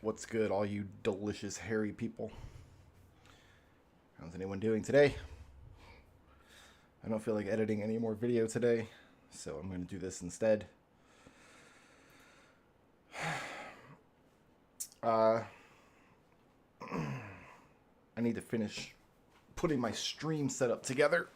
What's good, all you delicious hairy people? How's anyone doing today? I don't feel like editing any more video today, so I'm going to do this instead. I need to finish putting my stream setup together.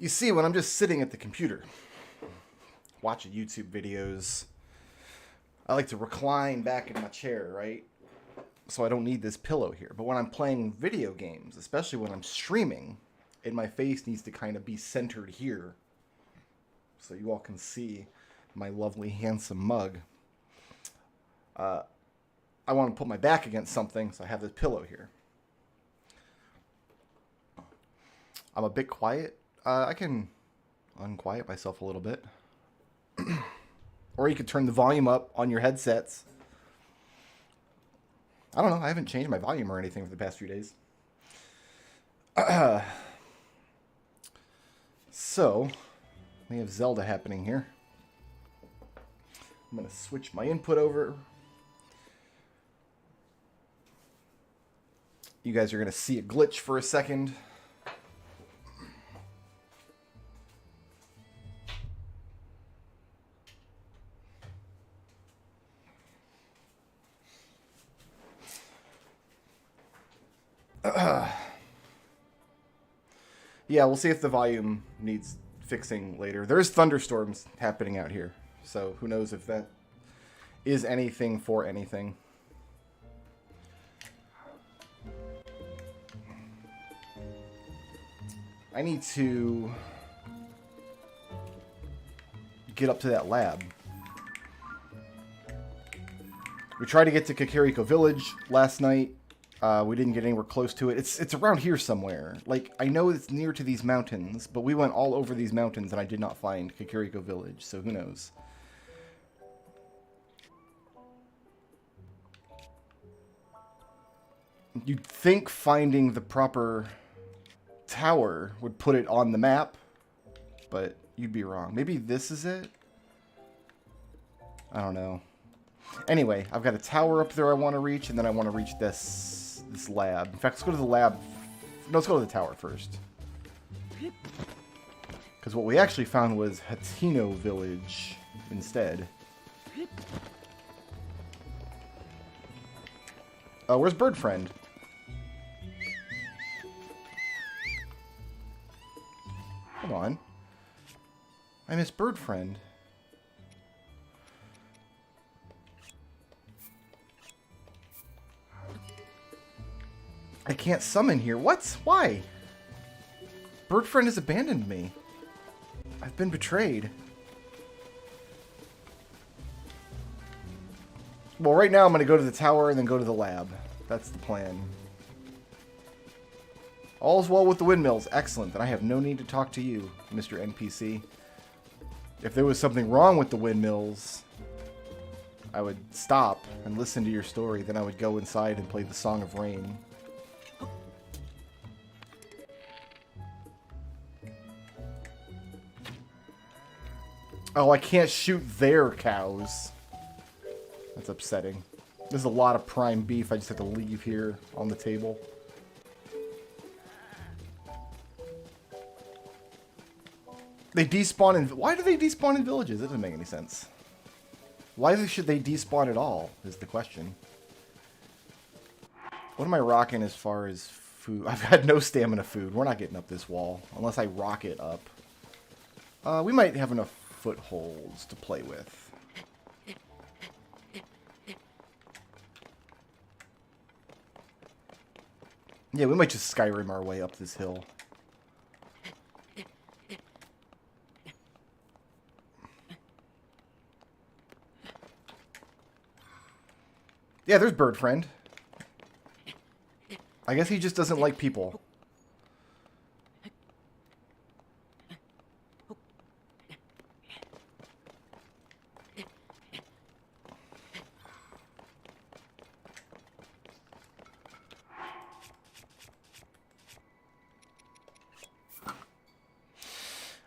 You see, when I'm just sitting at the computer, watching YouTube videos, I like to recline back in my chair, right? So I don't need this pillow here. But when I'm playing video games, especially when I'm streaming, and my face needs to kind of be centered here, so you all can see my lovely, handsome mug. I want to put my back against something, so I have this pillow here. I'm a bit quiet. I can unquiet myself a little bit. Or you could turn the volume up on your headsets. I don't know. I haven't changed my volume or anything for the past few days. So, we have Zelda happening here. I'm going to switch my input over. You guys are going to see a glitch for a second. Yeah, we'll see if the volume needs fixing later. There's thunderstorms happening out here, so who knows if that is anything for anything. I need to get up to that lab. We tried to get to Kakariko Village last night. We didn't get anywhere close to it. It's around here somewhere. Like, I know it's near to these mountains, but we went all over these mountains and I did not find Kakariko Village, so who knows. You'd think finding the proper tower would put it on the map, but you'd be wrong. Maybe this is it? I don't know. Anyway, I've got a tower up there I want to reach, and then I want to reach this lab. In fact, let's go to the lab. No, let's go to the tower first. Because what we actually found was Hateno Village instead. Oh, where's Bird Friend? Hold on. I miss Bird Friend. I can't summon here. What? Why? Bird Friend has abandoned me. I've been betrayed. Well, right now I'm going to go to the tower and then go to the lab. That's the plan. All's well with the windmills. Excellent. Then I have no need to talk to you, Mr. NPC. If there was something wrong with the windmills, I would stop and listen to your story. Then I would go inside and play the Song of Rain. Oh, I can't shoot their cows. That's upsetting. There's a lot of prime beef I just have to leave here on the table. They despawn in... Why do they despawn in villages? That doesn't make any sense. Why should they despawn at all, is the question. What am I rocking as far as food? I've got no stamina food. We're not getting up this wall unless I rock it up. We might have enough footholds to play with. Yeah, we might just Skyrim our way up this hill. Yeah, there's Bird Friend. I guess he just doesn't like people.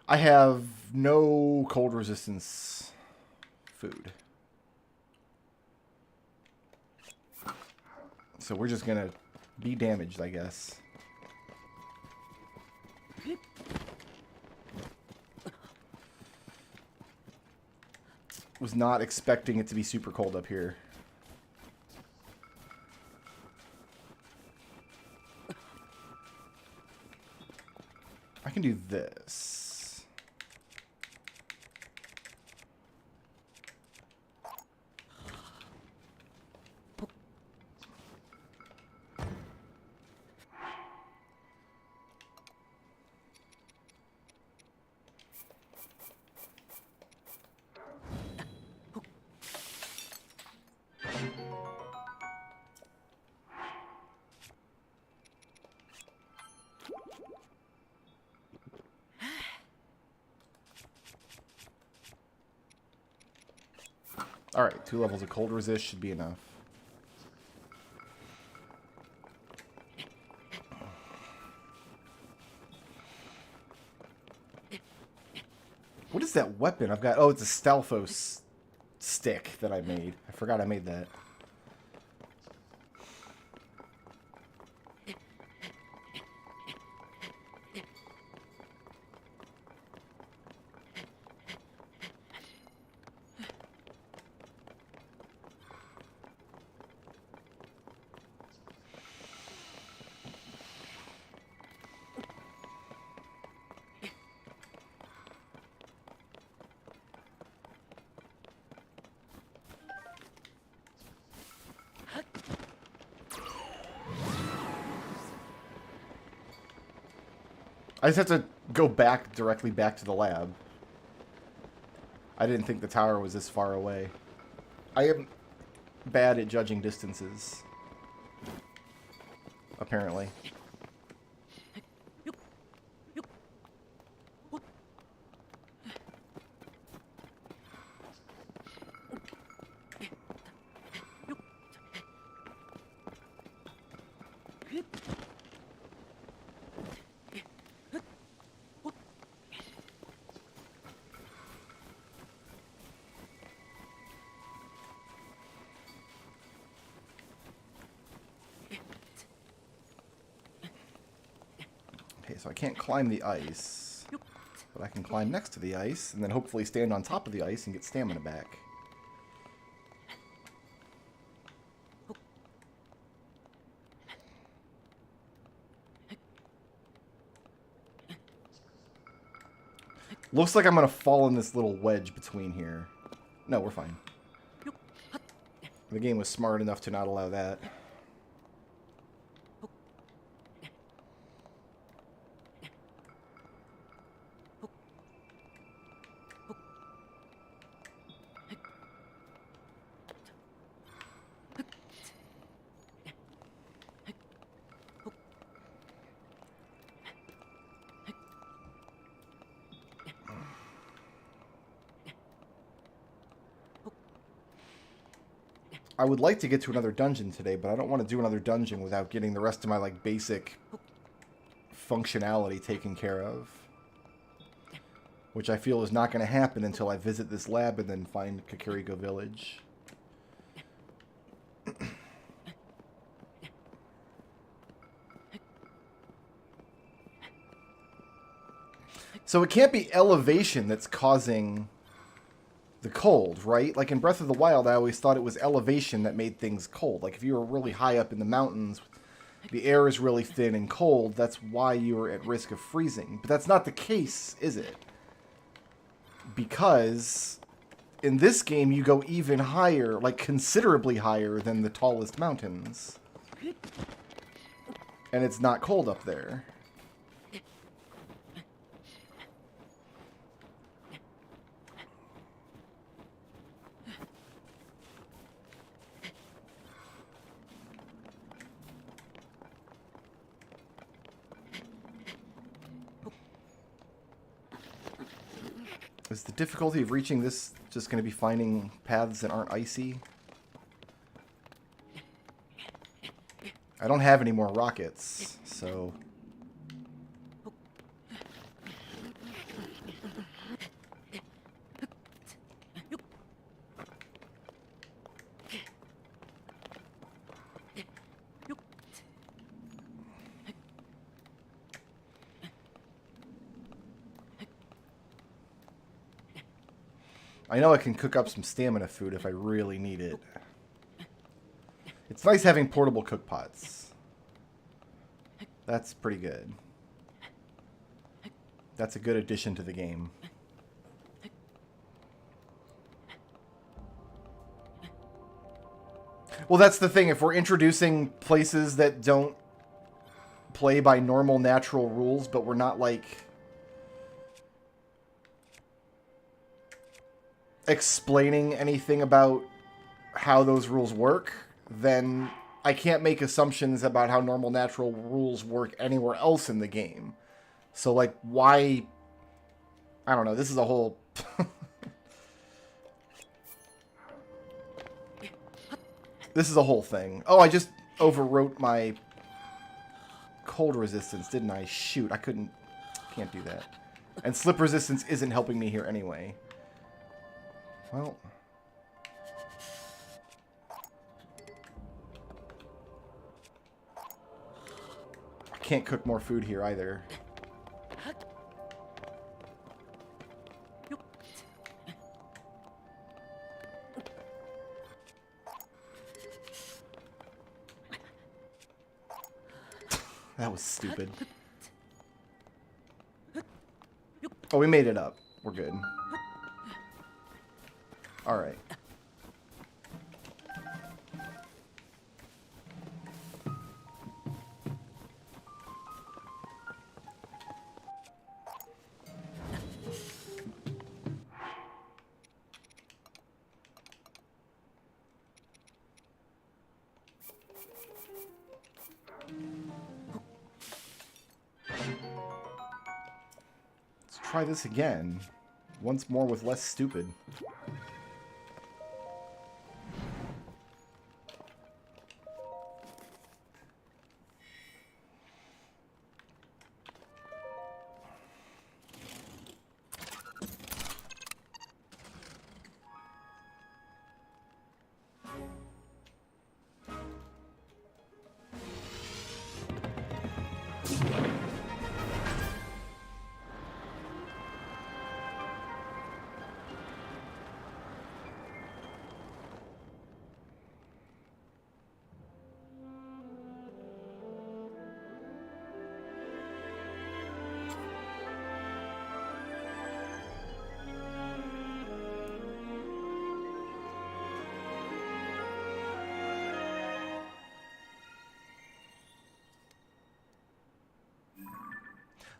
I have no cold resistance food. So we're just gonna be damaged, I guess. Was not expecting it to be super cold up here. I can do this. Alright, 2 levels of cold resist should be enough. What is that weapon I've got? Oh, it's a Stalfos stick that I made. I forgot I made that. I just have to go back, directly back to the lab. I didn't think the tower was this far away. I am bad at judging distances. Apparently. Okay, so I can't climb the ice, but I can climb next to the ice, and then hopefully stand on top of the ice and get stamina back. Looks like I'm going to fall in this little wedge between here. No, we're fine. The game was smart enough to not allow that. I would like to get to another dungeon today, but I don't want to do another dungeon without getting the rest of my, like, basic functionality taken care of. Which I feel is not going to happen until I visit this lab and then find Kakariko Village. So it can't be elevation that's causing the cold, right? Like in Breath of the Wild, I always thought it was elevation that made things cold. Like if you were really high up in the mountains, the air is really thin and cold, that's why you were at risk of freezing. But that's not the case, is it? Because in this game, you go even higher, like considerably higher than the tallest mountains. And it's not cold up there. Is the difficulty of reaching this just going to be finding paths that aren't icy? I don't have any more rockets, so... I know I can cook up some stamina food if I really need it. It's nice having portable cook pots. That's pretty good. That's a good addition to the game. Well, that's the thing. If we're introducing places that don't play by normal, natural rules, but we're not, like, explaining anything about how those rules work, then I can't make assumptions about how normal, natural rules work anywhere else in the game. So, like, why... I don't know. This is a whole... This is a whole thing. Oh, I just overwrote my cold resistance, didn't I? Shoot, I couldn't... Can't do that. And slip resistance isn't helping me here anyway. Well... I can't cook more food here either. That was stupid. Oh, we made it up. We're good. Alright. Try this again. Once more with less stupid.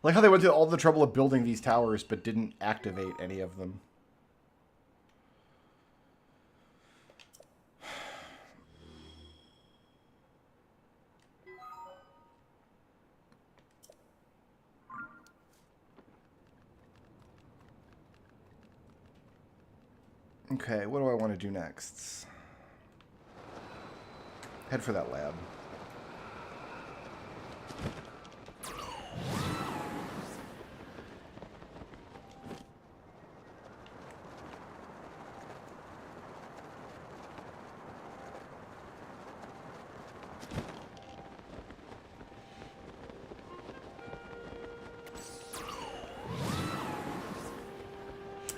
Like how they went through all the trouble of building these towers, but didn't activate any of them. Okay, what do I want to do next? Head for that lab.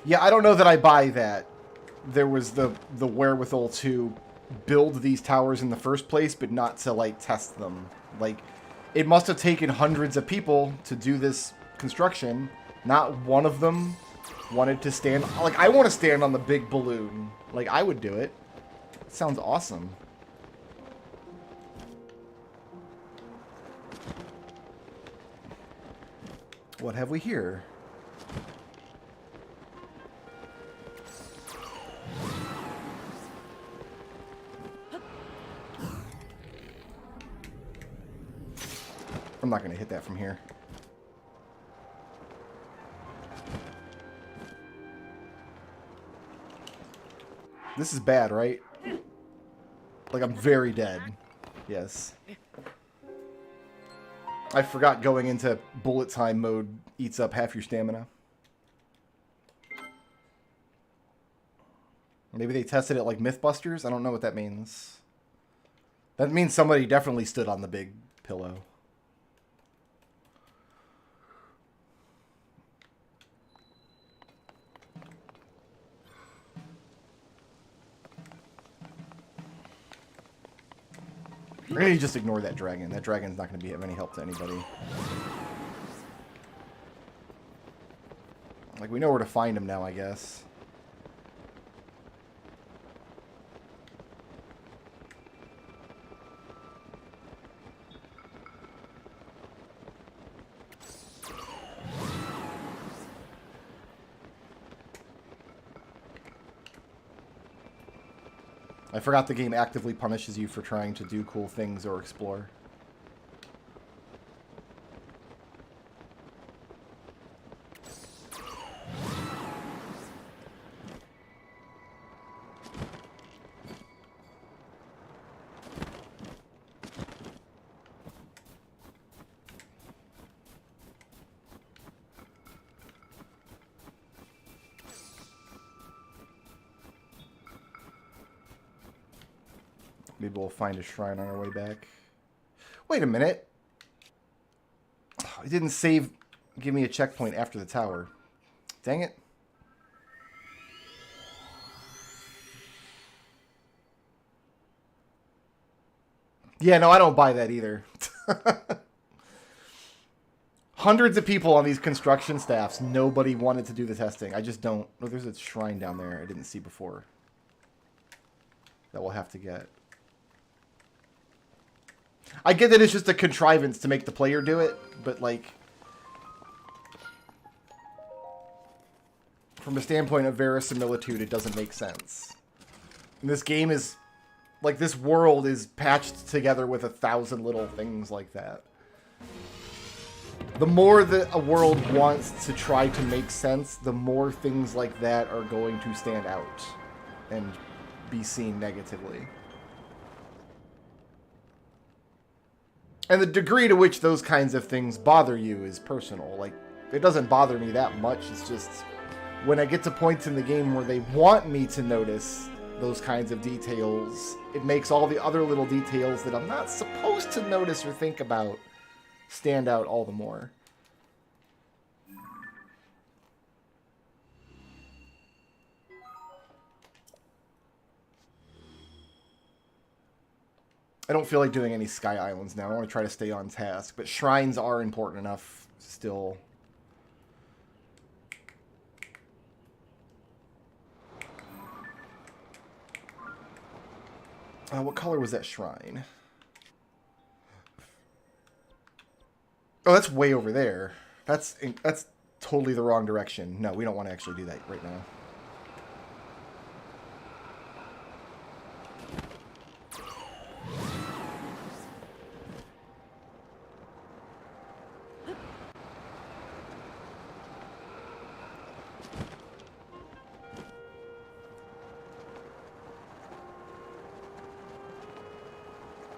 Yeah, I don't know that I buy that. There was the wherewithal to build these towers in the first place, but not to, like, test them. Like, it must have taken hundreds of people to do this construction. Not one of them wanted to stand... Like, I want to stand on the big balloon. Like, I would do it. It sounds awesome. What have we here? I'm not going to hit that from here. This is bad, right? Like, I'm very dead. Yes. I forgot going into bullet time mode eats up half your stamina. Maybe they tested it like Mythbusters? I don't know what that means. That means somebody definitely stood on the big pillow. Maybe just ignore that dragon. That dragon's not going to be of any help to anybody. Like, we know where to find him now, I guess. I forgot the game actively punishes you for trying to do cool things or explore. Maybe we'll find a shrine on our way back. Wait a minute. It didn't save, give me a checkpoint after the tower. Dang it. Yeah, no, I don't buy that either. Hundreds of people on these construction staffs. Nobody wanted to do the testing. I just don't. Oh, there's a shrine down there I didn't see before. That we'll have to get. I get that it's just a contrivance to make the player do it, but like, from a standpoint of verisimilitude, it doesn't make sense. And this game is, like, this world is patched together with 1,000 little things like that. The more that a world wants to try to make sense, the more things like that are going to stand out and be seen negatively. And the degree to which those kinds of things bother you is personal. Like, it doesn't bother me that much. It's just when I get to points in the game where they want me to notice those kinds of details, it makes all the other little details that I'm not supposed to notice or think about stand out all the more. I don't feel like doing any Sky Islands now. I want to try to stay on task, but shrines are important enough still. What color was that shrine? Oh, that's way over there. That's totally the wrong direction. No, we don't want to actually do that right now.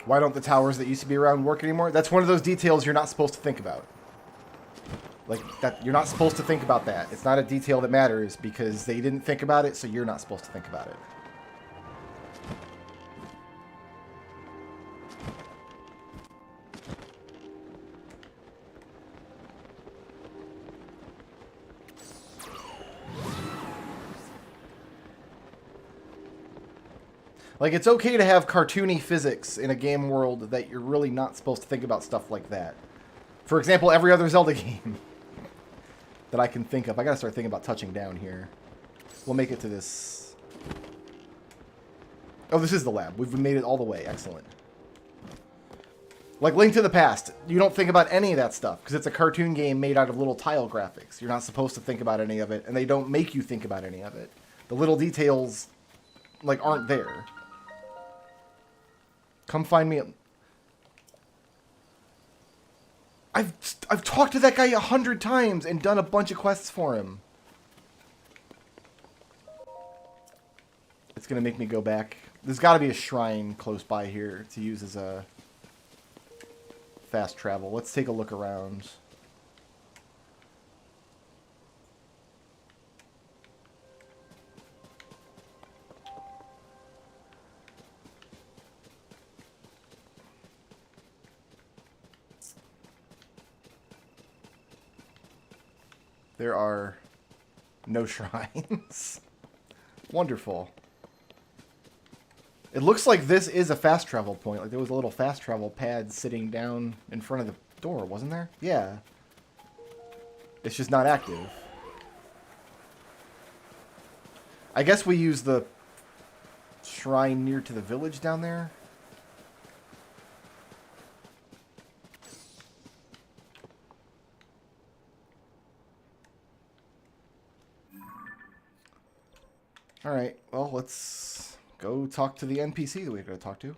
Why don't the towers that used to be around work anymore? That's one of those details you're not supposed to think about. Like, that, you're not supposed to think about that. It's not a detail that matters because they didn't think about it, so you're not supposed to think about it. Like, it's okay to have cartoony physics in a game world that you're really not supposed to think about stuff like that. For example, every other Zelda game that I can think of. I gotta start thinking about touching down here. We'll make it to this. Oh, this is the lab. We've made it all the way. Excellent. Like Link to the Past, you don't think about any of that stuff because it's a cartoon game made out of little tile graphics. You're not supposed to think about any of it, and they don't make you think about any of it. The little details, like, aren't there. Come find me. I've talked to that guy 100 times and done a bunch of quests for him. It's gonna make me go back. There's got to be a shrine close by here to use as a fast travel. Let's take a look around. There are no shrines. Wonderful. It looks like this is a fast travel point. Like there was a little fast travel pad sitting down in front of the door, wasn't there? Yeah. It's just not active. I guess we use the shrine near to the village down there. Alright, well, let's go talk to the NPC that we're going to talk to.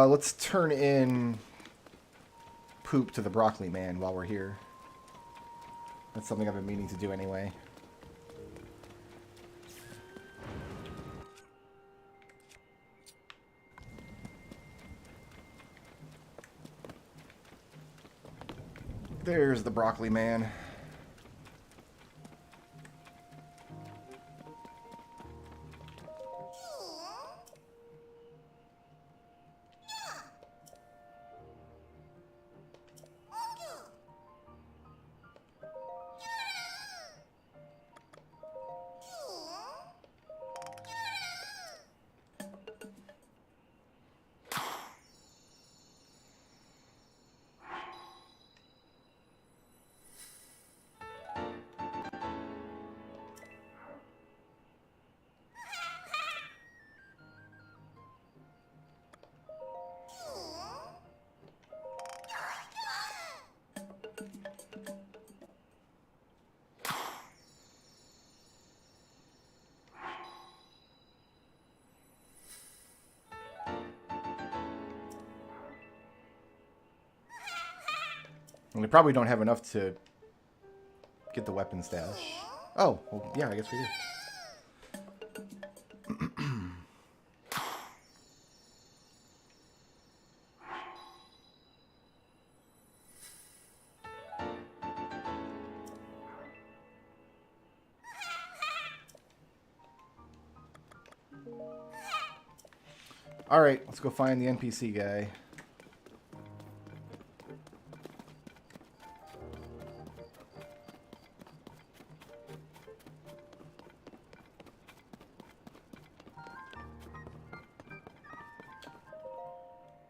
Let's turn in poop to the broccoli man while we're here. That's something I've been meaning to do anyway. There's the broccoli man. And we probably don't have enough to get the weapon stash. Oh, well, yeah, I guess we do. Alright, let's go find the NPC guy.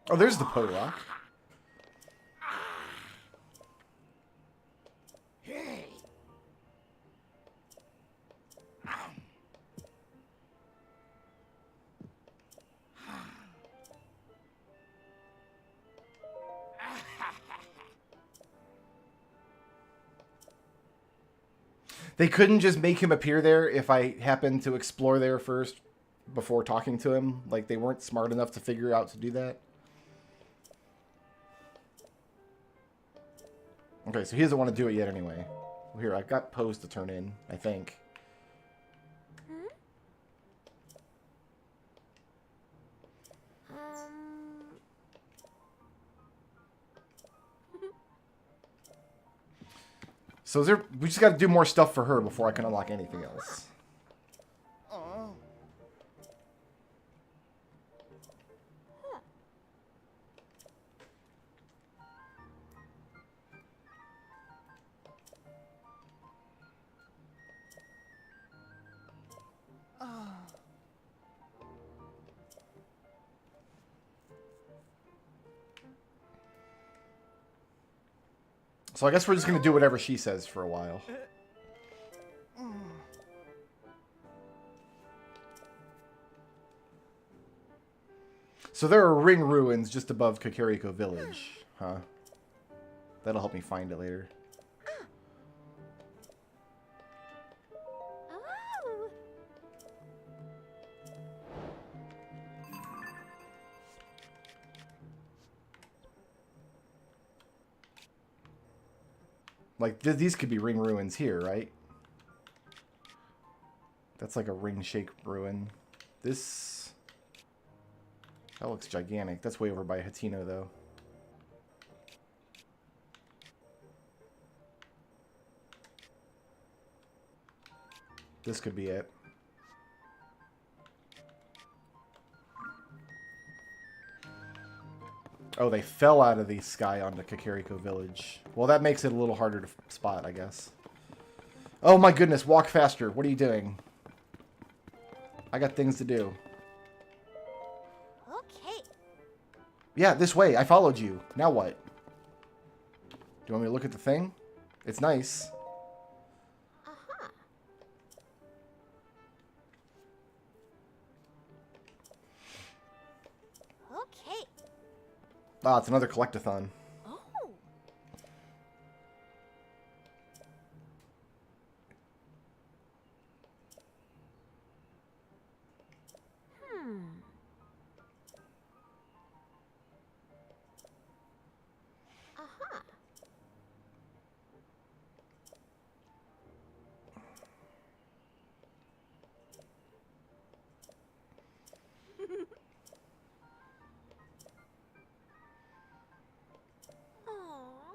Oh, there's the Poe Rock. They couldn't just make him appear there if I happened to explore there first before talking to him. Like, they weren't smart enough to figure out to do that. Okay, so he doesn't want to do it yet anyway. Well, here, I've got pose to turn in, I think. So is there, we just got to do more stuff for her before I can unlock anything else. So I guess we're just going to do whatever she says for a while. So there are ring ruins just above Kakariko Village, huh? That'll help me find it later. Like, these could be ring ruins here, right? That's like a ring-shaped ruin. This That looks gigantic. That's way over by Hatino, though. This could be it. Oh, they fell out of the sky onto Kakariko Village. Well, that makes it a little harder to spot, I guess. Oh my goodness, walk faster. What are you doing? I got things to do. Okay. Yeah, this way. I followed you. Now what? Do you want me to look at the thing? It's nice. Uh-huh. Okay. Ah, it's another collectathon. Oh. Uh-huh. Aw.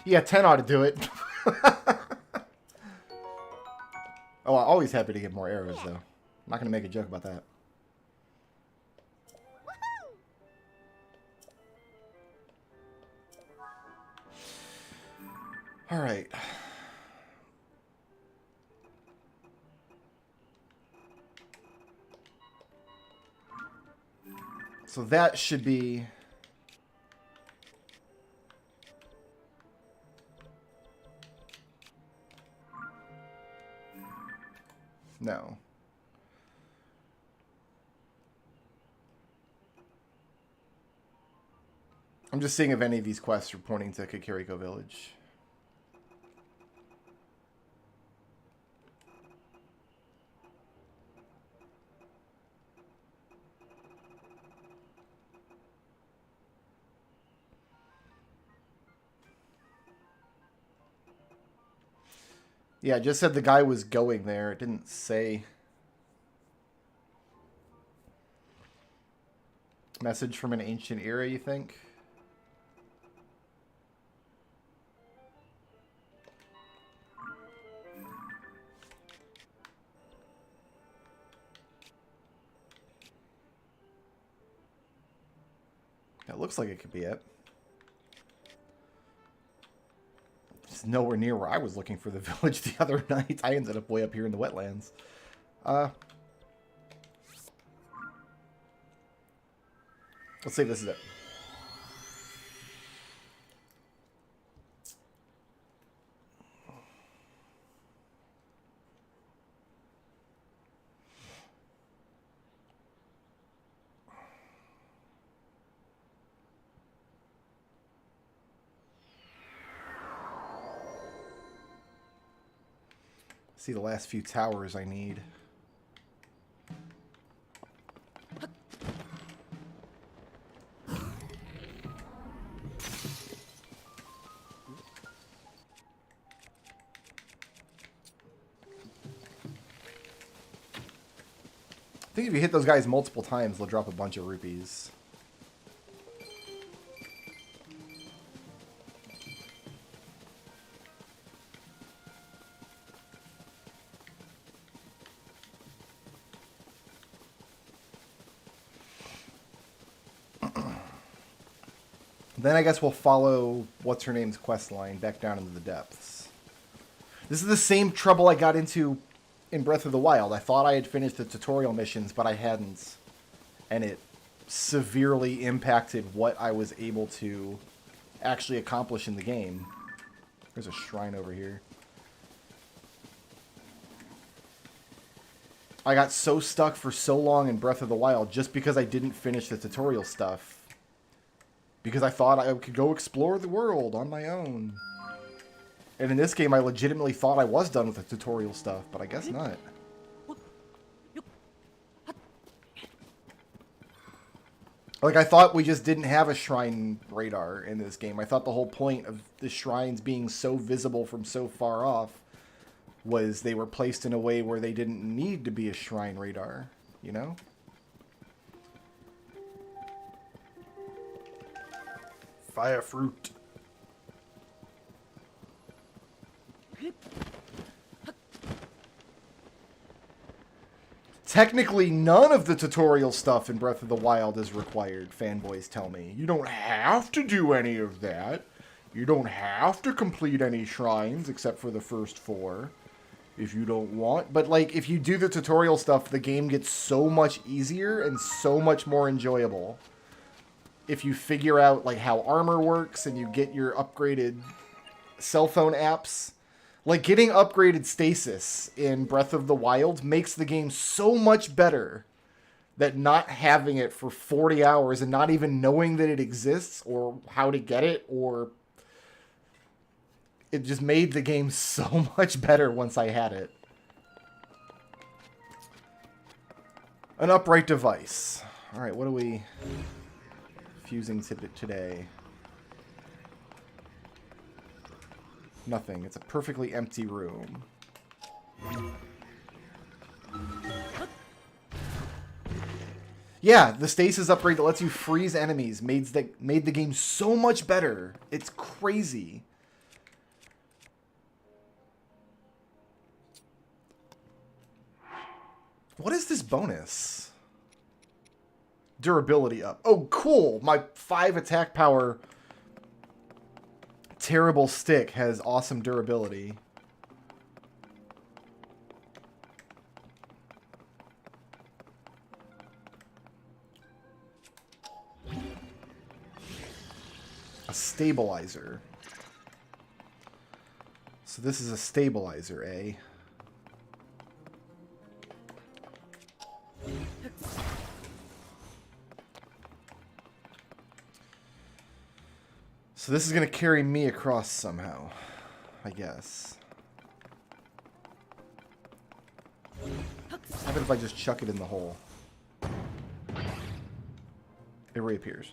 Yeah, 10 ought to do it. Oh, I'm always happy to get more arrows, though. I'm not going to make a joke about that. Woohoo! All right. So that should be... No. I'm just seeing if any of these quests are pointing to Kakariko Village. Yeah, it just said the guy was going there. It didn't say. Message from an ancient era, you think? It looks like it could be it. It's nowhere near where I was looking for the village the other night. I ended up way up here in the wetlands. Let's see if this is it. See the last few towers I need. I think if you hit those guys multiple times, they'll drop a bunch of rupees. Then I guess we'll follow what's-her-name's quest line back down into the depths. This is the same trouble I got into in Breath of the Wild. I thought I had finished the tutorial missions, but I hadn't. And it severely impacted what I was able to actually accomplish in the game. There's a shrine over here. I got so stuck for so long in Breath of the Wild just because I didn't finish the tutorial stuff. Because I thought I could go explore the world on my own. And in this game, I legitimately thought I was done with the tutorial stuff, but I guess not. Like, I thought we just didn't have a shrine radar in this game. I thought the whole point of the shrines being so visible from so far off was they were placed in a way where they didn't need to be a shrine radar. you know? Fire fruit. Technically, none of the tutorial stuff in Breath of the Wild is required, fanboys tell me. You don't have to do any of that. You don't have to complete any shrines except for the first 4 if you don't want. But, like, if you do the tutorial stuff, the game gets so much easier and so much more enjoyable. If you figure out, like, how armor works and you get your upgraded cell phone apps. Like, getting upgraded stasis in Breath of the Wild makes the game so much better that not having it for 40 hours and not even knowing that it exists or how to get it, or it just made the game so much better once I had it. An upright device. All right, what are we fusing today? Nothing. It's a perfectly empty room. Yeah, the stasis upgrade that lets you freeze enemies made the game so much better. It's crazy. What is this bonus? Durability up. Oh, cool. My 5 attack power terrible stick has awesome durability. A stabilizer. So this is a stabilizer, eh? So this is going to carry me across somehow, I guess. How about if I just chuck it in the hole? It reappears.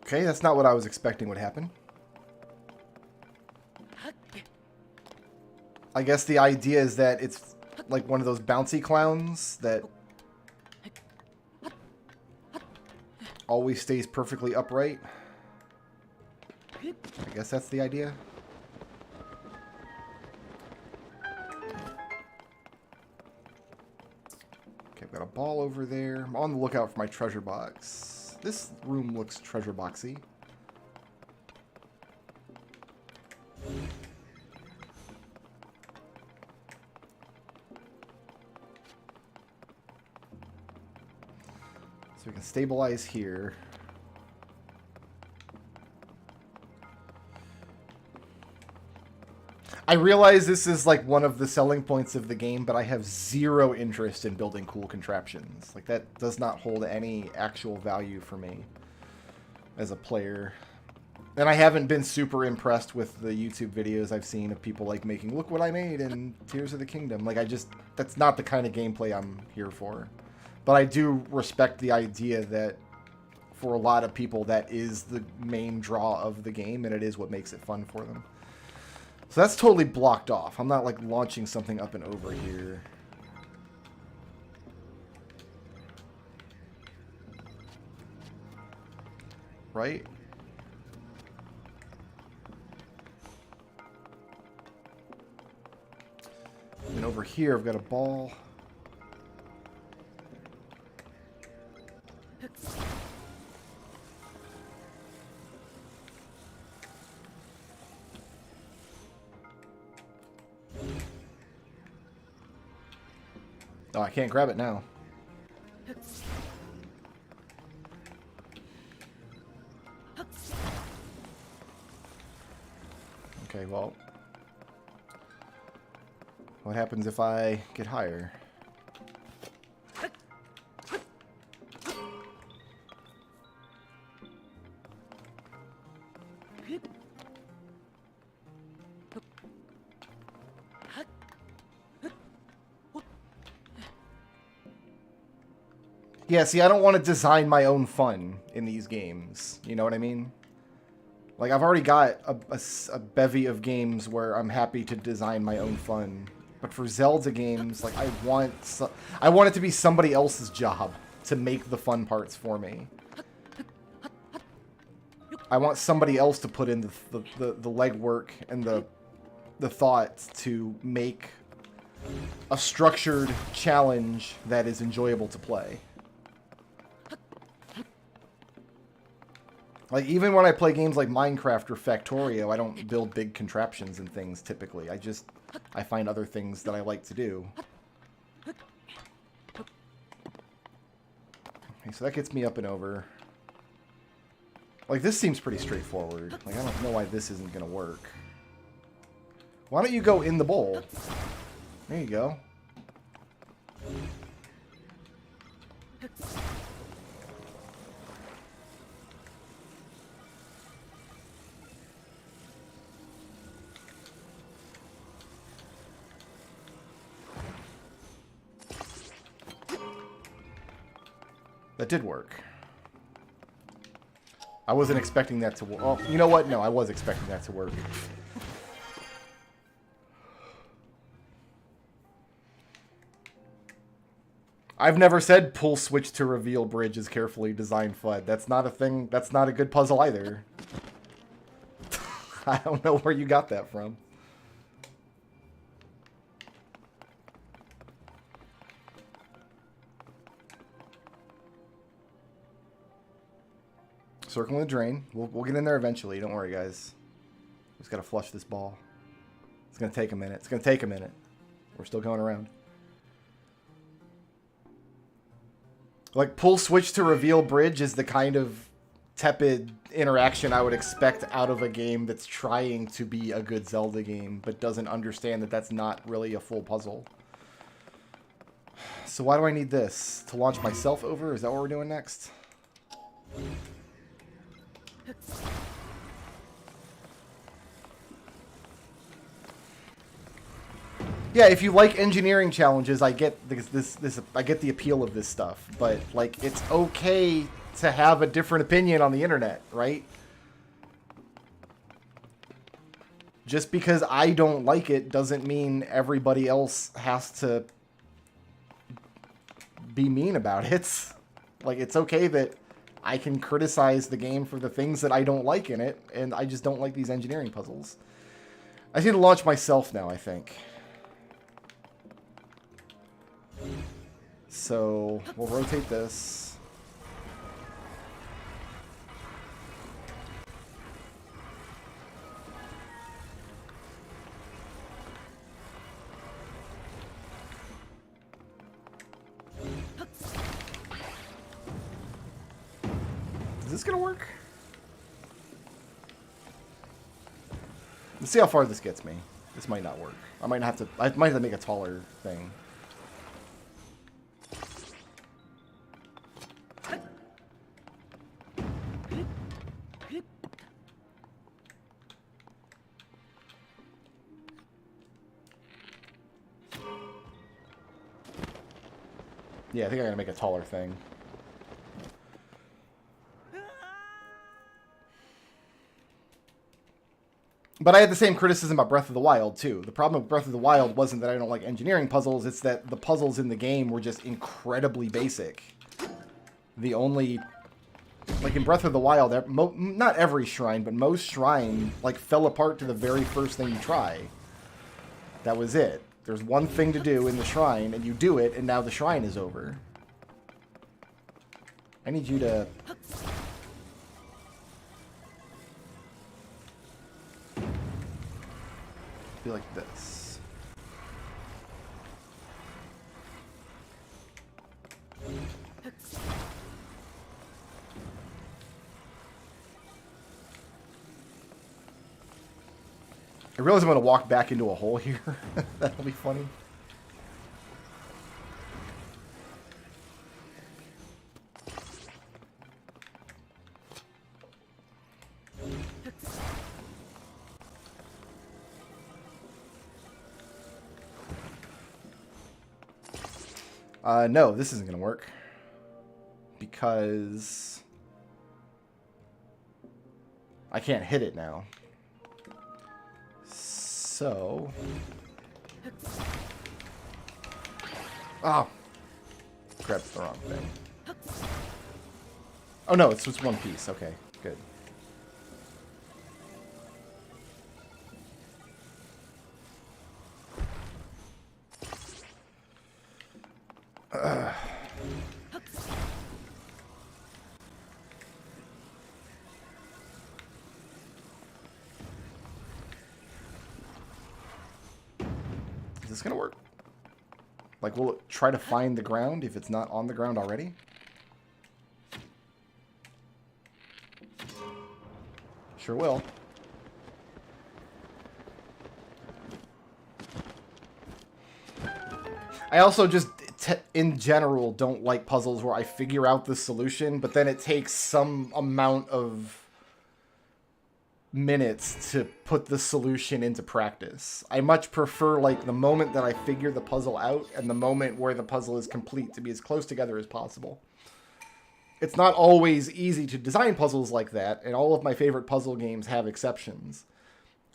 Okay, that's not what I was expecting would happen. I guess the idea is that it's like one of those bouncy clowns that always stays perfectly upright. I guess that's the idea. Okay, I've got a ball over there. I'm on the lookout for my treasure box. This room looks treasure boxy. So we can stabilize here. I realize this is like one of the selling points of the game, but I have zero interest in building cool contraptions. Like, that does not hold any actual value for me as a player. And I haven't been super impressed with the YouTube videos I've seen of people like making, look what I made in Tears of the Kingdom. Like, that's not the kind of gameplay I'm here for. But I do respect the idea that for a lot of people that is the main draw of the game, and it is what makes it fun for them. So that's totally blocked off. I'm not like launching something up and over here. Right? And over here I've got a ball. Oh, I can't grab it now. Okay, well. What happens if I get higher? Yeah, see, I don't want to design my own fun in these games. You know what I mean? Like, I've already got a bevy of games where I'm happy to design my own fun. But for Zelda games, like, I want it to be somebody else's job to make the fun parts for me. I want somebody else to put in the legwork and the thought to make a structured challenge that is enjoyable to play. Like, even when I play games like Minecraft or Factorio, I don't build big contraptions and things typically. I find other things that I like to do. Okay, so that gets me up and over. Like, this seems pretty straightforward. Like, I don't know why this isn't going to work. Why don't you go in the bowl? There you go. That did work. I wasn't expecting that to work. Oh, you know what? No, I was expecting that to work. I've never said pull switch to reveal bridge is carefully designed FUD. That's not a thing. That's not a good puzzle either. I don't know where you got that from. Circling the drain. We'll get in there eventually. Don't worry, guys. Just gotta flush this ball. It's gonna take a minute. It's gonna take a minute. We're still going around. Like, pull switch to reveal bridge is the kind of tepid interaction I would expect out of a game that's trying to be a good Zelda game, but doesn't understand that that's not really a full puzzle. So why do I need this? To launch myself over? Is that what we're doing next? Yeah, if you like engineering challenges, I get I get the appeal of this stuff, but like, it's okay to have a different opinion on the internet, right? Just because I don't like it doesn't mean everybody else has to be mean about it. Like, it's okay that I can criticize the game for the things that I don't like in it, and I just don't like these engineering puzzles. I need to launch myself now, I think. So, we'll rotate this. Is this gonna work? Let's see how far this gets me. This might not work. I might have to make a taller thing. Yeah, I think I'm gonna make a taller thing. But I had the same criticism about Breath of the Wild, too. The problem with Breath of the Wild wasn't that I don't like engineering puzzles, it's that the puzzles in the game were just incredibly basic. The only... Like, in Breath of the Wild, not every shrine, but most shrine, like, fell apart to the very first thing you try. That was it. There's one thing to do in the shrine, and you do it, and now the shrine is over. I need you to... be like this. I realize I'm going to walk back into a hole here. That'll be funny. No, this isn't going to work. Because... I can't hit it now. So... Oh! Grabbed the wrong thing. Oh no, it's just one piece. Okay, good. Is this gonna work? Like, will it try to find the ground if it's not on the ground already? Sure will. I also just, in general, don't like puzzles where I figure out the solution, but then it takes some amount of minutes to put the solution into practice. I much prefer, like, the moment that I figure the puzzle out and the moment where the puzzle is complete to be as close together as possible. It's not always easy to design puzzles like that, and all of my favorite puzzle games have exceptions.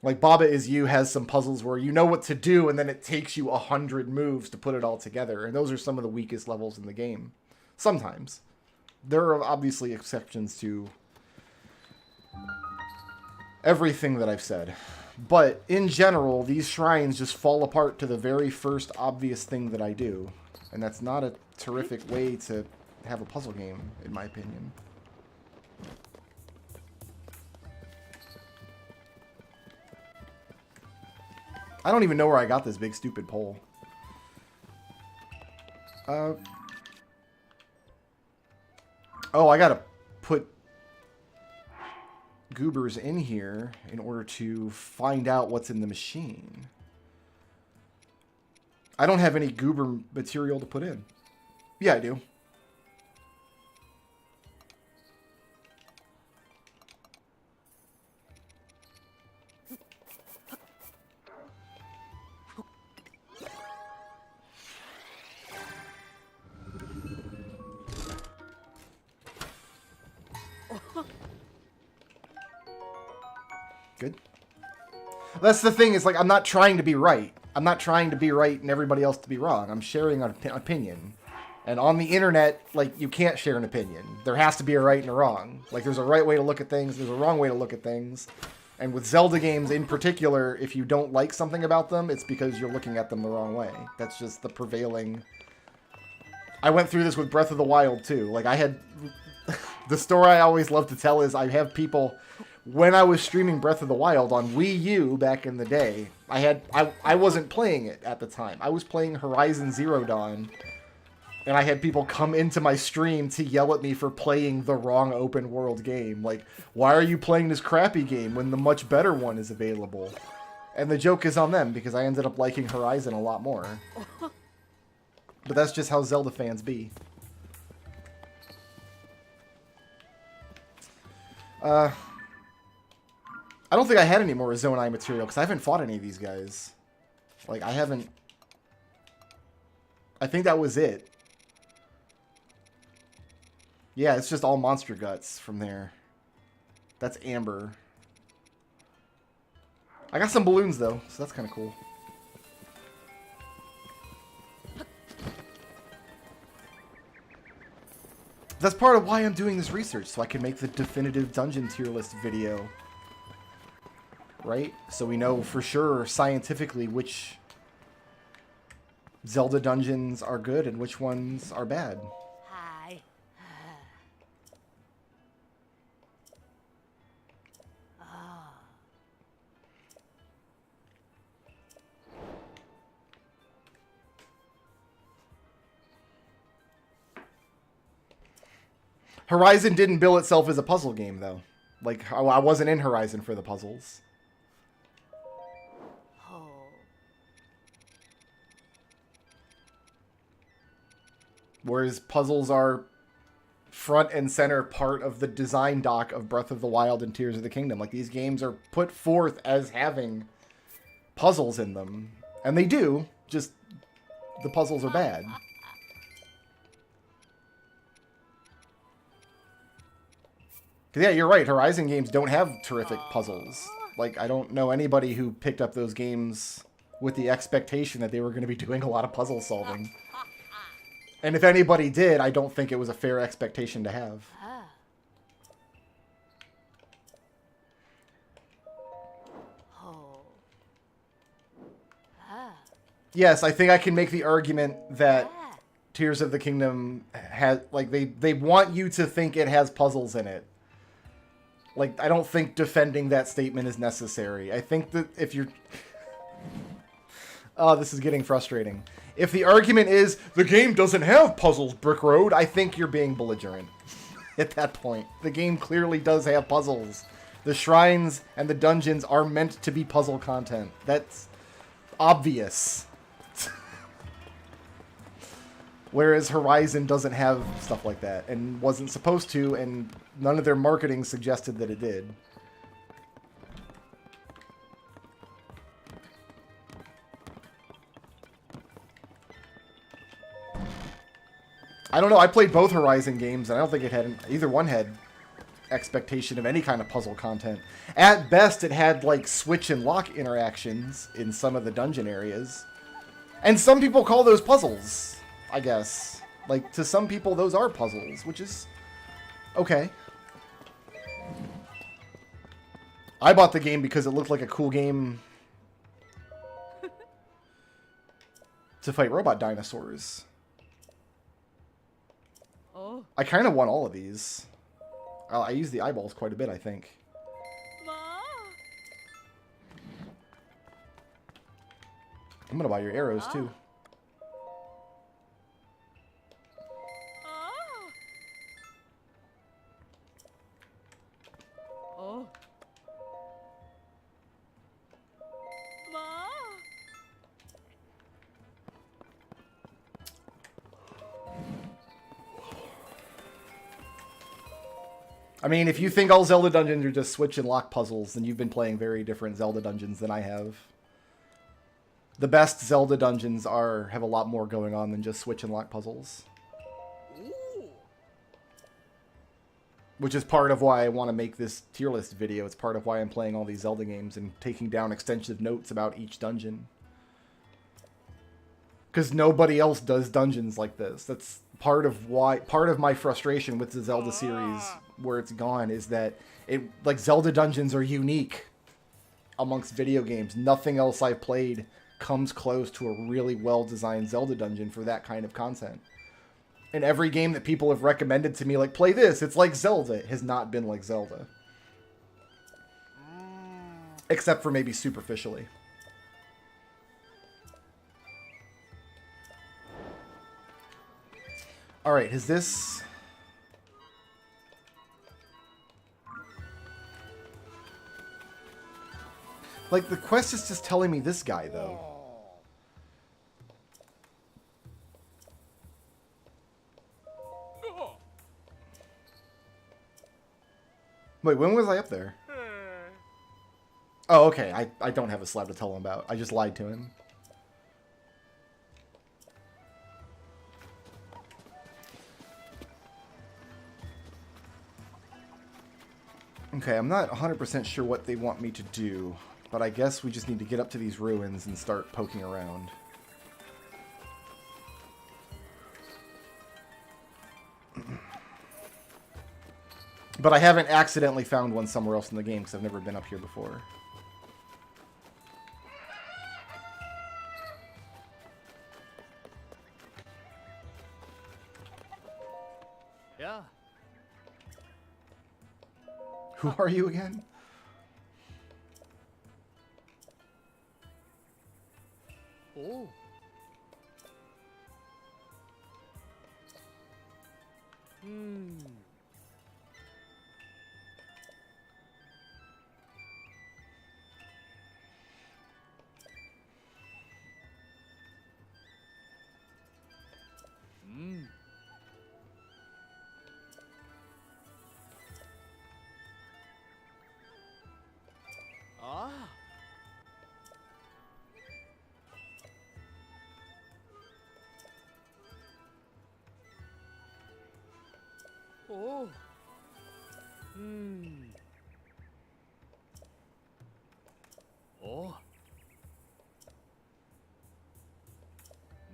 Like, Baba Is You has some puzzles where you know what to do, and then it takes you 100 moves to put it all together, and those are some of the weakest levels in the game. Sometimes. There are obviously exceptions to everything that I've said. But, in general, these shrines just fall apart to the very first obvious thing that I do. And that's not a terrific way to have a puzzle game, in my opinion. I don't even know where I got this big stupid pole. Oh, I gotta put goobers in here in order to find out what's in the machine. I don't have any goober material to put in. Yeah, I do. Good. That's the thing, is like, I'm not trying to be right. I'm not trying to be right and everybody else to be wrong. I'm sharing an opinion. And on the internet, like, you can't share an opinion. There has to be a right and a wrong. Like, there's a right way to look at things, there's a wrong way to look at things. And with Zelda games in particular, if you don't like something about them, it's because you're looking at them the wrong way. That's just the prevailing... I went through this with Breath of the Wild, too. Like, I had... The story I always love to tell is I have people... When I was streaming Breath of the Wild on Wii U back in the day, I wasn't playing it at the time. I was playing Horizon Zero Dawn, and I had people come into my stream to yell at me for playing the wrong open world game. Like, why are you playing this crappy game when the much better one is available? And the joke is on them, because I ended up liking Horizon a lot more. But that's just how Zelda fans be. I don't think I had any more Zonai material, because I haven't fought any of these guys. Like, I haven't... I think that was it. Yeah, it's just all monster guts from there. That's Amber. I got some balloons, though, so that's kind of cool. That's part of why I'm doing this research, so I can make the definitive dungeon tier list video. Right? So we know for sure, scientifically, which Zelda dungeons are good and which ones are bad. Hi. Horizon didn't bill itself as a puzzle game, though. Like, I wasn't in Horizon for the puzzles. Whereas puzzles are front and center part of the design doc of Breath of the Wild and Tears of the Kingdom. Like, these games are put forth as having puzzles in them. And they do, just the puzzles are bad. 'Cause yeah, you're right. Horizon games don't have terrific puzzles. Like, I don't know anybody who picked up those games with the expectation that they were going to be doing a lot of puzzle solving. And if anybody did, I don't think it was a fair expectation to have. Yes, I think I can make the argument that Tears of the Kingdom has, like, they want you to think it has puzzles in it. Like, I don't think defending that statement is necessary. I think that if you're... Oh, this is getting frustrating. If the argument is, the game doesn't have puzzles, Brick Road, I think you're being belligerent at that point. The game clearly does have puzzles. The shrines and the dungeons are meant to be puzzle content. That's obvious. Whereas Horizon doesn't have stuff like that, and wasn't supposed to, and none of their marketing suggested that it did. I don't know, I played both Horizon games, and I don't think it had, either one had expectation of any kind of puzzle content. At best, it had, like, switch and lock interactions in some of the dungeon areas. And some people call those puzzles, I guess. Like, to some people, those are puzzles, which is okay. I bought the game because it looked like a cool game to fight robot dinosaurs. Oh. I kind of want all of these. I use the eyeballs quite a bit, I think. I'm gonna buy your arrows, too. Oh. I mean, if you think all Zelda dungeons are just switch and lock puzzles, then you've been playing very different Zelda dungeons than I have. The best Zelda dungeons have a lot more going on than just switch and lock puzzles. Which is part of why I want to make this tier list video. It's part of why I'm playing all these Zelda games and taking down extensive notes about each dungeon. Because nobody else does dungeons like this. That's part of my frustration with the Zelda series, where it's gone, is that Zelda dungeons are unique amongst video games. Nothing else I've played comes close to a really well-designed Zelda dungeon for that kind of content. And every game that people have recommended to me, like, play this, it's like Zelda, it has not been like Zelda. Except for maybe superficially. Alright, is this... Like, the quest is just telling me this guy, though. Wait, when was I up there? Oh, okay. I don't have a slab to tell him about. I just lied to him. Okay, I'm not 100% sure what they want me to do, but I guess we just need to get up to these ruins and start poking around. But I haven't accidentally found one somewhere else in the game because I've never been up here before. Yeah. Who are you again? Oh. Hmm. Hmm. Ah. Oh. Hmm. Oh.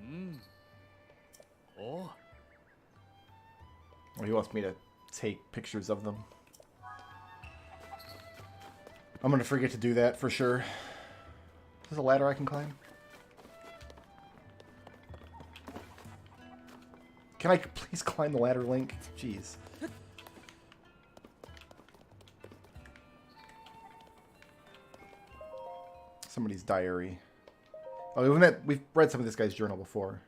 Hmm. Oh. Or he wants me to take pictures of them. I'm gonna forget to do that for sure. Is there a ladder I can climb? Can I please climb the ladder, Link? Jeez. Somebody's diary. Oh, we've read some of this guy's journal before.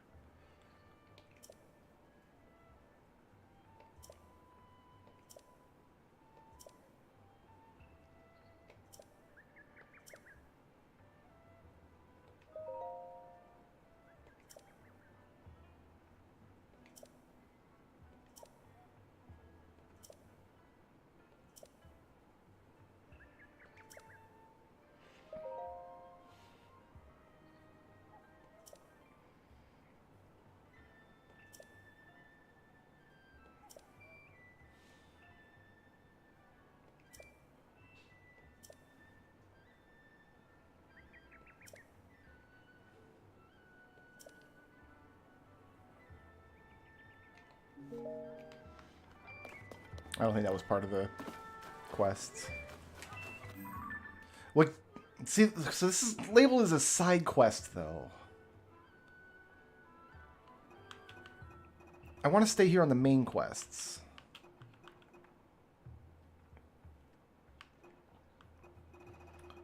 I don't think that was part of the quest. What? See, so this is labeled as a side quest, though. I want to stay here on the main quests.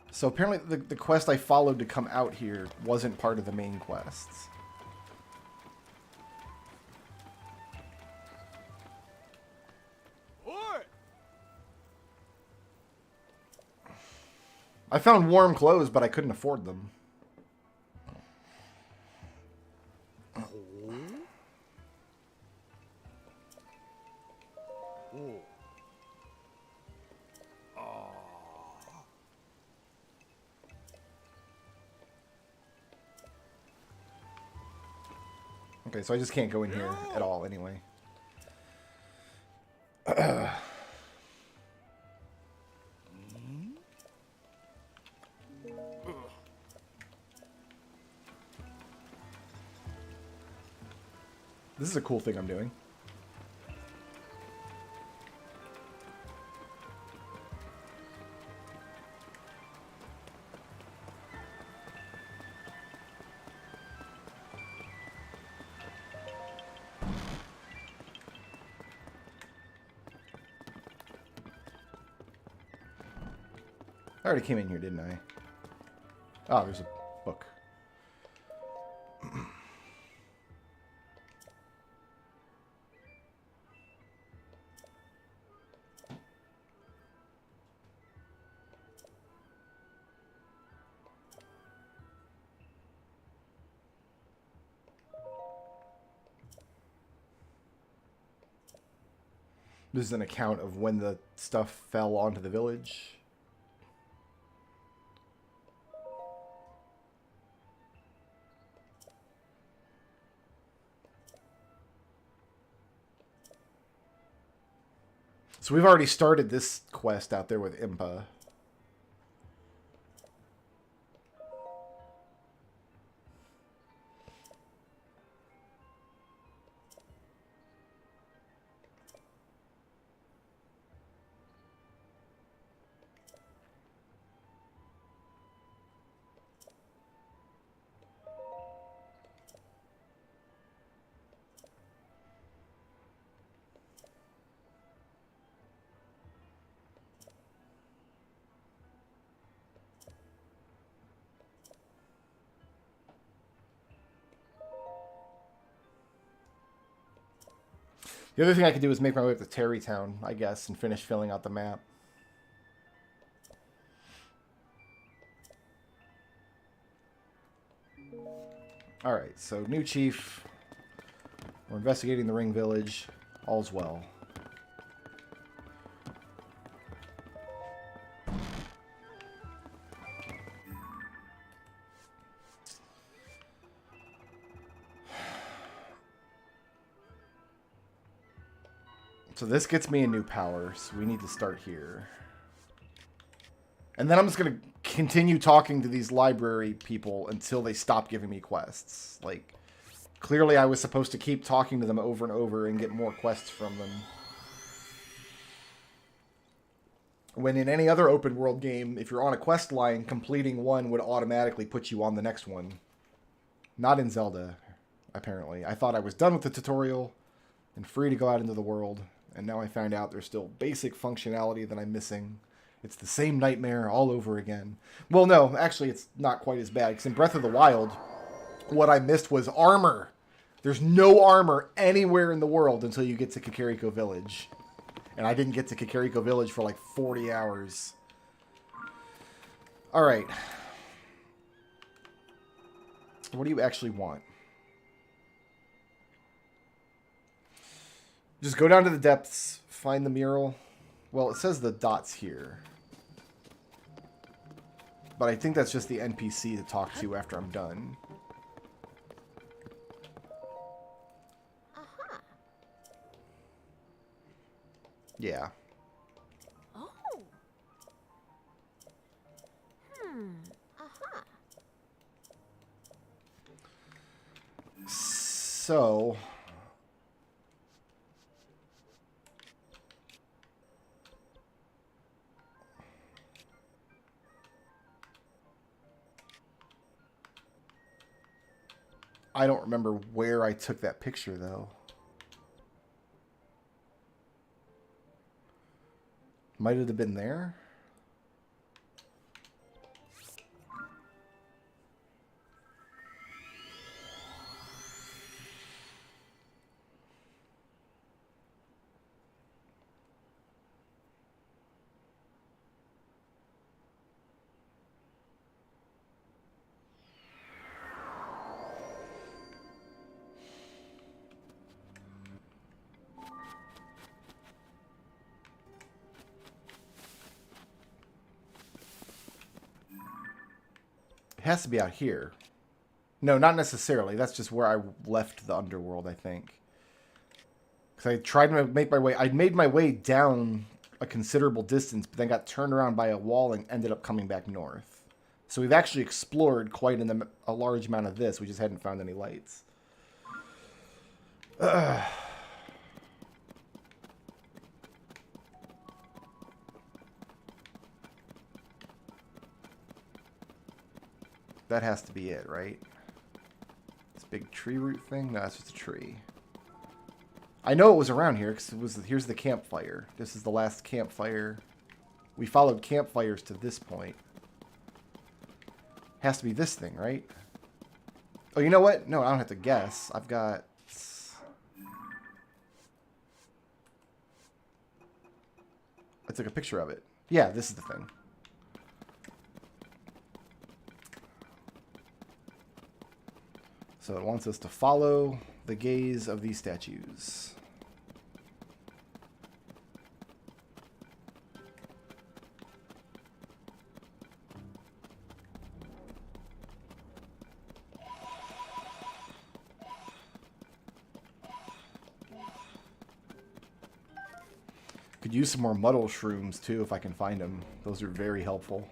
So apparently the quest I followed to come out here wasn't part of the main quests. I found warm clothes, but I couldn't afford them. Okay, so I just can't go in here at all anyway. This is a cool thing I'm doing. I already came in here, didn't I? Oh, there's a book. This is an account of when the stuff fell onto the village. So we've already started this quest out there with Impa. The other thing I could do is make my way up to Terrytown, I guess, and finish filling out the map. Alright, so new chief. We're investigating the Ring Village. All's well. So this gets me a new power, so we need to start here. And then I'm just going to continue talking to these library people until they stop giving me quests. Like, clearly I was supposed to keep talking to them over and over and get more quests from them. When in any other open world game, if you're on a quest line, completing one would automatically put you on the next one. Not in Zelda, apparently. I thought I was done with the tutorial and free to go out into the world. And now I found out there's still basic functionality that I'm missing. It's the same nightmare all over again. Well, no, actually it's not quite as bad. Because in Breath of the Wild, what I missed was armor. There's no armor anywhere in the world until you get to Kakariko Village. And I didn't get to Kakariko Village for like 40 hours. Alright. What do you actually want? Just go down to the depths, find the mural. Well, it says the dots here. But I think that's just the NPC to talk to after I'm done. Uh-huh. Yeah. Oh. Uh-huh. So... I don't remember where I took that picture, though. Might it have been there? It has to be out here. No, not necessarily. That's just where I left the underworld, I think. Because I tried to make my way... I made my way down a considerable distance, but then got turned around by a wall and ended up coming back north. So we've actually explored quite a large amount of this. We just hadn't found any lights. Ugh. That has to be it, right? This big tree root thing? No, it's just a tree. I know it was around here because it was. Here's the campfire. This is the last campfire. We followed campfires to this point. Has to be this thing, right? Oh, you know what? No, I don't have to guess. I've got... I took a picture of it. Yeah, this is the thing. So it wants us to follow the gaze of these statues. Could use some more muddle shrooms too if I can find them. Those are very helpful.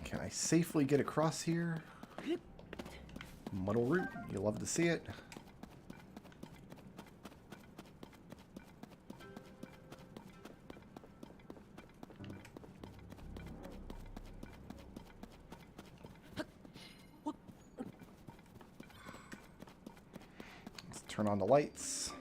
Can I safely get across here? Muddle root. You'll love to see it. turn on the lights.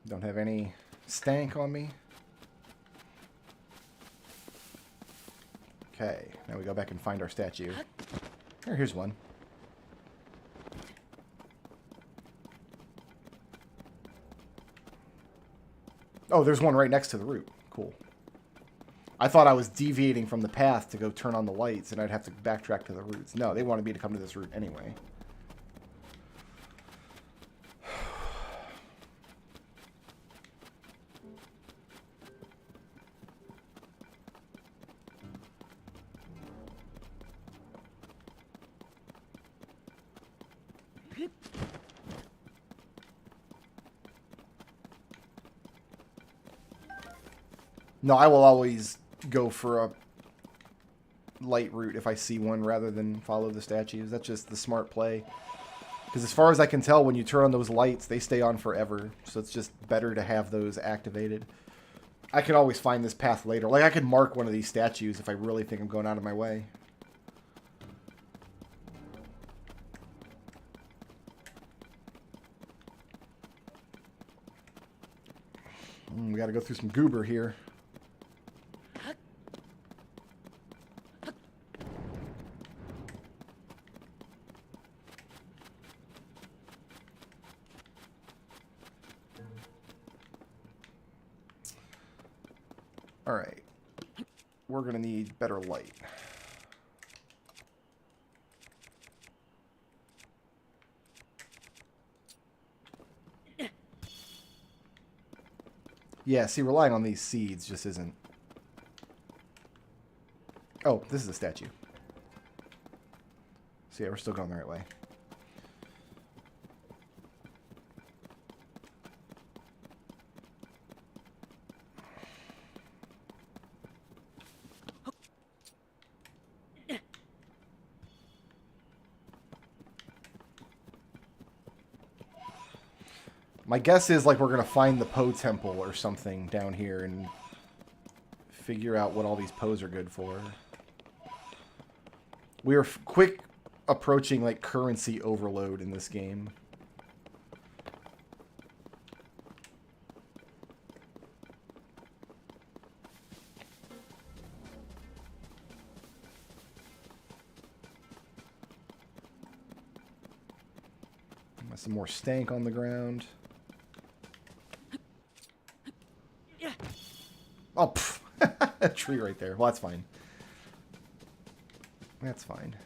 Don't have any stank on me. Okay, now we go back and find our statue. Here's one. Oh, there's one right next to the root. Cool. I thought I was deviating from the path to go turn on the lights and I'd have to backtrack to the roots. No, they wanted me to come to this root anyway. No, I will always go for a light route if I see one rather than follow the statues. That's just the smart play. Because as far as I can tell, when you turn on those lights, they stay on forever. So it's just better to have those activated. I can always find this path later. Like, I could mark one of these statues if I really think I'm going out of my way. We gotta go through some goober here. Alright. We're going to need better light. Yeah, see, relying on these seeds just isn't... Oh, this is a statue. So yeah, we're still going the right way. My guess is, like, we're going to find the Poe Temple or something down here and figure out what all these Poes are good for. We are quick approaching, like, currency overload in this game. Some more stank on the ground. Oh, a tree right there. Well, that's fine. That's fine.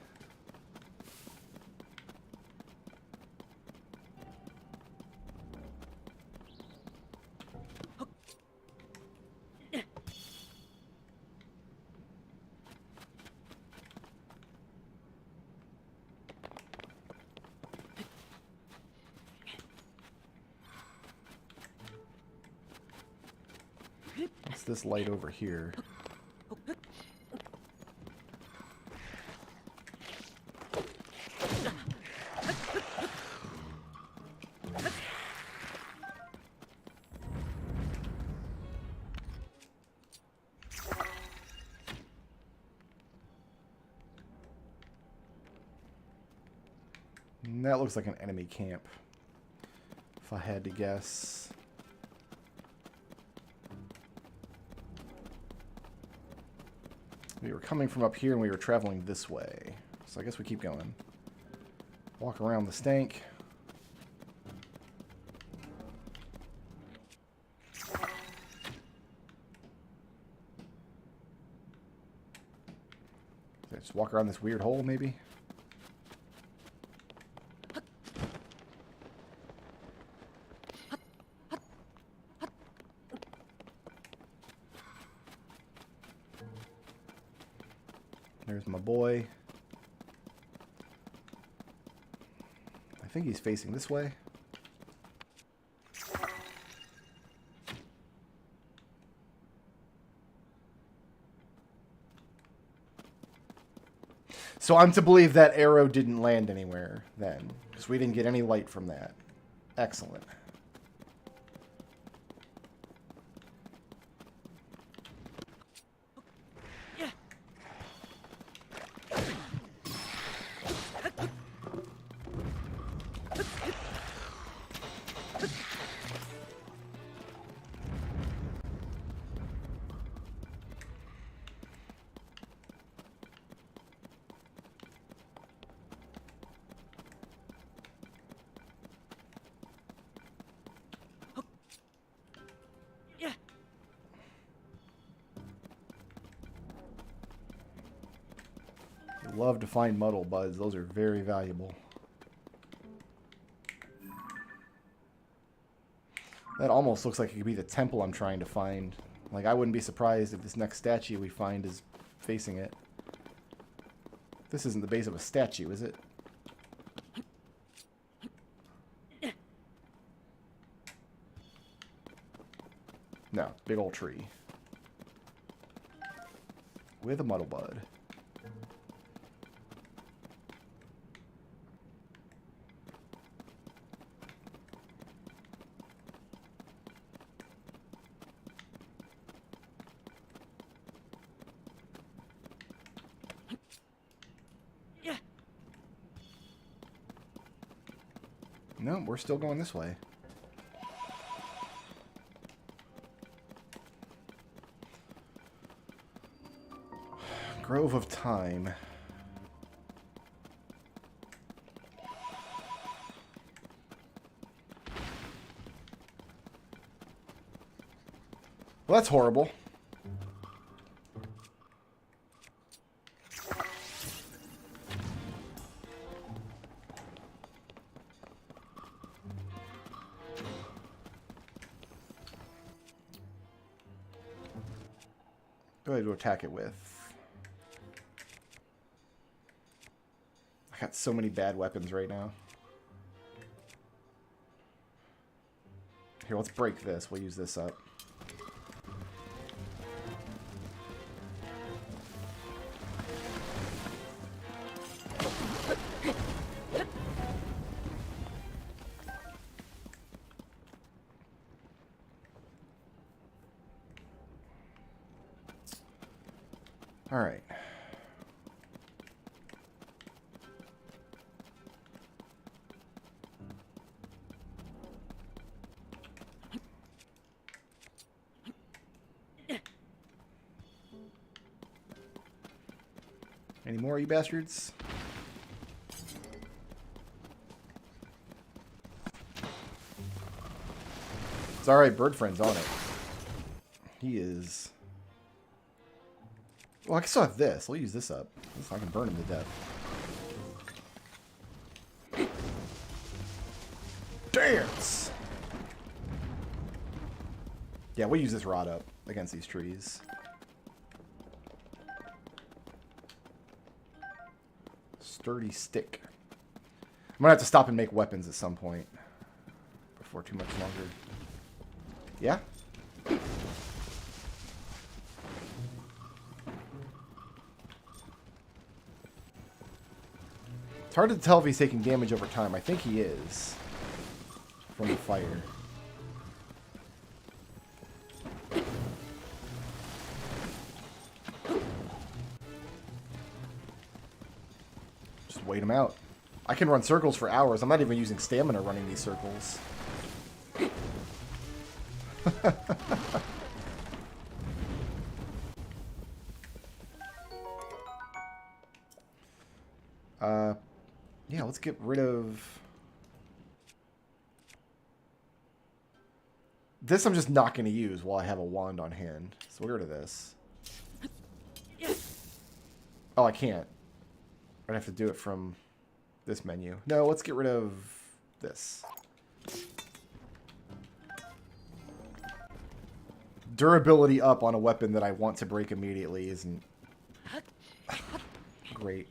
What's this light over here? That looks like an enemy camp, if I had to guess. We were coming from up here and we were traveling this way. So I guess we keep going. Walk around the stank. Just walk around this weird hole, maybe? There's my boy. I think he's facing this way. So I'm to believe that arrow didn't land anywhere then, because we didn't get any light from that. Excellent. Love to find muddle buds. Those are very valuable. That almost looks like it could be the temple I'm trying to find. Like, I wouldn't be surprised if this next statue we find is facing it. This isn't the base of a statue, is it? No, big old tree. With a muddle bud. No, we're still going this way. Grove of Time. Well, that's horrible. Go ahead to attack it with. I got so many bad weapons right now. Here, let's break this. We'll use this up. All right. Any more, you bastards? It's alright, Bird Friend's on it. He is... Well, I can still have this. I'll use this up. I can burn him to death. Dance! Yeah, we'll use this rod up against these trees. Sturdy stick. I'm gonna have to stop and make weapons at some point. Before too much longer. Yeah? It's hard to tell if he's taking damage over time. I think he is. From the fire. Just wait him out. I can run circles for hours. I'm not even using stamina running these circles. Yeah, let's get rid of... This I'm just not going to use while I have a wand on hand. So we'll get rid of this. Oh, I can't. I'd have to do it from this menu. No, let's get rid of this. Durability up on a weapon that I want to break immediately isn't great.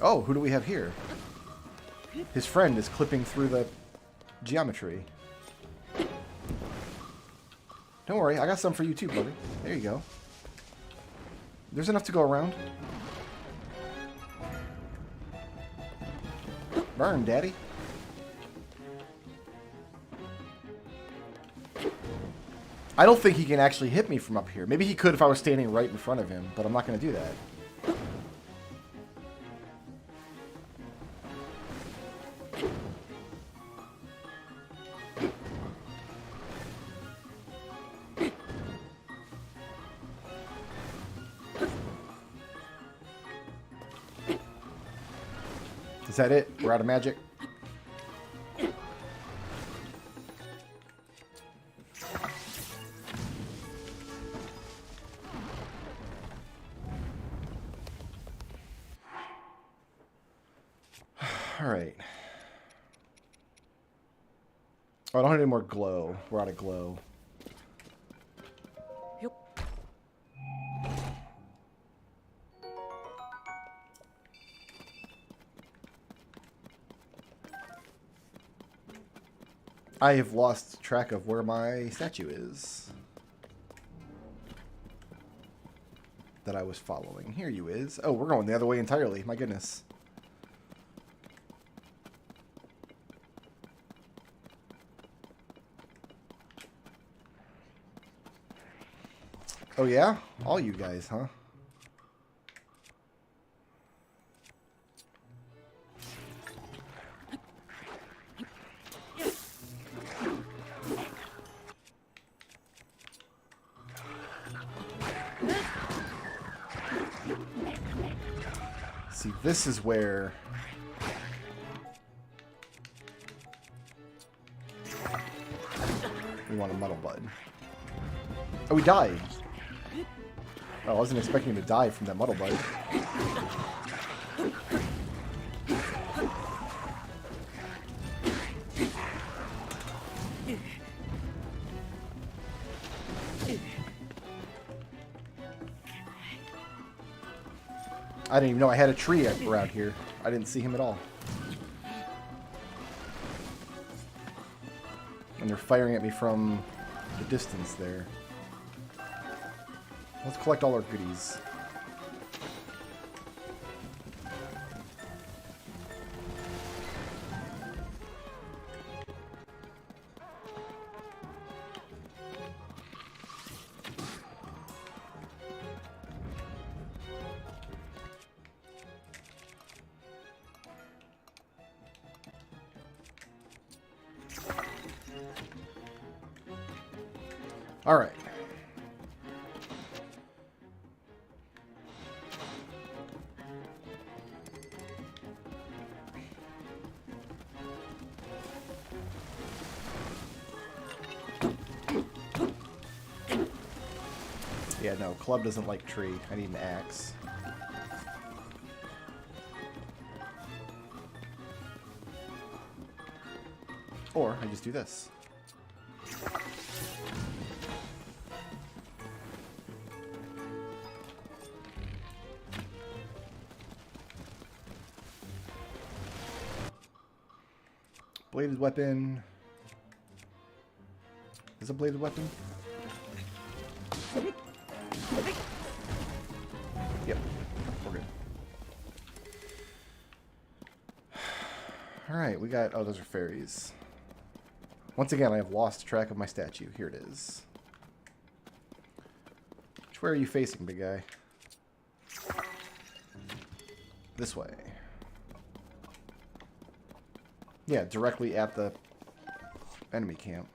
Oh, who do we have here? His friend is clipping through the geometry. Don't worry, I got some for you too, buddy. There you go. There's enough to go around. Burn, daddy. I don't think he can actually hit me from up here. Maybe he could if I was standing right in front of him, but I'm not going to do that. Is that it? We're out of magic? Alright. Oh, I don't have any more glow. We're out of glow. I have lost track of where my statue is. That I was following. Here you is. Oh, we're going the other way entirely. My goodness. Oh yeah? All you guys, huh? See, this is where we want a muddle bud. Oh, we died. Oh, I wasn't expecting to die from that muddle bud. I didn't even know I had a tree around here. I didn't see him at all. And they're firing at me from the distance there. Let's collect all our goodies. All right. Yeah, no, club doesn't like tree. I need an axe. Or I just do this. Bladed weapon. Is a bladed weapon? Yep, we're good. Alright, we got... Oh, those are fairies. Once again, I have lost track of my statue. Here it is. Which way are you facing, big guy? This way. Yeah, directly at the enemy camp.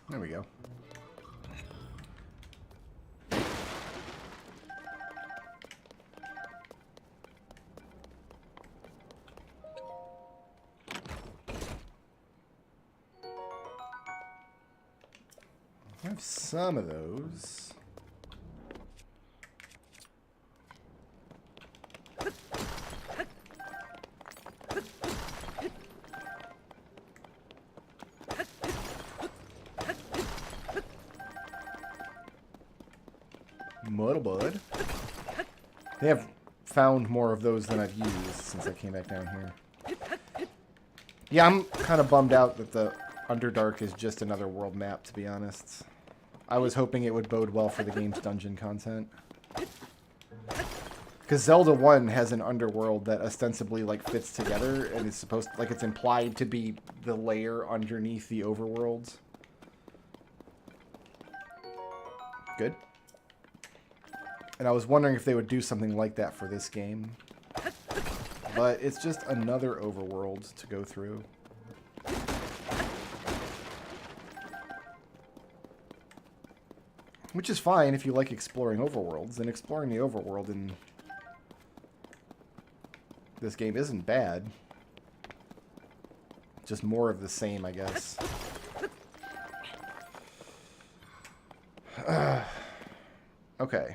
There we go. I have some of those. Muddle bud. They have found more of those than I've used since I came back down here. Yeah, I'm kind of bummed out that the Underdark is just another world map, to be honest. I was hoping it would bode well for the game's dungeon content. Because Zelda 1 has an underworld that ostensibly, like, fits together, and is supposed to, like, it's implied to be the layer underneath the overworld. Good. And I was wondering if they would do something like that for this game. But it's just another overworld to go through. Which is fine if you like exploring overworlds, and exploring the overworld in this game isn't bad. Just more of the same, I guess. Okay.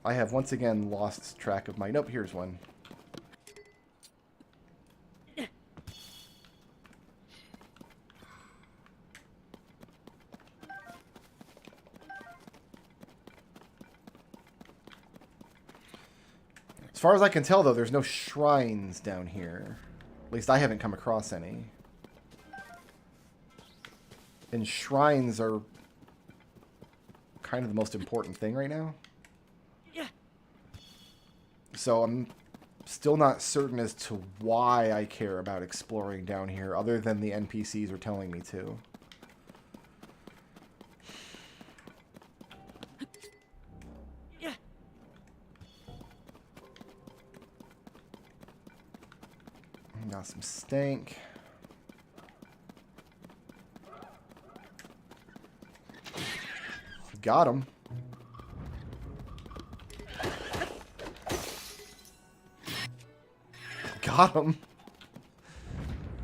I have once again lost track of my... Nope, here's one. As far as I can tell, though, there's no shrines down here. At least I haven't come across any. And shrines are kind of the most important thing right now. So I'm still not certain as to why I care about exploring down here, other than the NPCs are telling me to. Got some stank. Got him. Got him.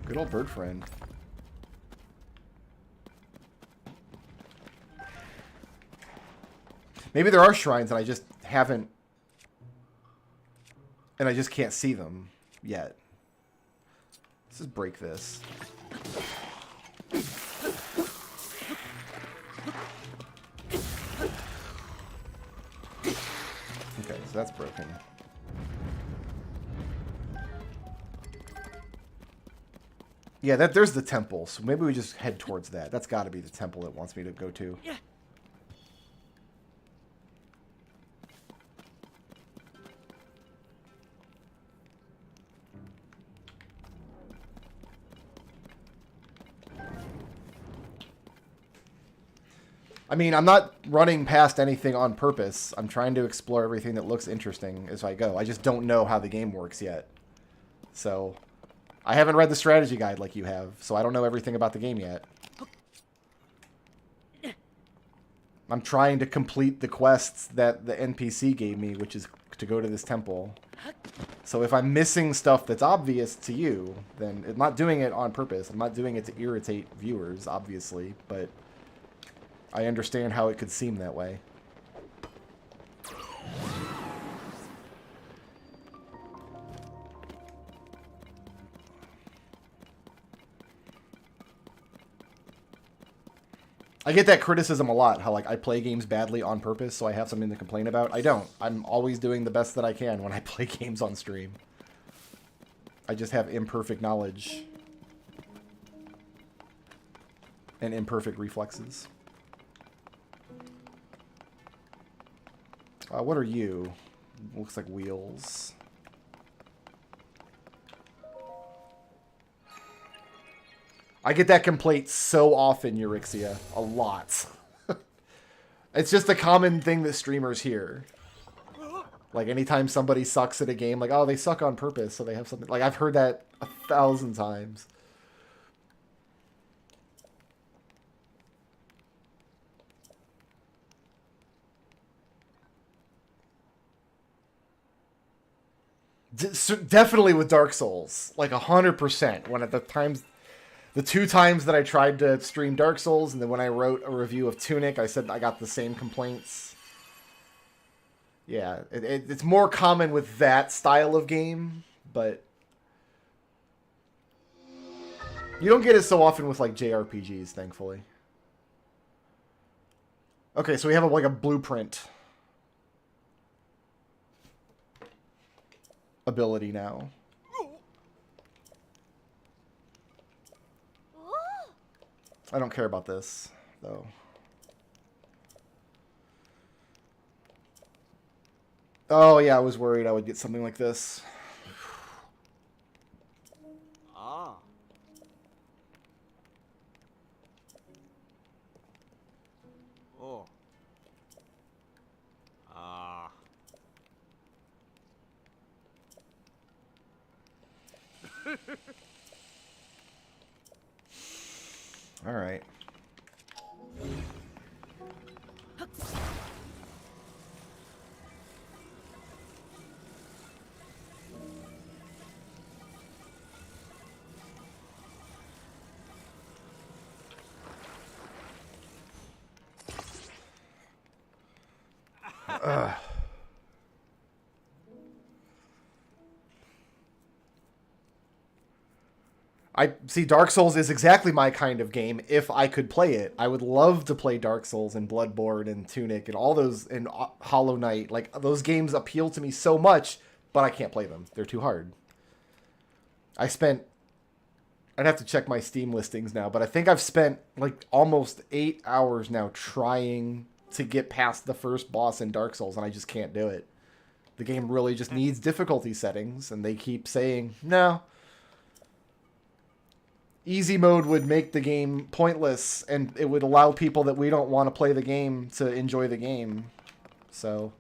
Good old bird friend. Maybe there are shrines and I just haven't... And I just can't see them yet. Let's just break this. Okay, so that's broken. Yeah, there's the temple, so maybe we just head towards that. That's got to be the temple it wants me to go to. Yeah. I mean, I'm not running past anything on purpose. I'm trying to explore everything that looks interesting as I go. I just don't know how the game works yet. So... I haven't read the strategy guide like you have, so I don't know everything about the game yet. I'm trying to complete the quests that the NPC gave me, which is to go to this temple. So if I'm missing stuff that's obvious to you, then I'm not doing it on purpose. I'm not doing it to irritate viewers, obviously, but I understand how it could seem that way. I get that criticism a lot, how like I play games badly on purpose so I have something to complain about. I don't. I'm always doing the best that I can when I play games on stream. I just have imperfect knowledge. And imperfect reflexes. What are you? Looks like wheels. I get that complaint so often, Eurixia. A lot. It's just a common thing that streamers hear. Like, anytime somebody sucks at a game, like, oh, they suck on purpose, so they have something... Like, I've heard that 1,000 times. Definitely with Dark Souls. Like, 100%. When at the times... The 2 times that I tried to stream Dark Souls, and then when I wrote a review of Tunic, I said I got the same complaints. Yeah, it's more common with that style of game, but... You don't get it so often with, like, JRPGs, thankfully. Okay, so we have, like, a blueprint ability now. I don't care about this, though. Oh, yeah, I was worried I would get something like this. Ah. Oh. Ah. All right. I see Dark Souls is exactly my kind of game if I could play it. I would love to play Dark Souls and Bloodborne and Tunic and all those and Hollow Knight. Like those games appeal to me so much, but I can't play them. They're too hard. I'd have to check my Steam listings now, but I think I've spent like almost 8 hours now trying to get past the first boss in Dark Souls, and I just can't do it. The game really just needs difficulty settings, and they keep saying, no. Easy mode would make the game pointless, and it would allow people that we don't want to play the game to enjoy the game. So...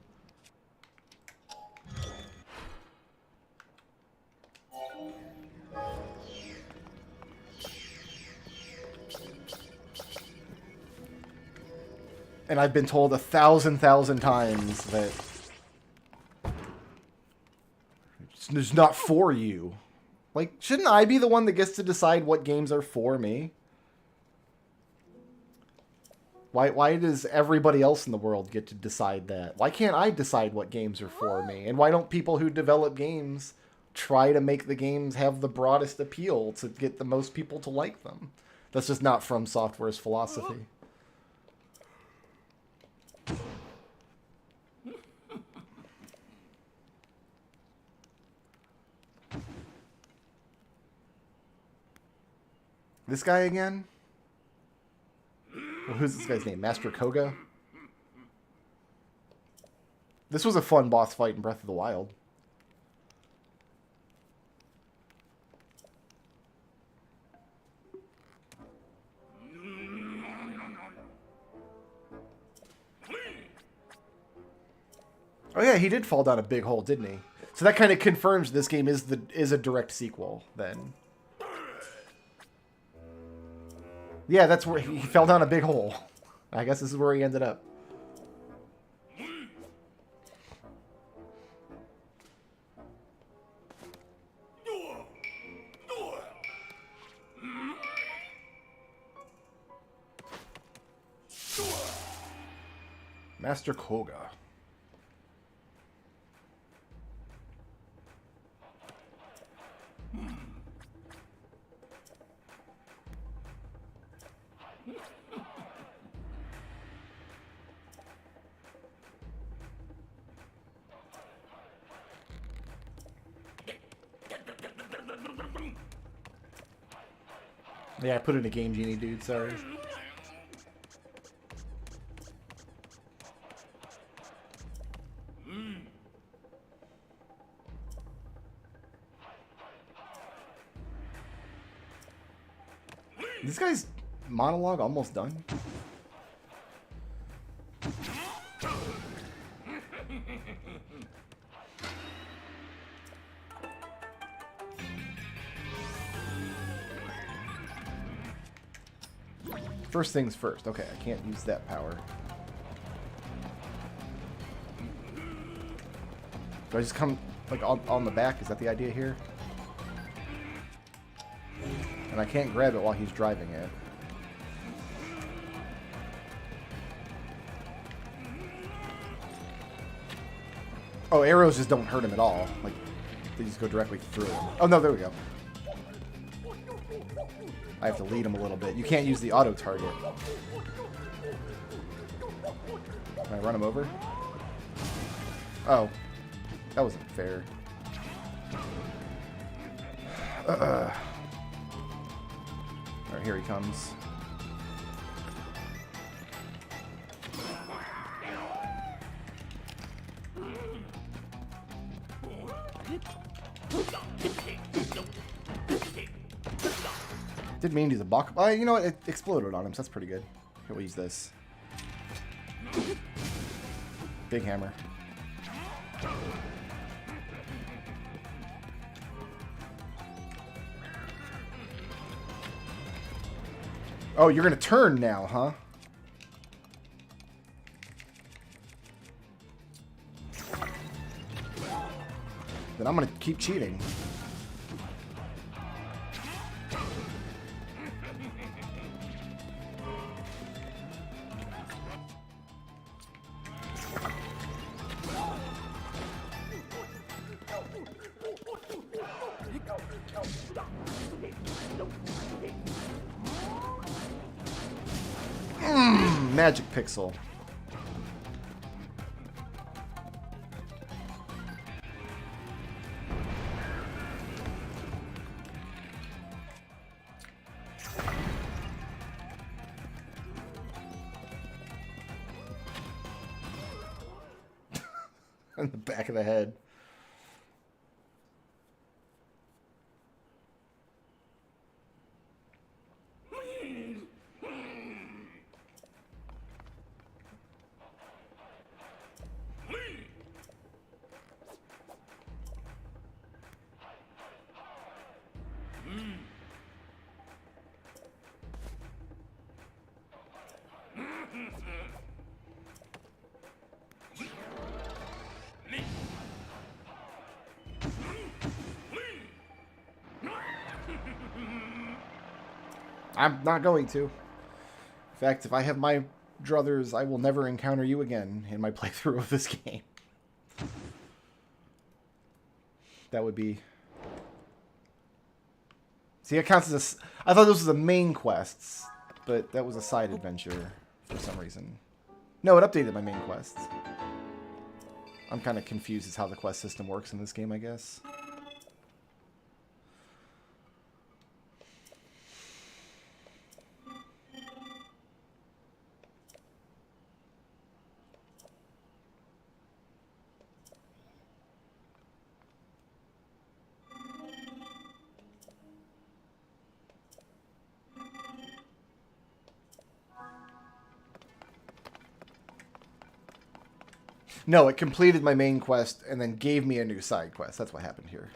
And I've been told 1,000 times that it's not for you. Like, shouldn't I be the one that gets to decide what games are for me? Why does everybody else in the world get to decide that? Why can't I decide what games are for me? And why don't people who develop games try to make the games have the broadest appeal to get the most people to like them? That's just not From Software's philosophy. This guy again? Well, who's this guy's name? Master Koga? This was a fun boss fight in Breath of the Wild. Oh yeah, he did fall down a big hole, didn't he? So that kind of confirms this game is a direct sequel, then. Yeah, that's where he fell down a big hole. I guess this is where he ended up. Master Koga. Yeah, I put in a Game Genie, dude. Sorry. This guy's monologue almost done. First things first. Okay, I can't use that power. Do I just come like on the back? Is that the idea here? And I can't grab it while he's driving it. Oh, arrows just don't hurt him at all. Like, they just go directly through him. Oh, no, there we go. I have to lead him a little bit. You can't use the auto target. Can I run him over? Oh. That wasn't fair. Alright, here he comes. Didn't mean to use a block. You know what? It exploded on him, so that's pretty good. Here, we'll use this. Big hammer. Oh, you're gonna turn now, huh? Then I'm gonna keep cheating. Magic pixel. In the back of the head. I'm not going to. In fact, if I have my druthers, I will never encounter you again in my playthrough of this game. That would be... See, it counts as a... I thought those were the main quests, but that was a side adventure for some reason. No, it updated my main quests. I'm kind of confused as how the quest system works in this game, I guess. No, it completed my main quest and then gave me a new side quest. That's what happened here.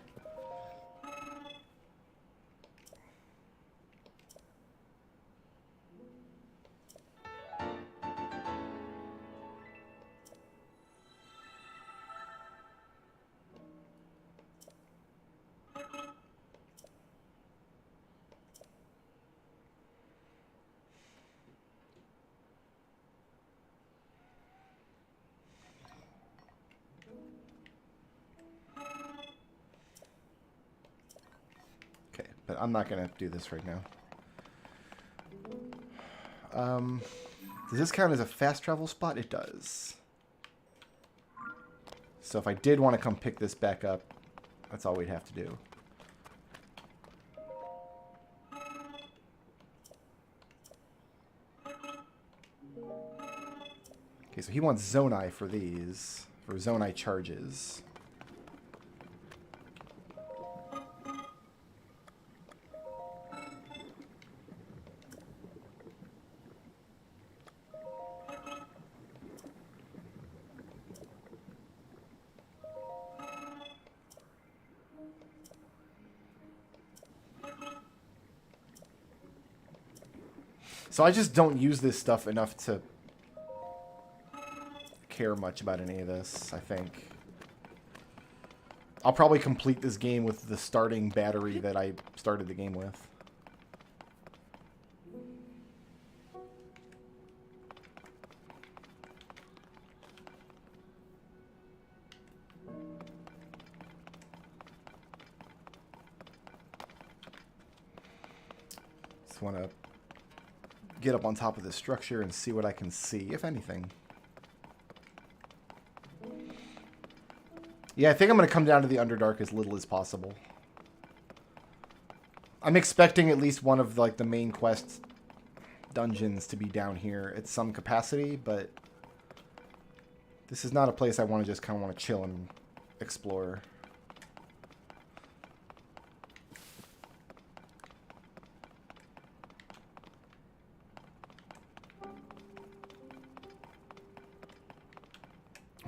But I'm not going to do this right now. Does this count as a fast travel spot? It does. So if I did want to come pick this back up, that's all we'd have to do. Okay, so he wants Zonai for these, for Zonai charges. So I just don't use this stuff enough to care much about any of this, I think. I'll probably complete this game with the starting battery that I started the game with. Just want to get up on top of this structure and see what I can see, if anything. Yeah, I think I'm going to come down to the Underdark as little as possible. I'm expecting at least one of like the main quest dungeons to be down here at some capacity, but this is not a place I want to just kind of want to chill and explore.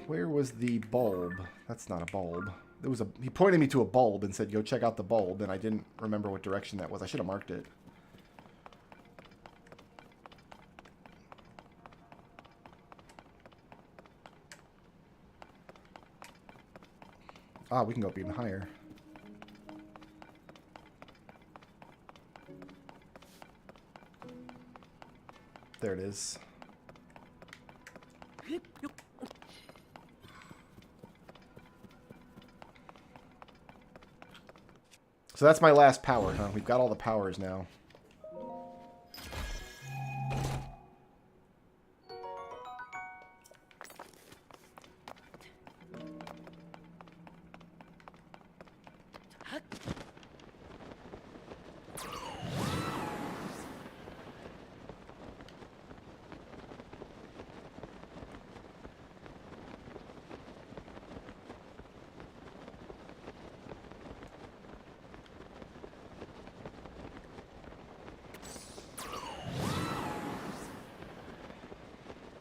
Where was the bulb? That's not a bulb. There was a. He pointed me to a bulb and said, "Go check out the bulb," and I didn't remember what direction that was. I should have marked it. Ah, we can go up even higher. There it is. So that's my last power, huh? We've got all the powers now.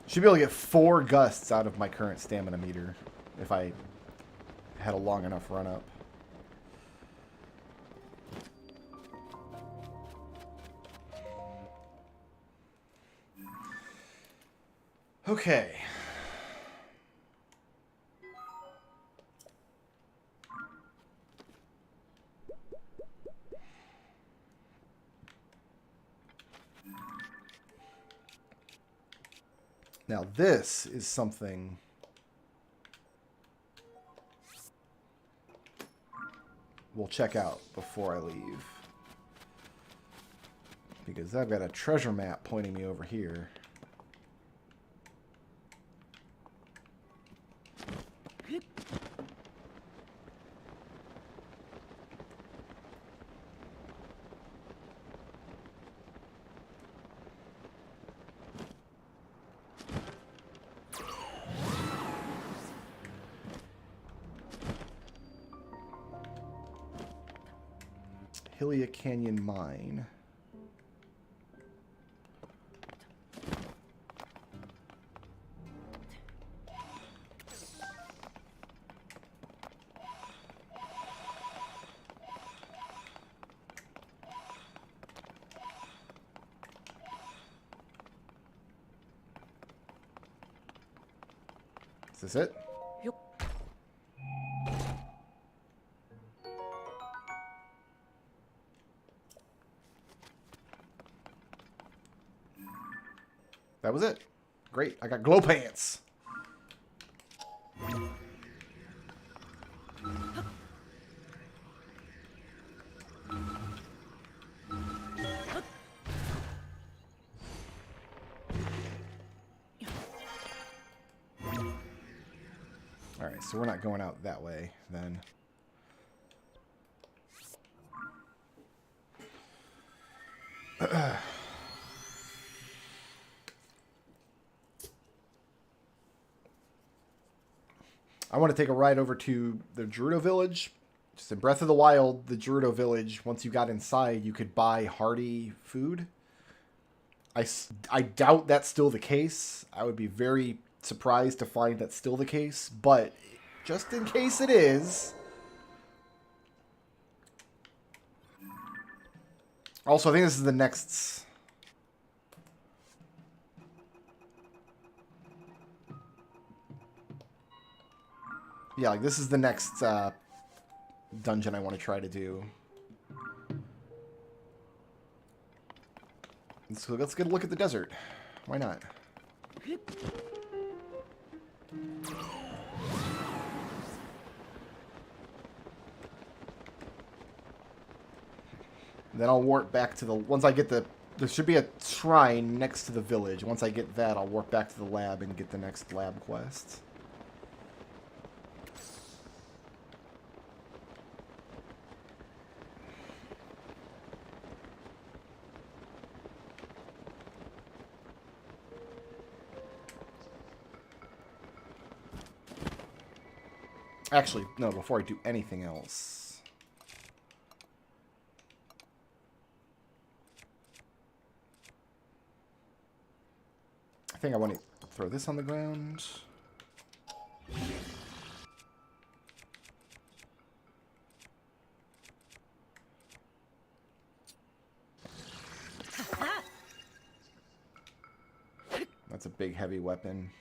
Should be able to get 4 gusts out of my current stamina meter if I had a long enough run up. Okay. Now this is something we'll check out before I leave. Because I've got a treasure map pointing me over here. Hylia Canyon Mine. Is this it? Yep. That was it. Great. I got glow pants. Alright, so we're not going out that way then. I want to take a ride over to the Gerudo Village. Just in Breath of the Wild, the Gerudo Village, once you got inside, you could buy hearty food. I doubt that's still the case. I would be very surprised to find that's still the case. But just in case it is. Also, I think this is the next... Yeah, like this is the next dungeon I want to try to do. So let's get a look at the desert. Why not? Then I'll warp back to the... Once I get the... There should be a shrine next to the village. Once I get that, I'll warp back to the lab and get the next lab quest. Actually, no, before I do anything else. I think I want to throw this on the ground. That's a big, heavy weapon.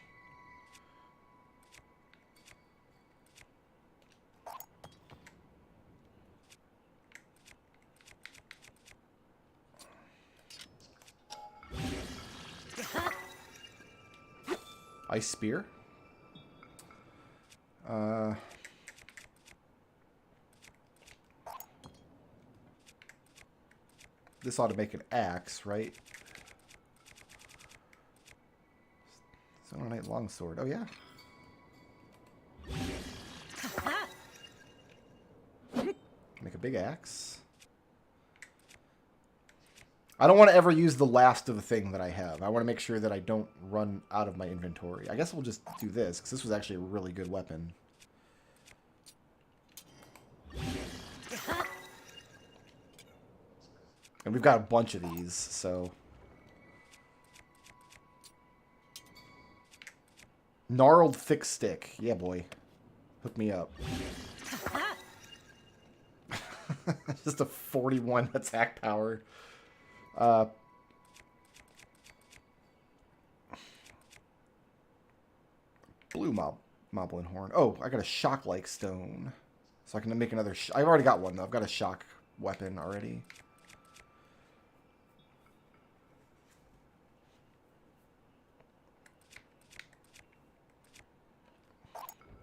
Ice spear. This ought to make an axe, right? 708 longsword. Oh, yeah. Make a big axe. I don't want to ever use the last of the thing that I have. I want to make sure that I don't run out of my inventory. I guess we'll just do this, because this was actually a really good weapon. And we've got a bunch of these, so... Gnarled thick stick. Yeah, boy. Hook me up. Just a 41 attack power. Blue moblin horn. Oh, I got a shock-like stone. So I can make another... I've already got one, though. I've got a shock weapon already.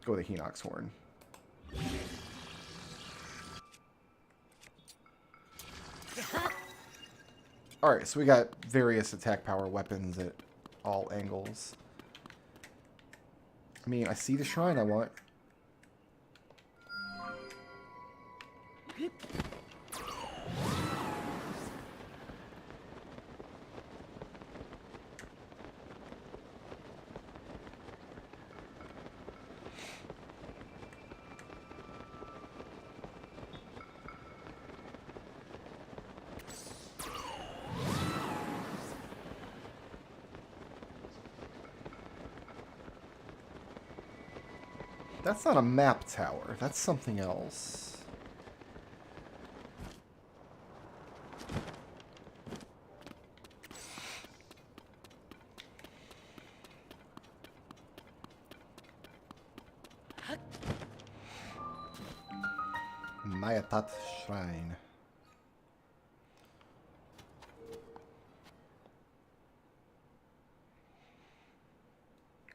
Go with a Hinox horn. Alright, so we got various attack power weapons at all angles. I mean, I see the shrine I want. That's not a map tower. That's something else. Mayatat Shrine.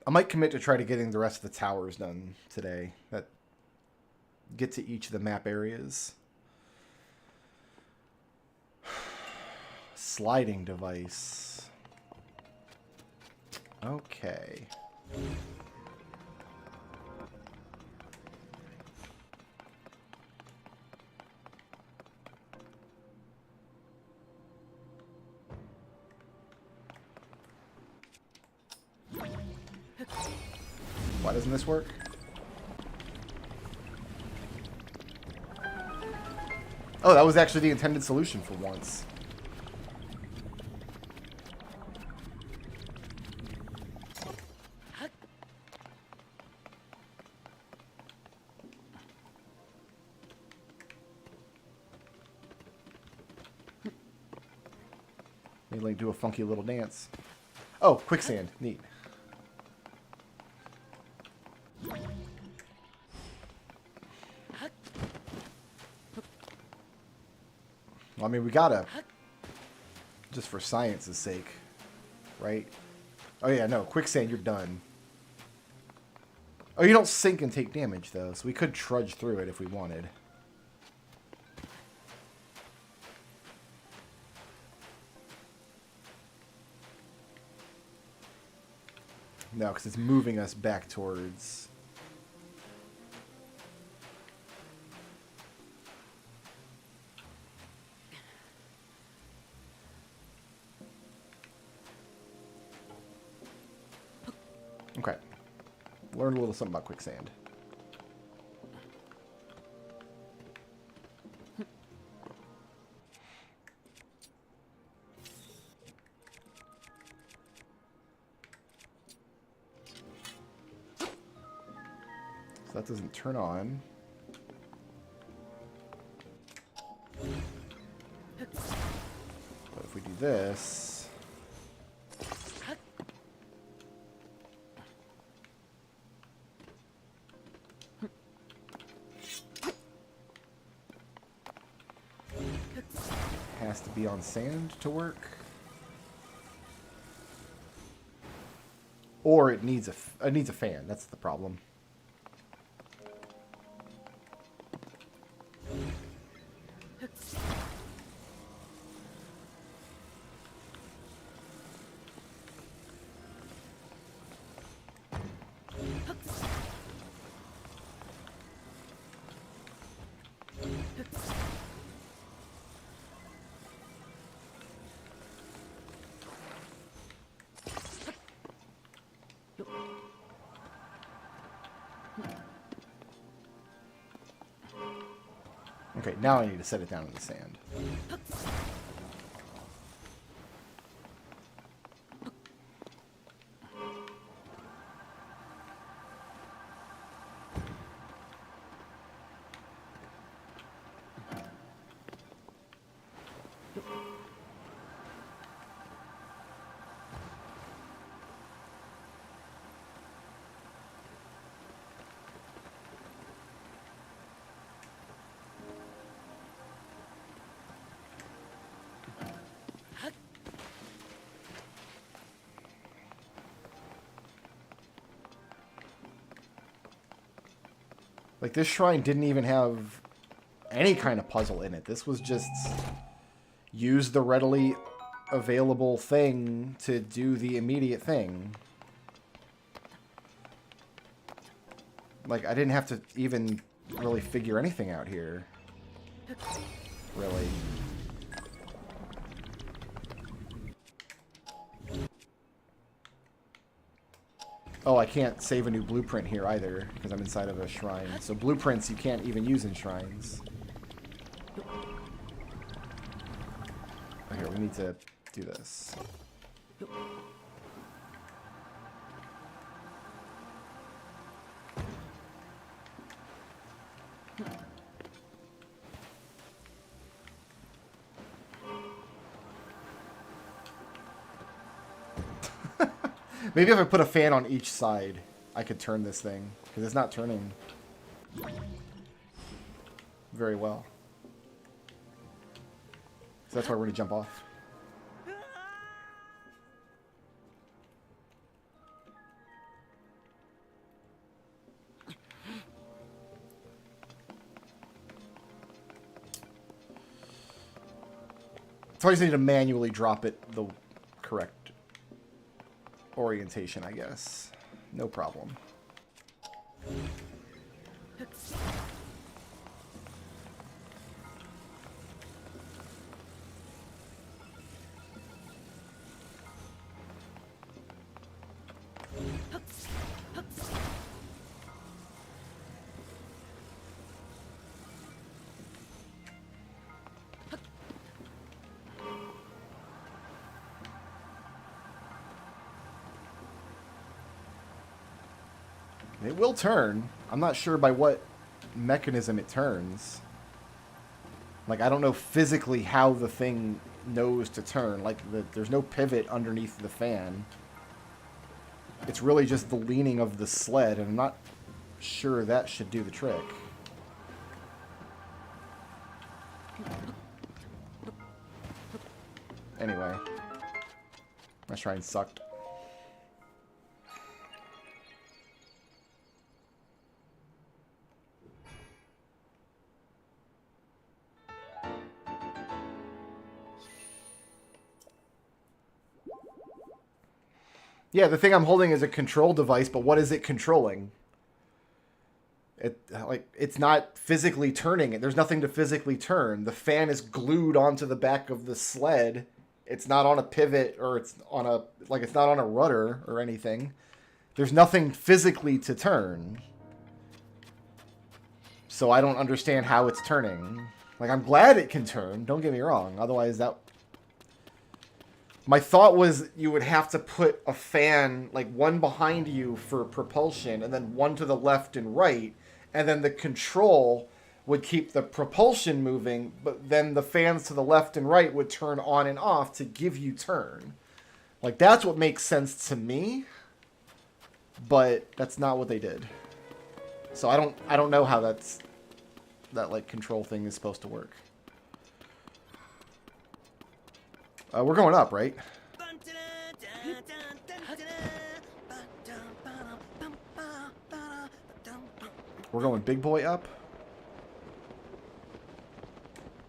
I might commit to try to getting the rest of the towers done today. That get to each of the map areas. Sliding device. Okay. Why doesn't this work? Oh, that was actually the intended solution for once. Maybe like do a funky little dance. Oh, quicksand. Neat. Well, I mean, we gotta, just for science's sake, right? Oh yeah, no, quicksand, you're done. Oh, you don't sink and take damage, though, so we could trudge through it if we wanted. No, because it's moving us back towards... Okay. Learn a little something about quicksand. So that doesn't turn on. But if we do this... has to be on sand to work. Or it needs a fan. That's the problem. Okay, now I need to set it down in the sand. Like, this shrine didn't even have any kind of puzzle in it. This was just use the readily available thing to do the immediate thing. Like, I didn't have to even really figure anything out here. Really. Oh, I can't save a new blueprint here either, because I'm inside of a shrine. So blueprints you can't even use in shrines. Oh, here, we need to do this. Maybe if I put a fan on each side, I could turn this thing. Because it's not turning very well. So that's why we're going to jump off. So I just need to manually drop it the correct orientation, I guess. No problem. It will turn. I'm not sure by what mechanism it turns. Like, I don't know physically how the thing knows to turn. Like, there's no pivot underneath the fan. It's really just the leaning of the sled, and I'm not sure that should do the trick. Anyway. My shrine sucked. Yeah, the thing I'm holding is a control device, but what is it controlling? It's not physically turning it. There's nothing to physically turn. The fan is glued onto the back of the sled. It's not on a pivot, or it's on a it's not on a rudder or anything. There's nothing physically to turn. So I don't understand how it's turning. Like, I'm glad it can turn, don't get me wrong. Otherwise that... My thought was you would have to put a fan, like, one behind you for propulsion, and then one to the left and right, and then the control would keep the propulsion moving, but then the fans to the left and right would turn on and off to give you turn. Like, that's what makes sense to me, but that's not what they did. So I don't know how that, like, control thing is supposed to work. We're going up, right? We're going big boy up?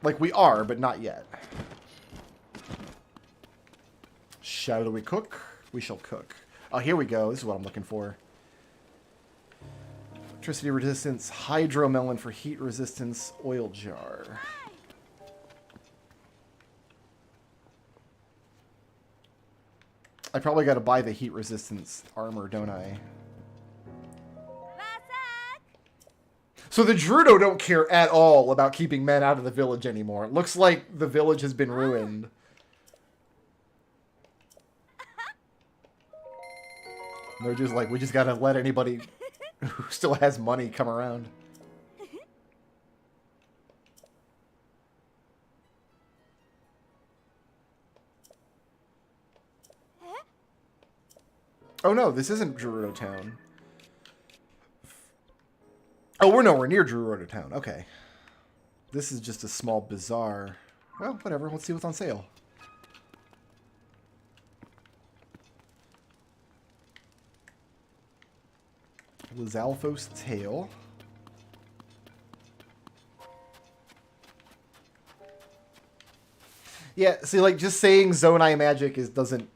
Like we are, but not yet. Shall we cook? We shall cook. Oh, here we go. This is what I'm looking for. Electricity resistance, hydromelon for heat resistance, oil jar. I probably got to buy the heat resistance armor, don't I? So the Drudo don't care at all about keeping men out of the village anymore. It looks like the village has been ruined. They're just like, we just gotta let anybody who still has money come around. Oh no, this isn't Gerudo Town. Oh, we're nowhere near Gerudo Town. Okay. This is just a small bazaar. Well, whatever. Let's see what's on sale. Lizalfos tail. Yeah, see, like, just saying Zonai magic doesn't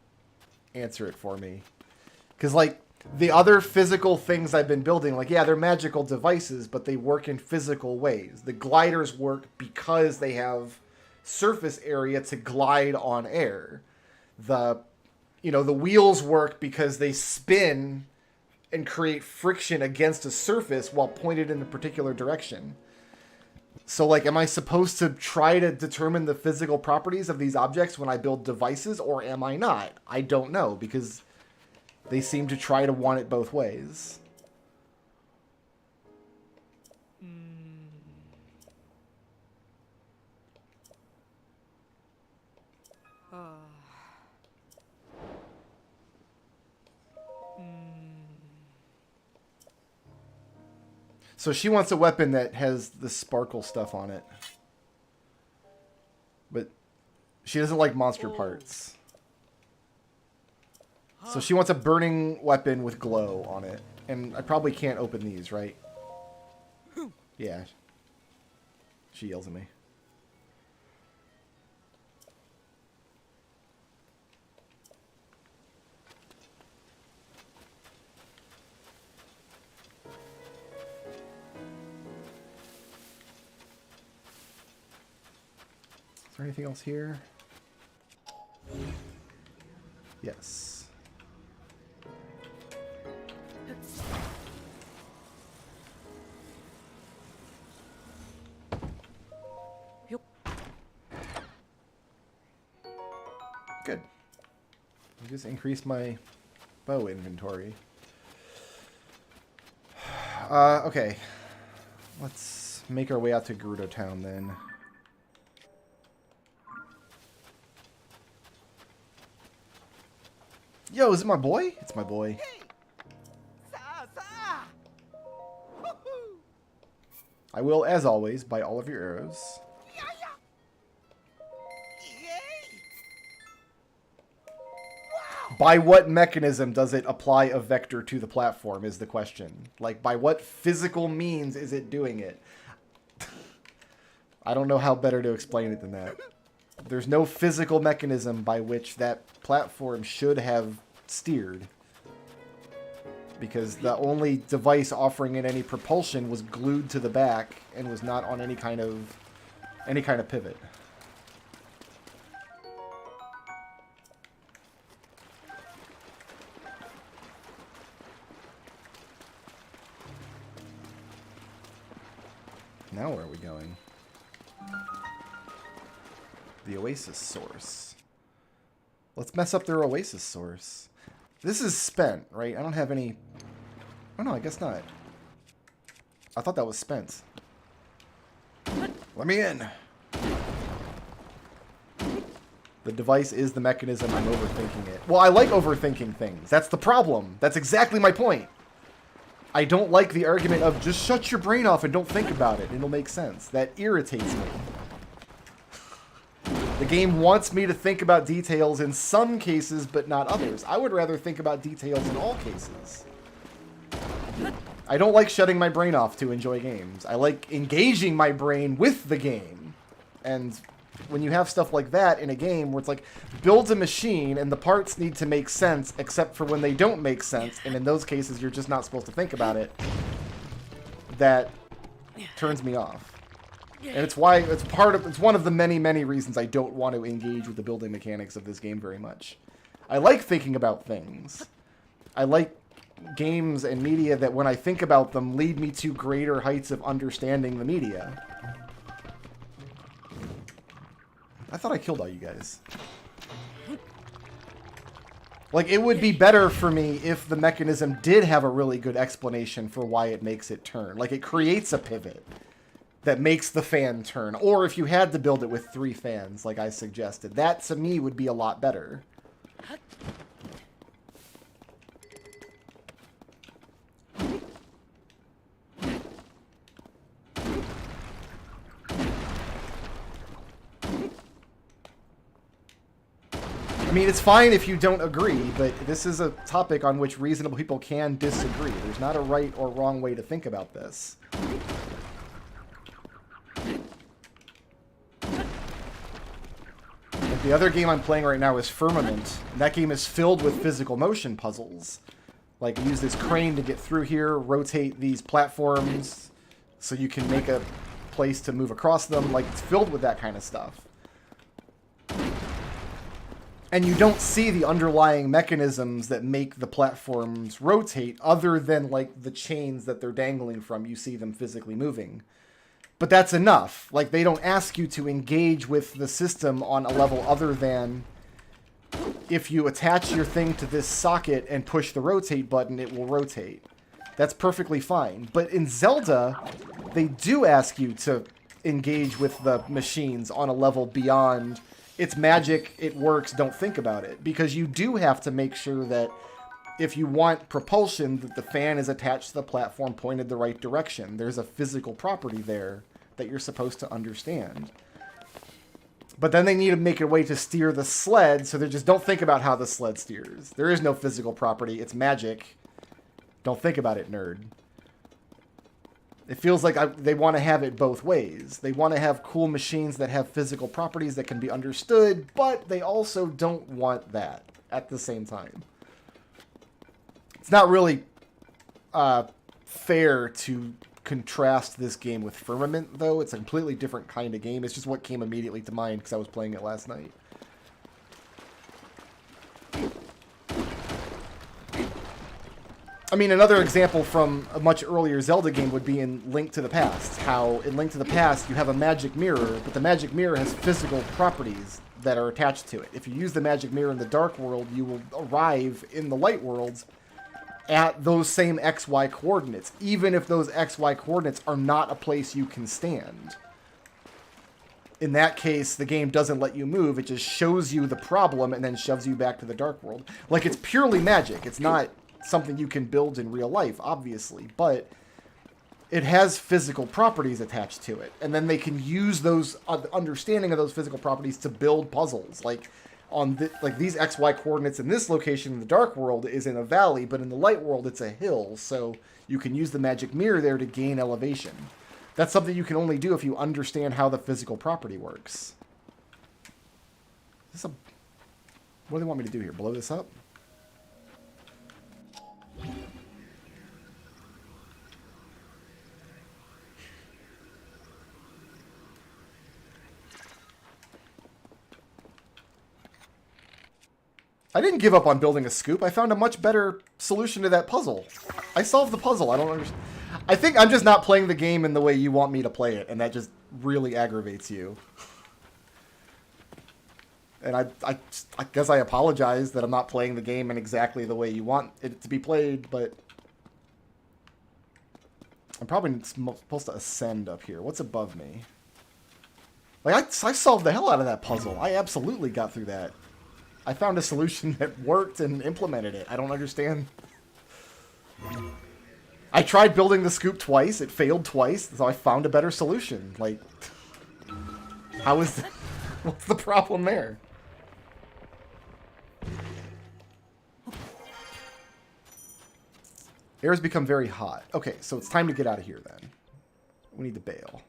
answer it for me. Because, like, the other physical things I've been building, like, yeah, they're magical devices, but they work in physical ways. The gliders work because they have surface area to glide on air. The wheels work because they spin and create friction against a surface while pointed in a particular direction. So, like, am I supposed to try to determine the physical properties of these objects when I build devices, or am I not? I don't know, because they seem to try to want it both ways. So she wants a weapon that has the sparkle stuff on it. But she doesn't like monster parts. So she wants a burning weapon with glow on it. And I probably can't open these, right? Yeah. She yells at me. Is there anything else here? Yes. Good. I just increased my bow inventory. Okay. Let's make our way out to Gerudo Town then. Yo, is it my boy? It's my boy. I will, as always, buy all of your arrows. By what mechanism does it apply a vector to the platform is the question. Like, by what physical means is it doing it? I don't know how better to explain it than that. There's no physical mechanism by which that platform should have steered. Because the only device offering it any propulsion was glued to the back and was not on any kind of pivot. Now where are we going? The Oasis Source. Let's mess up their Oasis Source. This is spent, right? I don't have any... Oh no, I guess not. I thought that was spent. Let me in! The device is the mechanism. I'm overthinking it. Well, I like overthinking things. That's the problem. That's exactly my point. I don't like the argument of just shut your brain off and don't think about it. It'll make sense. That irritates me. The game wants me to think about details in some cases, but not others. I would rather think about details in all cases. I don't like shutting my brain off to enjoy games. I like engaging my brain with the game. And when you have stuff like that in a game where it's like, build a machine and the parts need to make sense except for when they don't make sense, and in those cases you're just not supposed to think about it, that turns me off. And it's why it's one of the many reasons I don't want to engage with the building mechanics of this game very much. I like thinking about things. I like games and media that when I think about them lead me to greater heights of understanding the media. I thought I killed all you guys. Like, it would be better for me if the mechanism did have a really good explanation for why it makes it turn. Like, it creates a pivot that makes the fan turn. Or if you had to build it with 3 fans, like I suggested. That, to me, would be a lot better. I mean, it's fine if you don't agree, but this is a topic on which reasonable people can disagree. There's not a right or wrong way to think about this. Like the other game I'm playing right now is Firmament, and that game is filled with physical motion puzzles. Like, use this crane to get through here, rotate these platforms so you can make a place to move across them. Like, it's filled with that kind of stuff. And you don't see the underlying mechanisms that make the platforms rotate other than, like, the chains that they're dangling from. You see them physically moving. But that's enough. Like, they don't ask you to engage with the system on a level other than if you attach your thing to this socket and push the rotate button, it will rotate. That's perfectly fine. But in Zelda, they do ask you to engage with the machines on a level beyond... It's magic, it works, don't think about it. Because you do have to make sure that if you want propulsion, that the fan is attached to the platform pointed the right direction. There's a physical property there that you're supposed to understand. But then they need to make a way to steer the sled, so they just don't think about how the sled steers. There is no physical property, it's magic. Don't think about it, nerd. It feels like they want to have it both ways. They want to have cool machines that have physical properties that can be understood, but they also don't want that at the same time. It's not really fair to contrast this game with Firmament, though. It's a completely different kind of game. It's just what came immediately to mind because I was playing it last night. I mean, another example from a much earlier Zelda game would be in Link to the Past. How in Link to the Past you have a magic mirror, but the magic mirror has physical properties that are attached to it. If you use the magic mirror in the Dark World, you will arrive in the Light Worlds at those same XY coordinates, even if those XY coordinates are not a place you can stand. In that case, the game doesn't let you move. It just shows you the problem and then shoves you back to the Dark World. Like, it's purely magic. It's not something you can build in real life, obviously, but it has physical properties attached to it, and then they can use those understanding of those physical properties to build puzzles. Like like these XY coordinates in this location in the Dark World is in a valley, but in the Light World it's a hill, so you can use the magic mirror there to gain elevation. That's something you can only do if you understand how the physical property works. What do they want me to do here? Blow this up? I didn't give up on building a scoop. I found a much better solution to that puzzle. I solved the puzzle. I don't understand. I think I'm just not playing the game in the way you want me to play it, and that just really aggravates you. And I guess I apologize that I'm not playing the game in exactly the way you want it to be played, but I'm probably supposed to ascend up here. What's above me? Like, I solved the hell out of that puzzle. I absolutely got through that. I found a solution that worked and implemented it. I don't understand. I tried building the scoop twice. It failed twice, so I found a better solution. Like, how is that? What's the problem there? Air's become very hot. Okay, so it's time to get out of here then. We need to bail.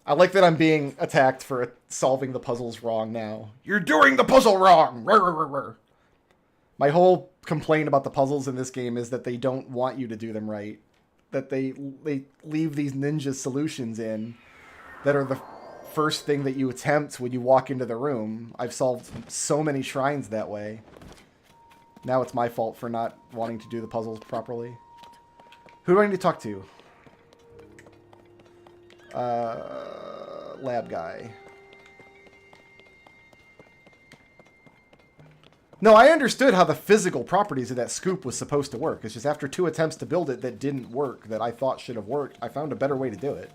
I like that I'm being attacked for solving the puzzles wrong now. You're doing the puzzle wrong! My whole complaint about the puzzles in this game is that they don't want you to do them right. That they leave these ninja solutions in that are the first thing that you attempt when you walk into the room. I've solved so many shrines that way. Now it's my fault for not wanting to do the puzzles properly. Who do I need to talk to? Lab guy. No, I understood how the physical properties of that scoop was supposed to work. It's just after 2 attempts to build it that didn't work, that I thought should have worked, I found a better way to do it.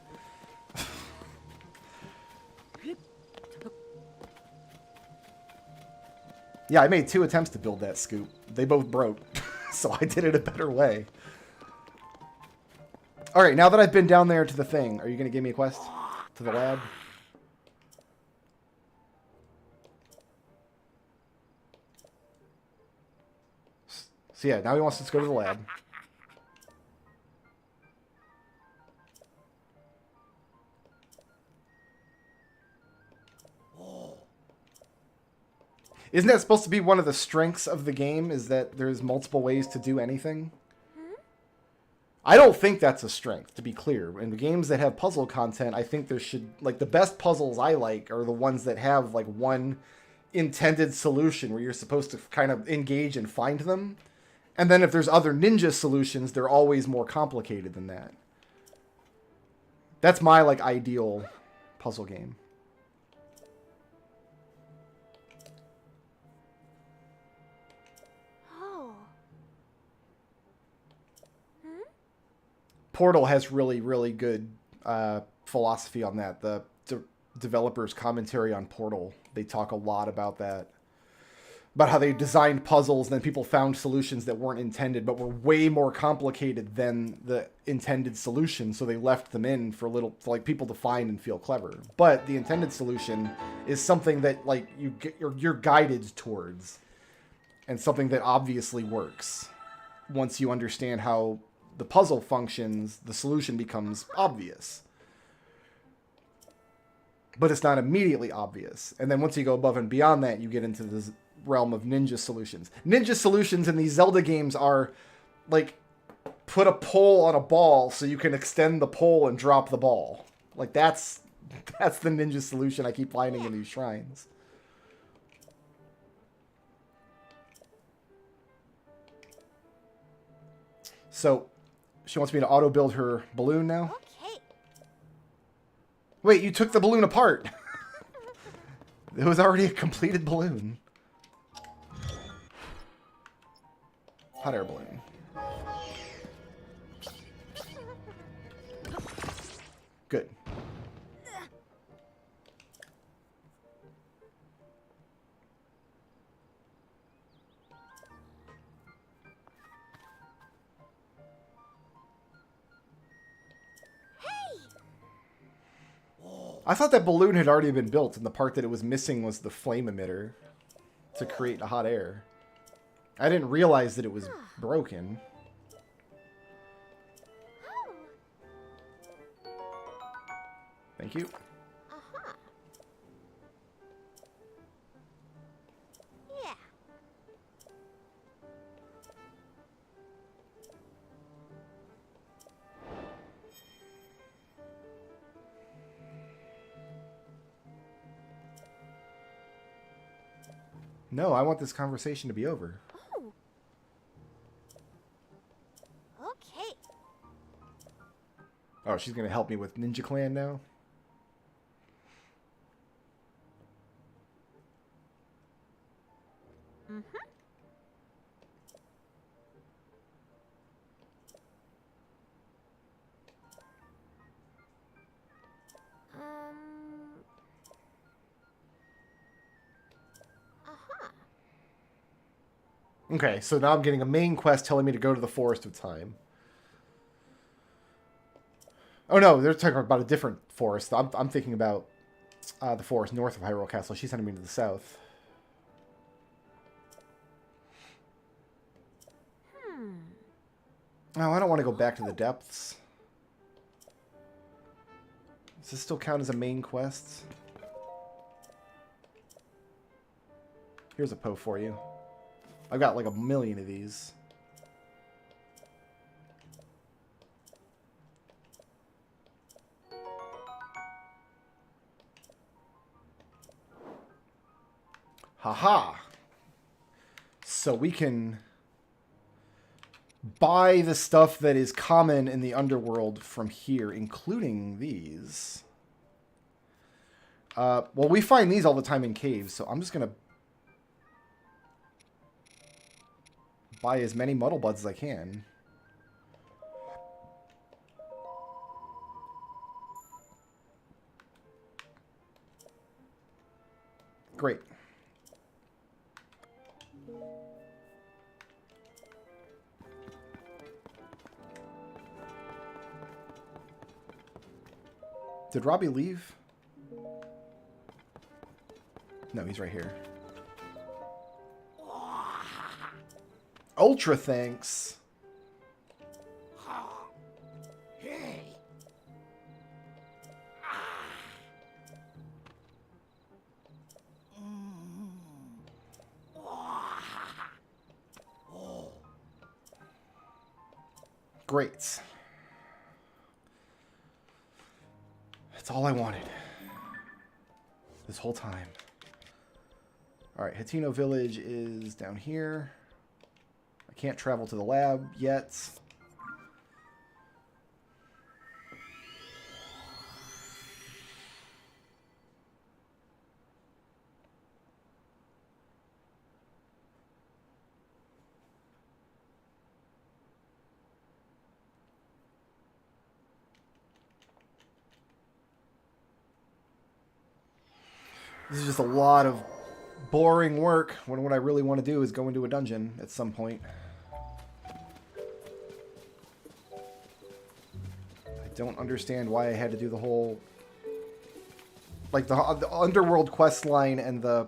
Yeah, I made 2 attempts to build that scoop. They both broke, so I did it a better way. Alright, now that I've been down there to the thing, are you going to give me a quest? To the lab? So yeah, now he wants us to go to the lab. Isn't that supposed to be one of the strengths of the game, is that there's multiple ways to do anything? I don't think that's a strength, to be clear. In the games that have puzzle content, I think there should... Like, the best puzzles I like are the ones that have, like, one intended solution where you're supposed to kind of engage and find them. And then if there's other ninja solutions, they're always more complicated than that. That's my, like, ideal puzzle game. Portal has really, really good philosophy on that. The developers' commentary on Portal, they talk a lot about that. About how they designed puzzles and then people found solutions that weren't intended, but were way more complicated than the intended solution, so they left them in for like people to find and feel clever. But the intended solution is something that like you're guided towards, and something that obviously works. Once you understand how the puzzle functions, the solution becomes obvious. But it's not immediately obvious. And then once you go above and beyond that, you get into this realm of ninja solutions. Ninja solutions in these Zelda games are, like, put a pole on a ball so you can extend the pole and drop the ball. Like, that's the ninja solution I keep finding in these shrines. So, she wants me to auto-build her balloon now? Okay. Wait, you took the balloon apart! It was already a completed balloon. Hot air balloon. Good. I thought that balloon had already been built, and the part that it was missing was the flame emitter to create hot air. I didn't realize that it was broken. Thank you. Yeah. No, I want this conversation to be over. Oh. Okay. Oh, she's gonna help me with Ninja Clan now? Okay, so now I'm getting a main quest telling me to go to the Forest of Time. Oh no, they're talking about a different forest. I'm thinking about the forest north of Hyrule Castle. She's sending me to the south. Oh, I don't want to go back to the depths. Does this still count as a main quest? Here's a Poe for you. I've got like a million of these. Haha. So we can buy the stuff that is common in the underworld from here, including these. Well, we find these all the time in caves, so I'm just going to buy as many Muddle Buds as I can. Great. Did Robbie leave? No, he's right here. Ultra thanks. Great. That's all I wanted. This whole time. Alright, Hatino Village is down here. I can't travel to the lab yet. This is just a lot of boring work when what I really want to do is go into a dungeon at some point. I don't understand why I had to do the whole... Like, the Underworld quest line and the...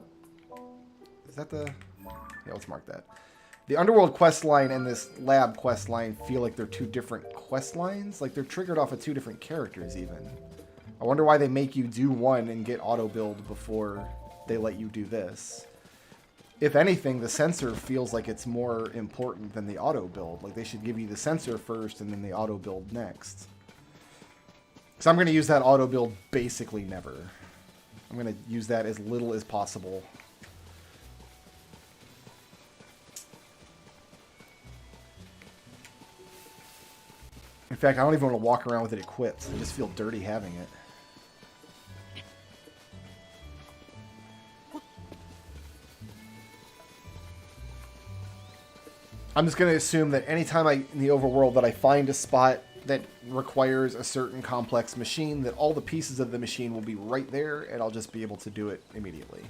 Is that the... Yeah, let's mark that. The Underworld quest line and this lab quest line feel like they're two different quest lines. Like, they're triggered off of two different characters, even. I wonder why they make you do one and get auto-build before they let you do this. If anything, the sensor feels like it's more important than the auto-build. Like, they should give you the sensor first and then the auto-build next. So I'm going to use that auto-build basically never. I'm going to use that as little as possible. In fact, I don't even want to walk around with it equipped. I just feel dirty having it. I'm just going to assume that anytime in the overworld that I find a spot that requires a certain complex machine, that all the pieces of the machine will be right there, and I'll just be able to do it immediately.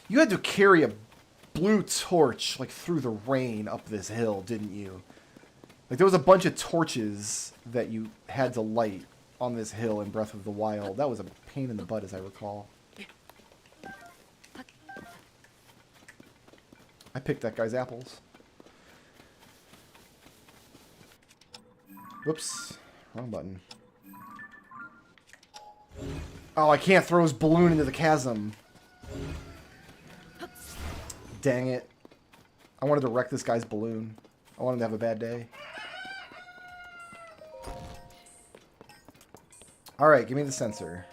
You had to carry a blue torch, like, through the rain up this hill, didn't you? Like, there was a bunch of torches that you had to light on this hill in Breath of the Wild. That was a pain in the butt, as I recall. I picked that guy's apples. Whoops. Wrong button. Oh, I can't throw his balloon into the chasm. Dang it. I wanted to wreck this guy's balloon. I wanted him to have a bad day. Alright, give me the sensor.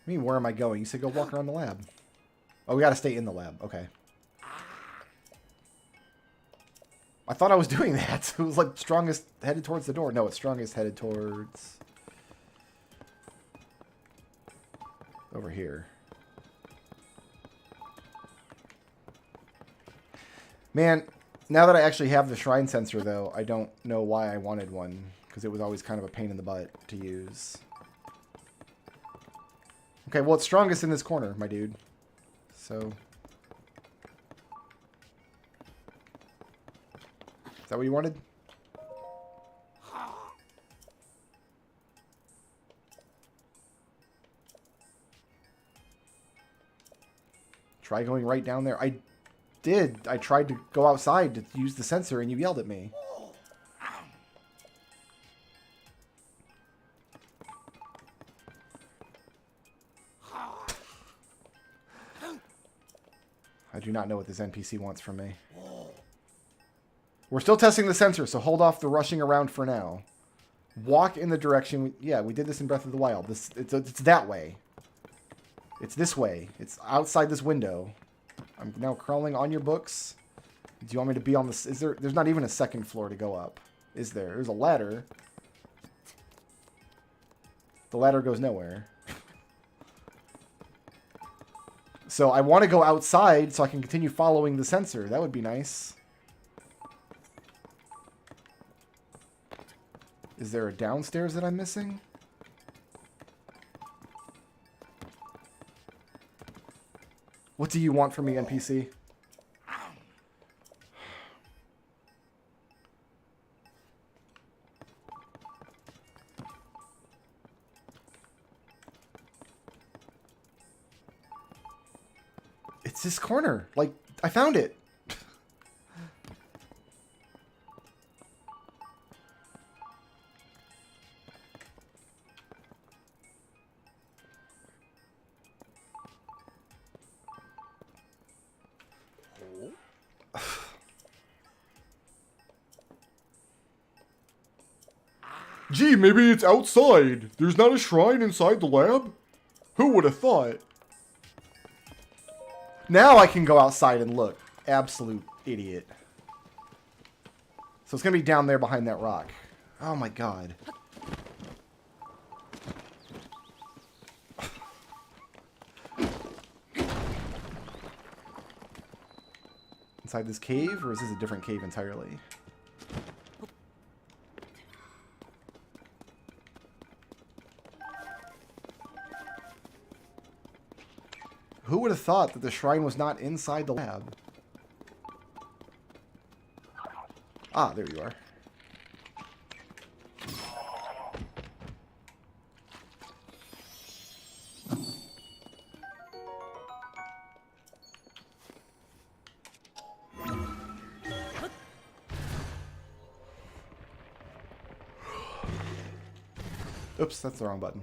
I mean, where am I going? You said go walk around the lab. Oh, we gotta stay in the lab. Okay. I thought I was doing that. It was like strongest headed towards the door. No, it's strongest headed towards... over here. Man, now that I actually have the shrine sensor, though, I don't know why I wanted one. Because it was always kind of a pain in the butt to use. Okay, well, it's strongest in this corner, my dude. So... is that what you wanted? Try going right down there. I did. I tried to go outside to use the sensor and you yelled at me. I do not know what this NPC wants from me. We're still testing the sensor, so hold off the rushing around for now. Walk in the direction... yeah, we did this in Breath of the Wild. It's that way. It's this way. It's outside this window. I'm now crawling on your books. Do you want me to be on this? Is there? There's not even a second floor to go up. Is there? There's a ladder. The ladder goes nowhere. So I want to go outside so I can continue following the sensor. That would be nice. Is there a downstairs that I'm missing? What do you want from me, NPC? It's this corner. Like, I found it. Gee, maybe it's outside. There's not a shrine inside the lab? Who would have thought? Now I can go outside and look. Absolute idiot. So it's going to be down there behind that rock. Oh my god. Inside this cave? Or is this a different cave entirely? Who would have thought that the shrine was not inside the lab? Ah, there you are. Oops, that's the wrong button.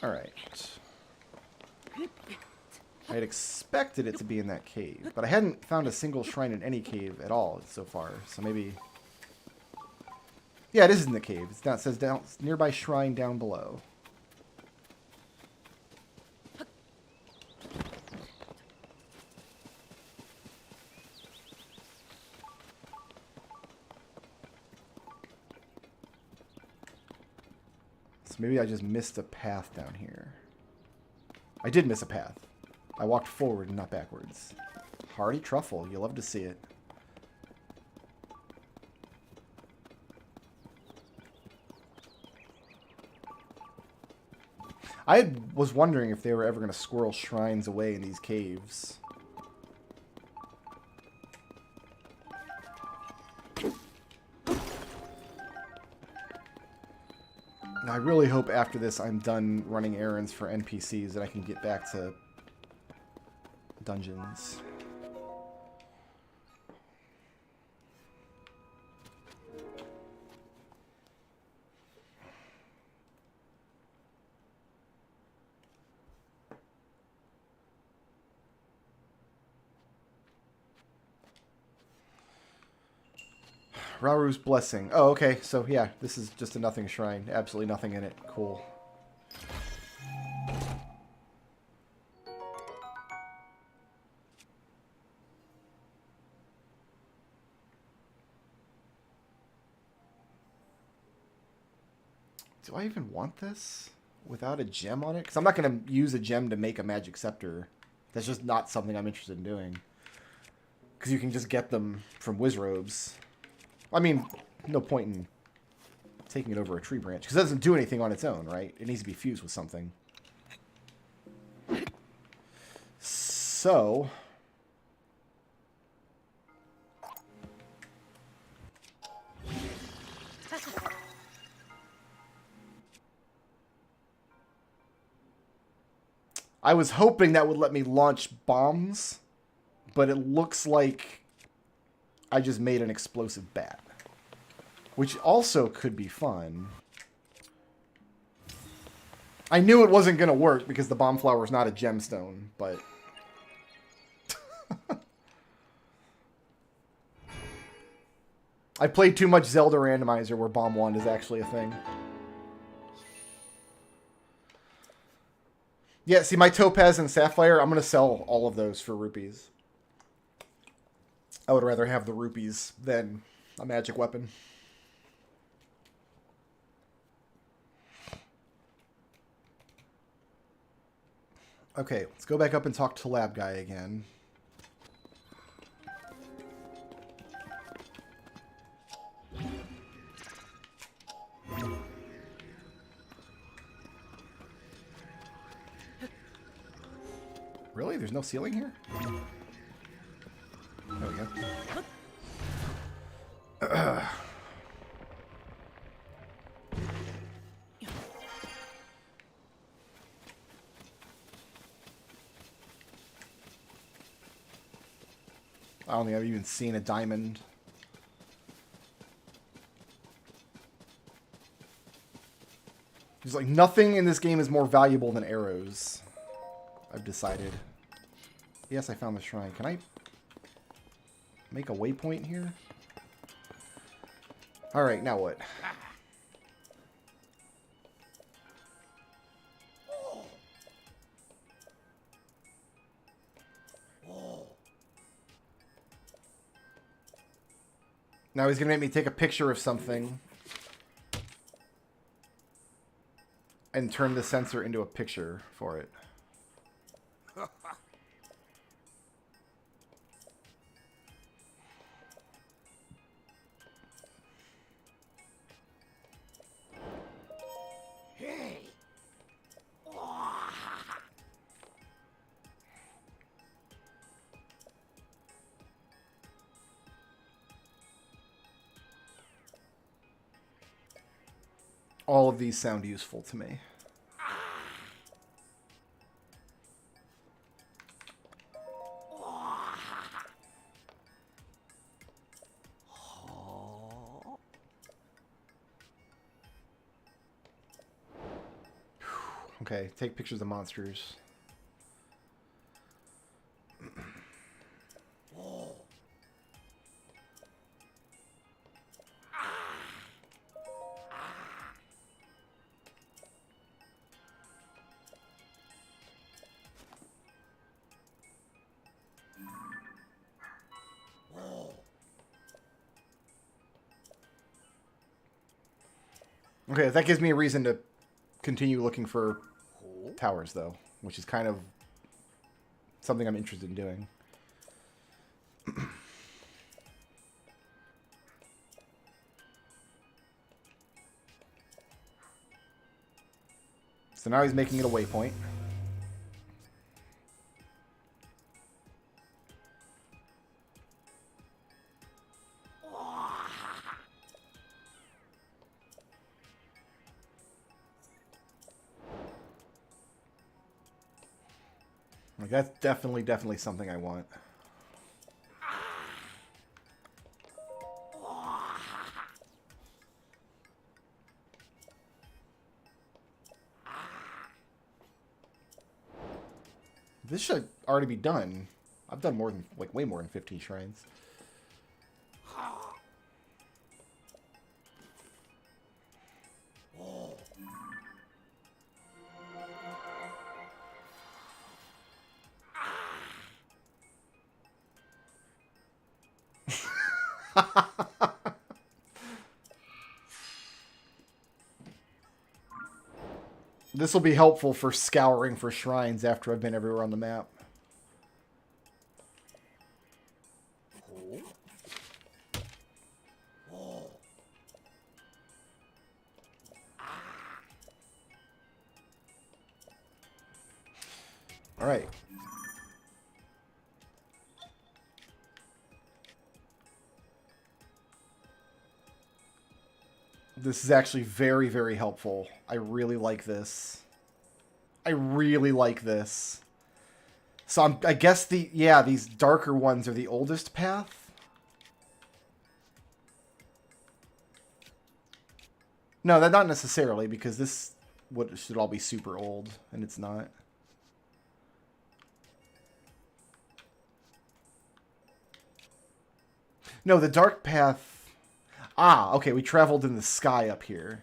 Alright. I had expected it to be in that cave, but I hadn't found a single shrine in any cave at all so far, so maybe... yeah, it is in the cave. It's down, it says down, nearby shrine down below. So maybe I just missed a path down here. I did miss a path. I walked forward and not backwards. Hardy truffle. You love to see it. I was wondering if they were ever going to squirrel shrines away in these caves. I really hope after this I'm done running errands for NPCs that I can get back to dungeons. Raru's Blessing. Oh, okay. So, yeah, this is just a nothing shrine. Absolutely nothing in it. Cool. Do I even want this without a gem on it? Because I'm not going to use a gem to make a magic scepter. That's just not something I'm interested in doing. Because you can just get them from Wizrobes. I mean, no point in taking it over a tree branch. Because it doesn't do anything on its own, right? It needs to be fused with something. So... I was hoping that would let me launch bombs, but it looks like I just made an explosive bat. Which also could be fun. I knew it wasn't going to work because the bomb flower is not a gemstone, but... I played too much Zelda Randomizer where Bomb Wand is actually a thing. Yeah, see, my Topaz and Sapphire, I'm going to sell all of those for rupees. I would rather have the rupees than a magic weapon. Okay, let's go back up and talk to Lab Guy again. Really? There's no ceiling here? There we go. I don't think I've even seen a diamond. There's like nothing in this game is more valuable than arrows. I've decided. Yes, I found the shrine. Can I make a waypoint here? Alright, now what? Now he's going to make me take a picture of something and turn the sensor into a picture for it. All of these sound useful to me. Okay, take pictures of monsters. Okay, that gives me a reason to continue looking for towers, though, which is kind of something I'm interested in doing. So now he's making it a waypoint. Like, that's definitely something I want. This should already be done. I've done more than, like, way more than 15 shrines. This will be helpful for scouring for shrines after I've been everywhere on the map. All right. This is actually very, very helpful. I really like this. I really like this. So I guess these darker ones are the oldest path. No, that not necessarily, because this should all be super old, and it's not. No, the dark path... Ah, okay, we traveled in the sky up here.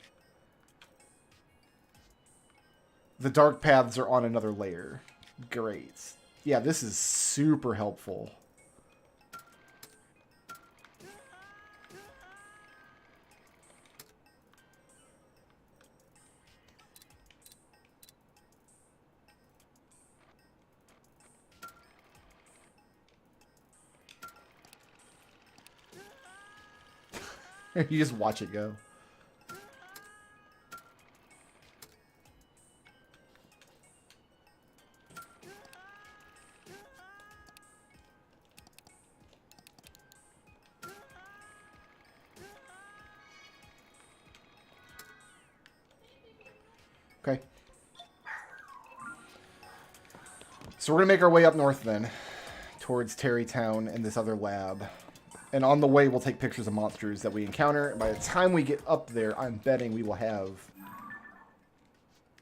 The dark paths are on another layer. Great. Yeah, this is super helpful. You just watch it go. Okay. So we're going to make our way up north then, towards Terrytown and this other lab. And on the way, we'll take pictures of monsters that we encounter. By the time we get up there, I'm betting we will have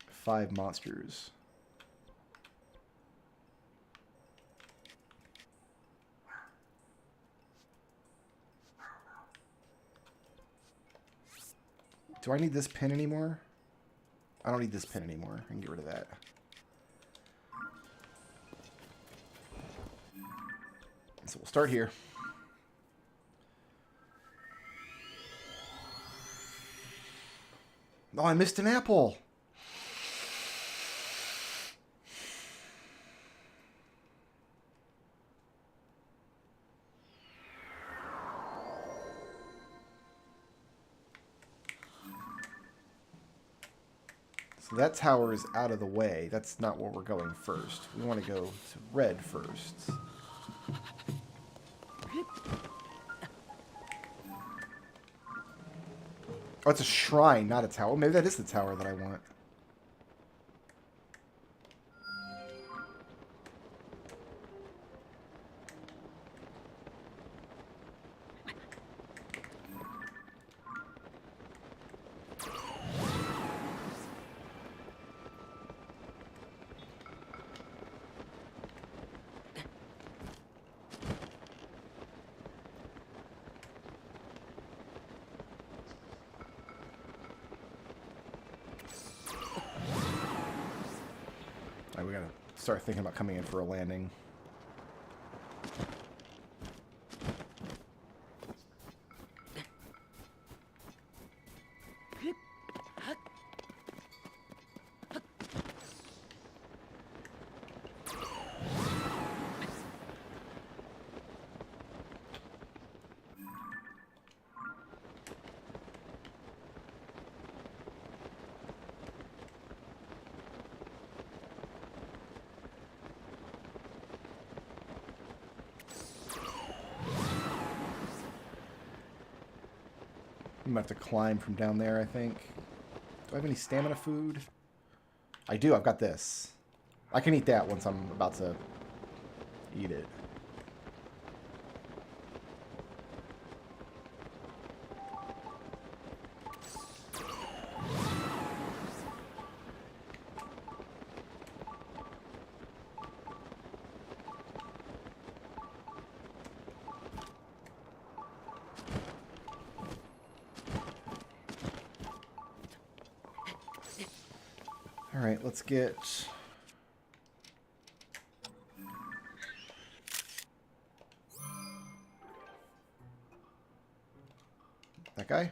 5 monsters. Do I need this pin anymore? I don't need this pin anymore. I can get rid of that. So we'll start here. Oh, I missed an apple. So that tower is out of the way. That's not where we're going first. We want to go to red first. Oh, it's a shrine, not a tower. Maybe that is the tower that I want. We gotta start thinking about coming in for a landing. I'm gonna have to climb from down there, I think. Do I have any stamina food? I do, I've got this. I can eat that once I'm about to eat it. Alright, let's get... That guy?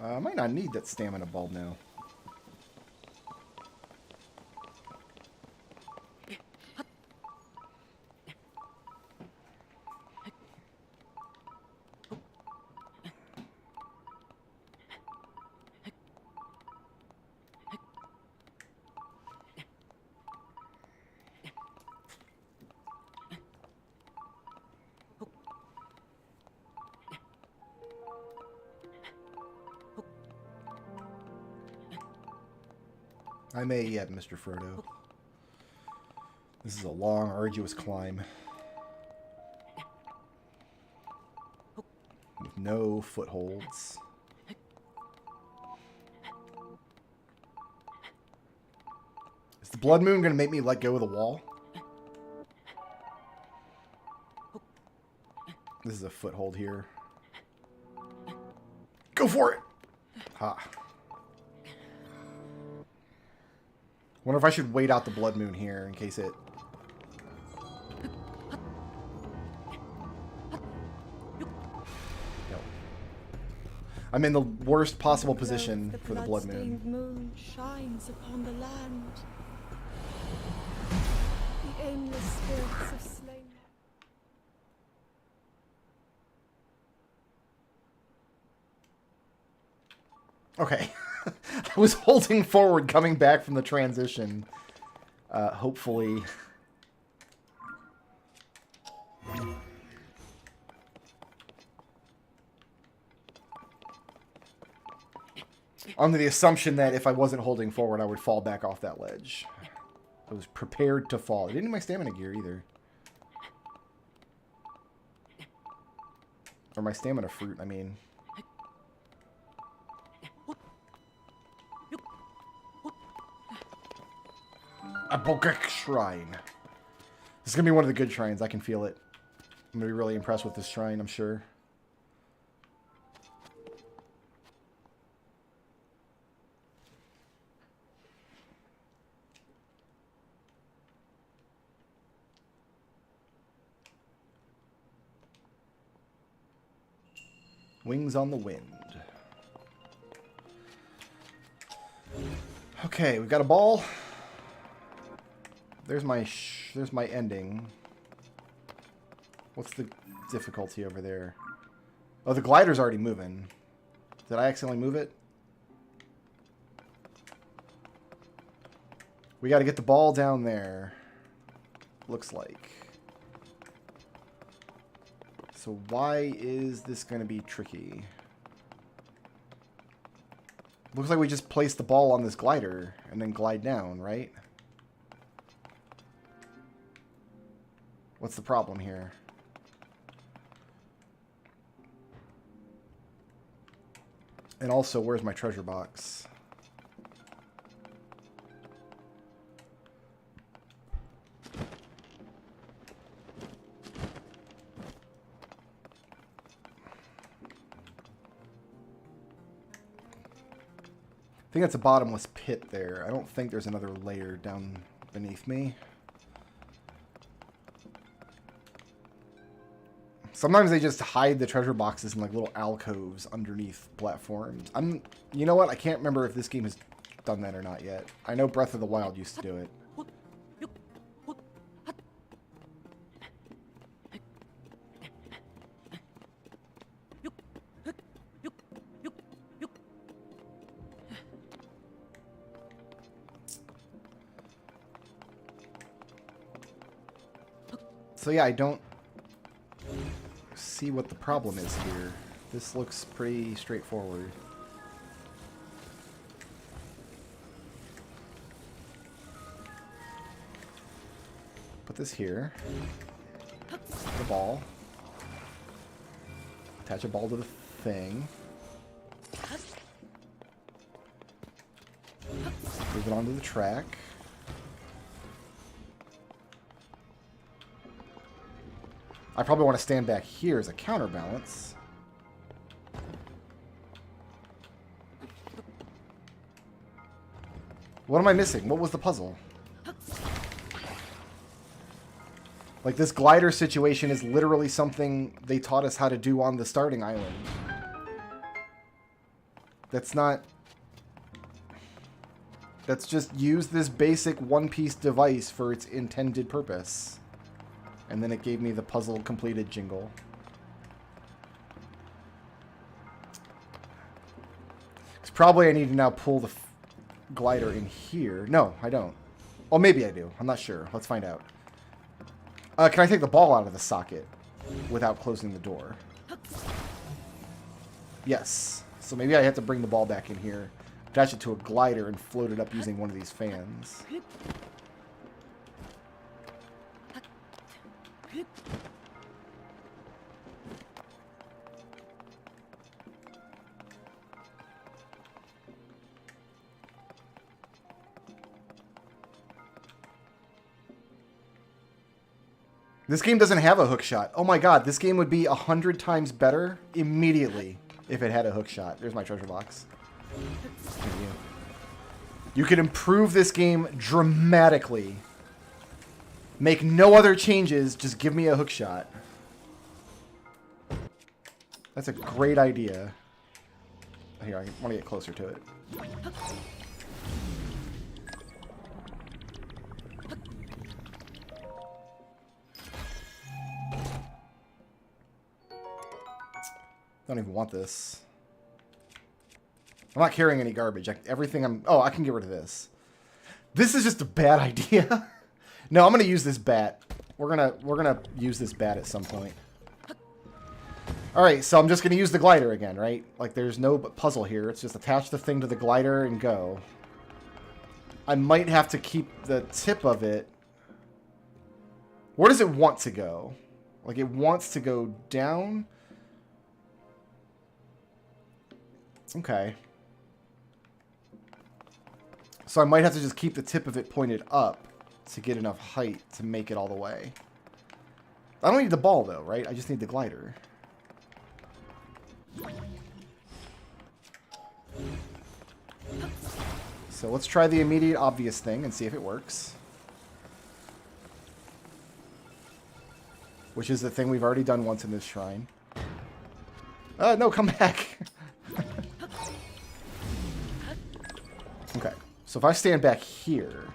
I might not need that stamina bulb now. I may yet, Mr. Frodo. This is a long, arduous climb. With no footholds. Is the blood moon going to make me let go of the wall? This is a foothold here. Go for it! Ha. Wonder if I should wait out the blood moon here in case it... No. I'm in the worst possible position for the blood moon. The moon shines upon the land. The aimless spirits of slain. Okay. I was holding forward coming back from the transition. Hopefully... Under the assumption that if I wasn't holding forward, I would fall back off that ledge. I was prepared to fall. I didn't need my stamina gear either. Or my stamina fruit, I mean. A Bogek Shrine. This is going to be one of the good shrines. I can feel it. I'm going to be really impressed with this shrine, I'm sure. Wings on the wind. Okay, we've got a ball. There's my ending. What's the difficulty over there? Oh, the glider's already moving. Did I accidentally move it? We got to get the ball down there. Looks like. So why is this going to be tricky? Looks like we just place the ball on this glider and then glide down, right? What's the problem here? And also, where's my treasure box? I think that's a bottomless pit there. I don't think there's another layer down beneath me. Sometimes they just hide the treasure boxes in like little alcoves underneath platforms. You know what? I can't remember if this game has done that or not yet. I know Breath of the Wild used to do it. So yeah, I don't see what the problem is here. This looks pretty straightforward. Put this here. The ball. Attach a ball to the thing. Move it onto the track. I probably want to stand back here as a counterbalance. What am I missing? What was the puzzle? Like, this glider situation is literally something they taught us how to do on the starting island. That's not... That's just use this basic one-piece device for its intended purpose. And then it gave me the puzzle completed jingle. Because probably I need to now pull the glider in here. No, I don't. Oh, maybe I do. I'm not sure. Let's find out. Can I take the ball out of the socket without closing the door? Yes. So maybe I have to bring the ball back in here, attach it to a glider, and float it up using one of these fans. This game doesn't have a hook shot. Oh my god, this game would be 100 times better immediately if it had a hook shot. There's my treasure box. You could improve this game dramatically. Make no other changes, just give me a hook shot. That's a great idea. Here, I want to get closer to it. Don't even want this. I'm not carrying any garbage. Everything I'm... Oh, I can get rid of this. This is just a bad idea. No, I'm going to use this bat. We're gonna use this bat at some point. Alright, so I'm just going to use the glider again, right? Like, there's no puzzle here. It's just attach the thing to the glider and go. I might have to keep the tip of it. Where does it want to go? Like, it wants to go down... Okay. So I might have to just keep the tip of it pointed up to get enough height to make it all the way. I don't need the ball, though, right? I just need the glider. So let's try the immediate obvious thing and see if it works. Which is the thing we've already done once in this shrine. No, come back! Okay, so if I stand back here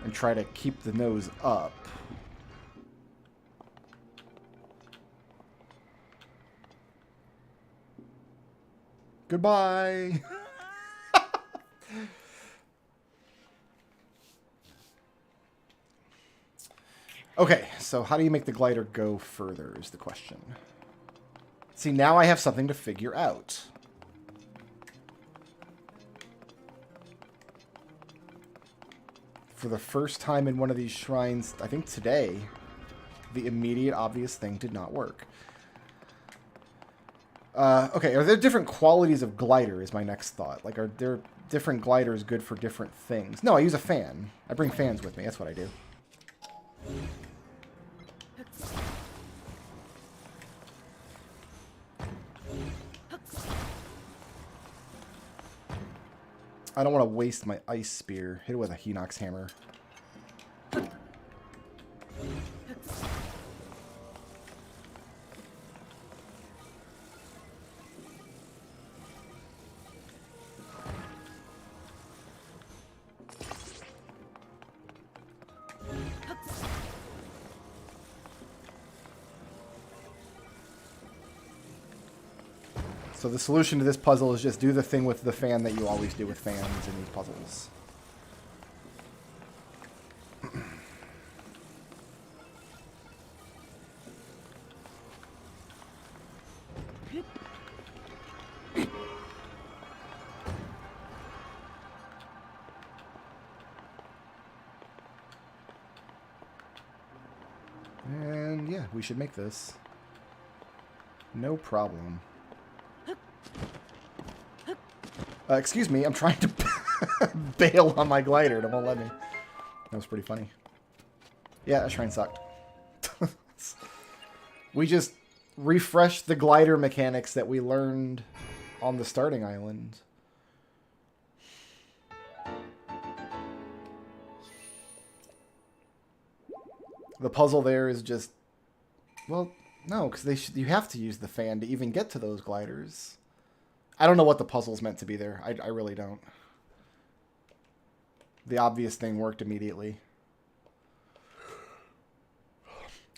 and try to keep the nose up. Goodbye! Okay, so how do you make the glider go further is the question. See, now I have something to figure out. For the first time in one of these shrines, I think today, the immediate obvious thing did not work. Okay, are there different qualities of glider is my next thought. Like, are there different gliders good for different things? No, I use a fan. I bring fans with me. That's what I do. I don't want to waste my ice spear. Hit it with a Hinox hammer. So the solution to this puzzle is just do the thing with the fan that you always do with fans in these puzzles. And yeah, we should make this. No problem. Excuse me, I'm trying to bail on my glider. It won't let me. That was pretty funny. Yeah, that shrine sucked. We just refreshed the glider mechanics that we learned on the starting island. The puzzle there is just... Well, no, because you have to use the fan to even get to those gliders. I don't know what the puzzle's meant to be there. I really don't. The obvious thing worked immediately.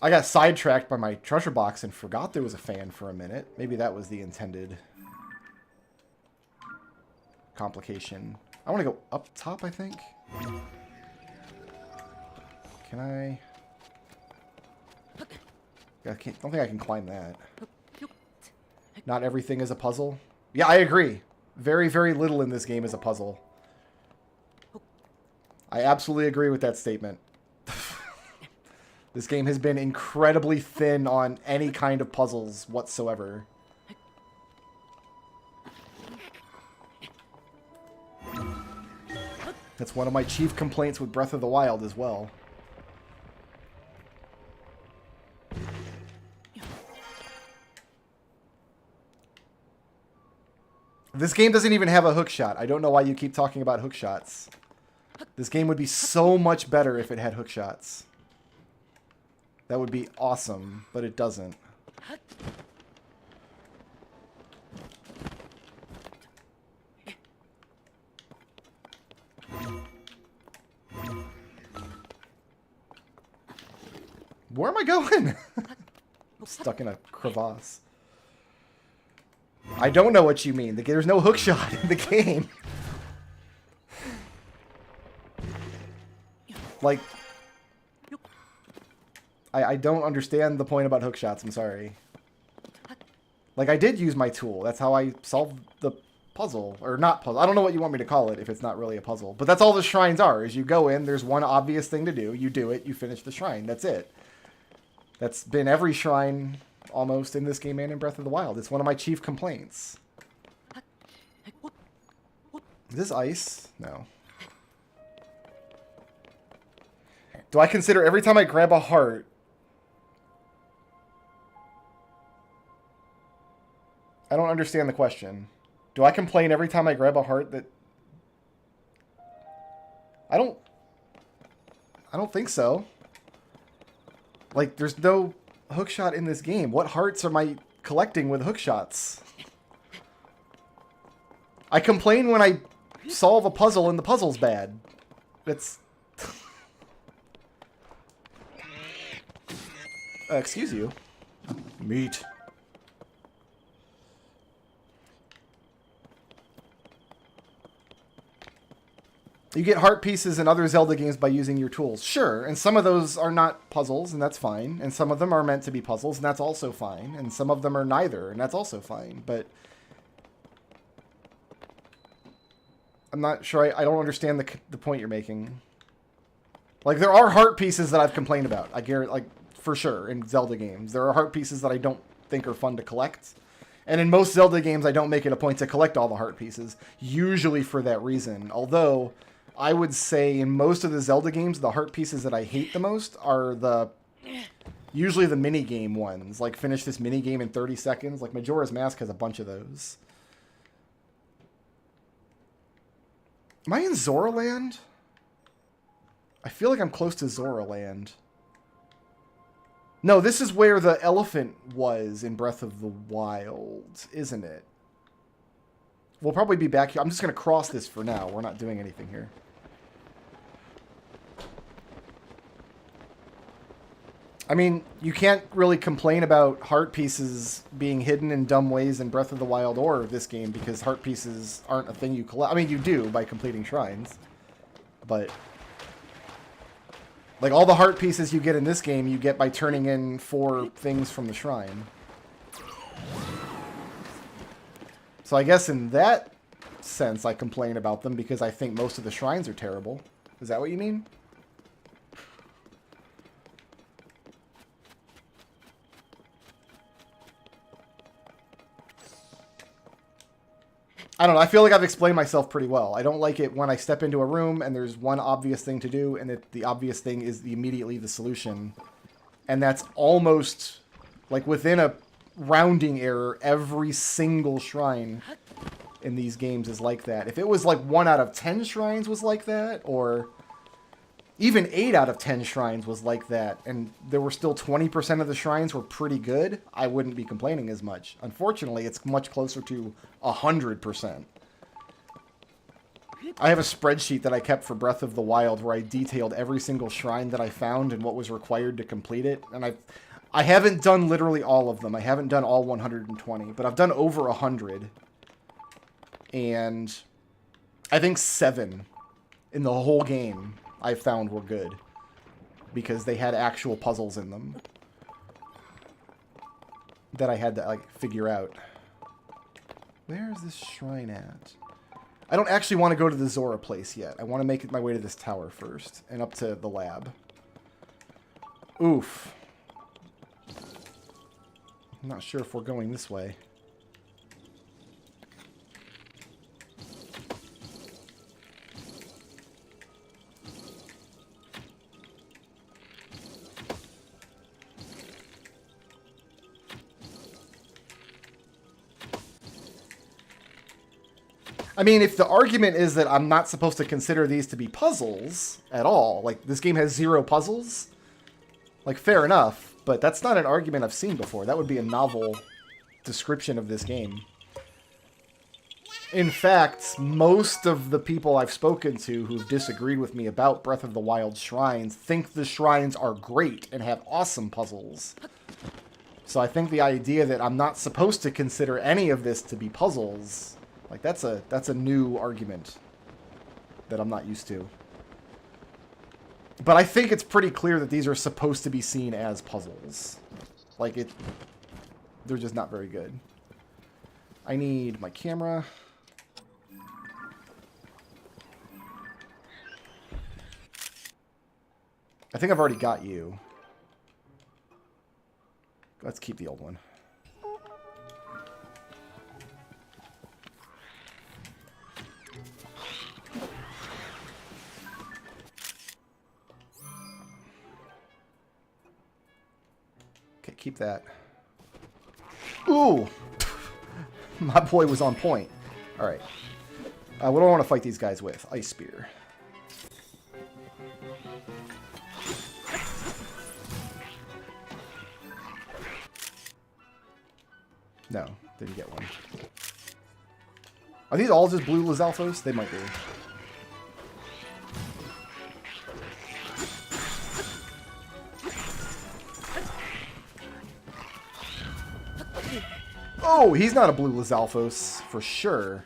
I got sidetracked by my treasure box and forgot there was a fan for a minute. Maybe that was the intended complication. I want to go up top, I think. Can I... don't think I can climb that. Not everything is a puzzle. Yeah, I agree. Very, very little in this game is a puzzle. I absolutely agree with that statement. This game has been incredibly thin on any kind of puzzles whatsoever. That's one of my chief complaints with Breath of the Wild as well. This game doesn't even have a hook shot. I don't know why you keep talking about hook shots. This game would be so much better if it had hook shots. That would be awesome, but it doesn't. Where am I going? I'm stuck in a crevasse. I don't know what you mean. There's no hook shot in the game. Like... I don't understand the point about hook shots, I'm sorry. Like, I did use my tool. That's how I solved the puzzle. Or not puzzle. I don't know what you want me to call it if it's not really a puzzle. But that's all the shrines are, is you go in, there's one obvious thing to do, you do it, you finish the shrine. That's it. That's been every shrine, almost, in this game and in Breath of the Wild. It's one of my chief complaints. Is this ice? No. Do I consider every time I grab a heart... I don't understand the question. Do I complain every time I grab a heart that... I don't think so. Like, there's no hookshot in this game. What hearts am I collecting with hookshots? I complain when I solve a puzzle and the puzzle's bad. That's... excuse you. Meat. You get heart pieces in other Zelda games by using your tools. Sure, and some of those are not puzzles, and that's fine. And some of them are meant to be puzzles, and that's also fine. And some of them are neither, and that's also fine. But I'm not sure. I don't understand the point you're making. Like, there are heart pieces that I've complained about. I guarantee, like, for sure, in Zelda games. There are heart pieces that I don't think are fun to collect. And in most Zelda games, I don't make it a point to collect all the heart pieces. Usually for that reason. Although... I would say in most of the Zelda games, the heart pieces that I hate the most are usually the mini-game ones. Like, finish this mini-game in 30 seconds. Like, Majora's Mask has a bunch of those. Am I in Zora Land? I feel like I'm close to Zora Land. No, this is where the elephant was in Breath of the Wild, isn't it? We'll probably be back here. I'm just going to cross this for now. We're not doing anything here. I mean, you can't really complain about heart pieces being hidden in dumb ways in Breath of the Wild or this game because heart pieces aren't a thing you collect. I mean, you do by completing shrines. But, like, all the heart pieces you get in this game, you get by turning in 4 things from the shrine. So I guess in that sense, I complain about them because I think most of the shrines are terrible. Is that what you mean? I don't know. I feel like I've explained myself pretty well. I don't like it when I step into a room and there's one obvious thing to do and the obvious thing is immediately the solution. And that's almost like within a rounding error. Every single shrine in these games is like that. If it was like 1 out of 10 shrines was like that, or Even 8 out of 10 shrines was like that, and there were still 20% of the shrines were pretty good. I wouldn't be complaining as much. Unfortunately, it's much closer to 100%. I have a spreadsheet that I kept for Breath of the Wild where I detailed every single shrine that I found and what was required to complete it. And I haven't done literally all of them. I haven't done all 120, but I've done over 100. And I think 7 in the whole game I found were good because they had actual puzzles in them that I had to like figure out. Where is this shrine at? I don't actually want to go to the Zora place yet. I want to make my way to this tower first and up to the lab. Oof. I'm not sure if we're going this way. I mean, if the argument is that I'm not supposed to consider these to be puzzles at all, like this game has 0 puzzles, like fair enough, but that's not an argument I've seen before. That would be a novel description of this game. In fact, most of the people I've spoken to who've disagreed with me about Breath of the Wild shrines think the shrines are great and have awesome puzzles. So I think the idea that I'm not supposed to consider any of this to be puzzles, like that's a new argument that I'm not used to. But I think it's pretty clear that these are supposed to be seen as puzzles. Like they're just not very good. I need my camera. I think I've already got you. Let's keep the old one. Okay, keep that. Ooh! My boy was on point. Alright. What do I want to fight these guys with? Ice Spear. No, didn't get one. Are these all just blue Lizalfos? They might be. Oh, he's not a blue Lizalfos, for sure.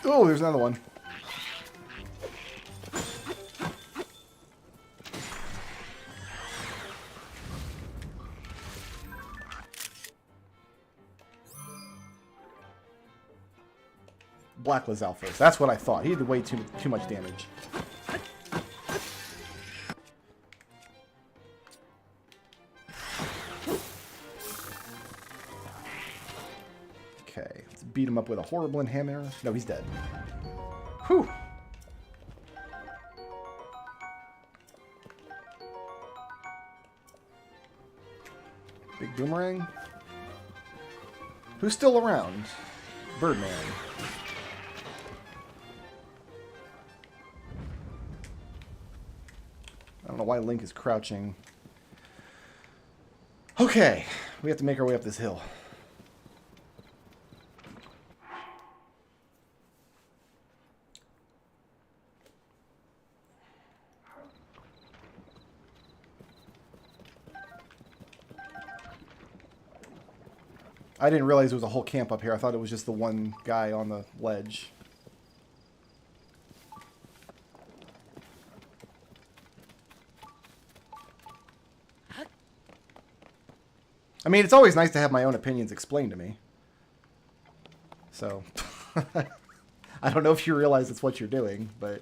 Oh, there's another one. Black Lizalfos. That's what I thought. He did way too much damage. Okay, let's beat him up with a Horriblin hammer. No, he's dead. Whew. Big Boomerang. Who's still around? Birdman. I don't know why Link is crouching. Okay, we have to make our way up this hill. I didn't realize there was a whole camp up here. I thought it was just the one guy on the ledge. I mean, it's always nice to have my own opinions explained to me. So, I don't know if you realize it's what you're doing, but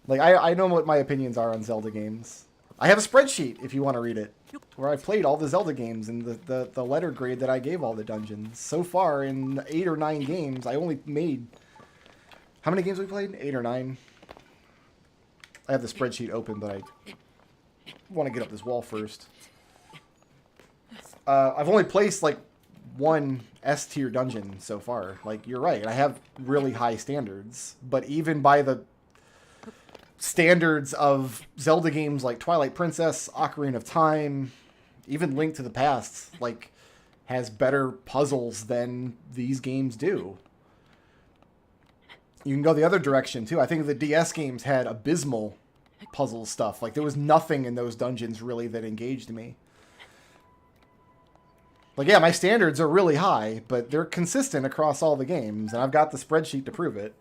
like I know what my opinions are on Zelda games. I have a spreadsheet if you want to read it, where I played all the Zelda games and the letter grade that I gave all the dungeons. So far in 8 or 9 games, I only made... How many games we played? 8 or 9? I have the spreadsheet open, but I want to get up this wall first. I've only placed like 1 S tier dungeon so far. Like, you're right, I have really high standards, but even by the standards of Zelda games like Twilight Princess, Ocarina of Time, even Link to the Past, like, has better puzzles than these games do. You can go the other direction, too. I think the DS games had abysmal puzzle stuff. Like, there was nothing in those dungeons, really, that engaged me. Like, yeah, my standards are really high, but they're consistent across all the games, and I've got the spreadsheet to prove it.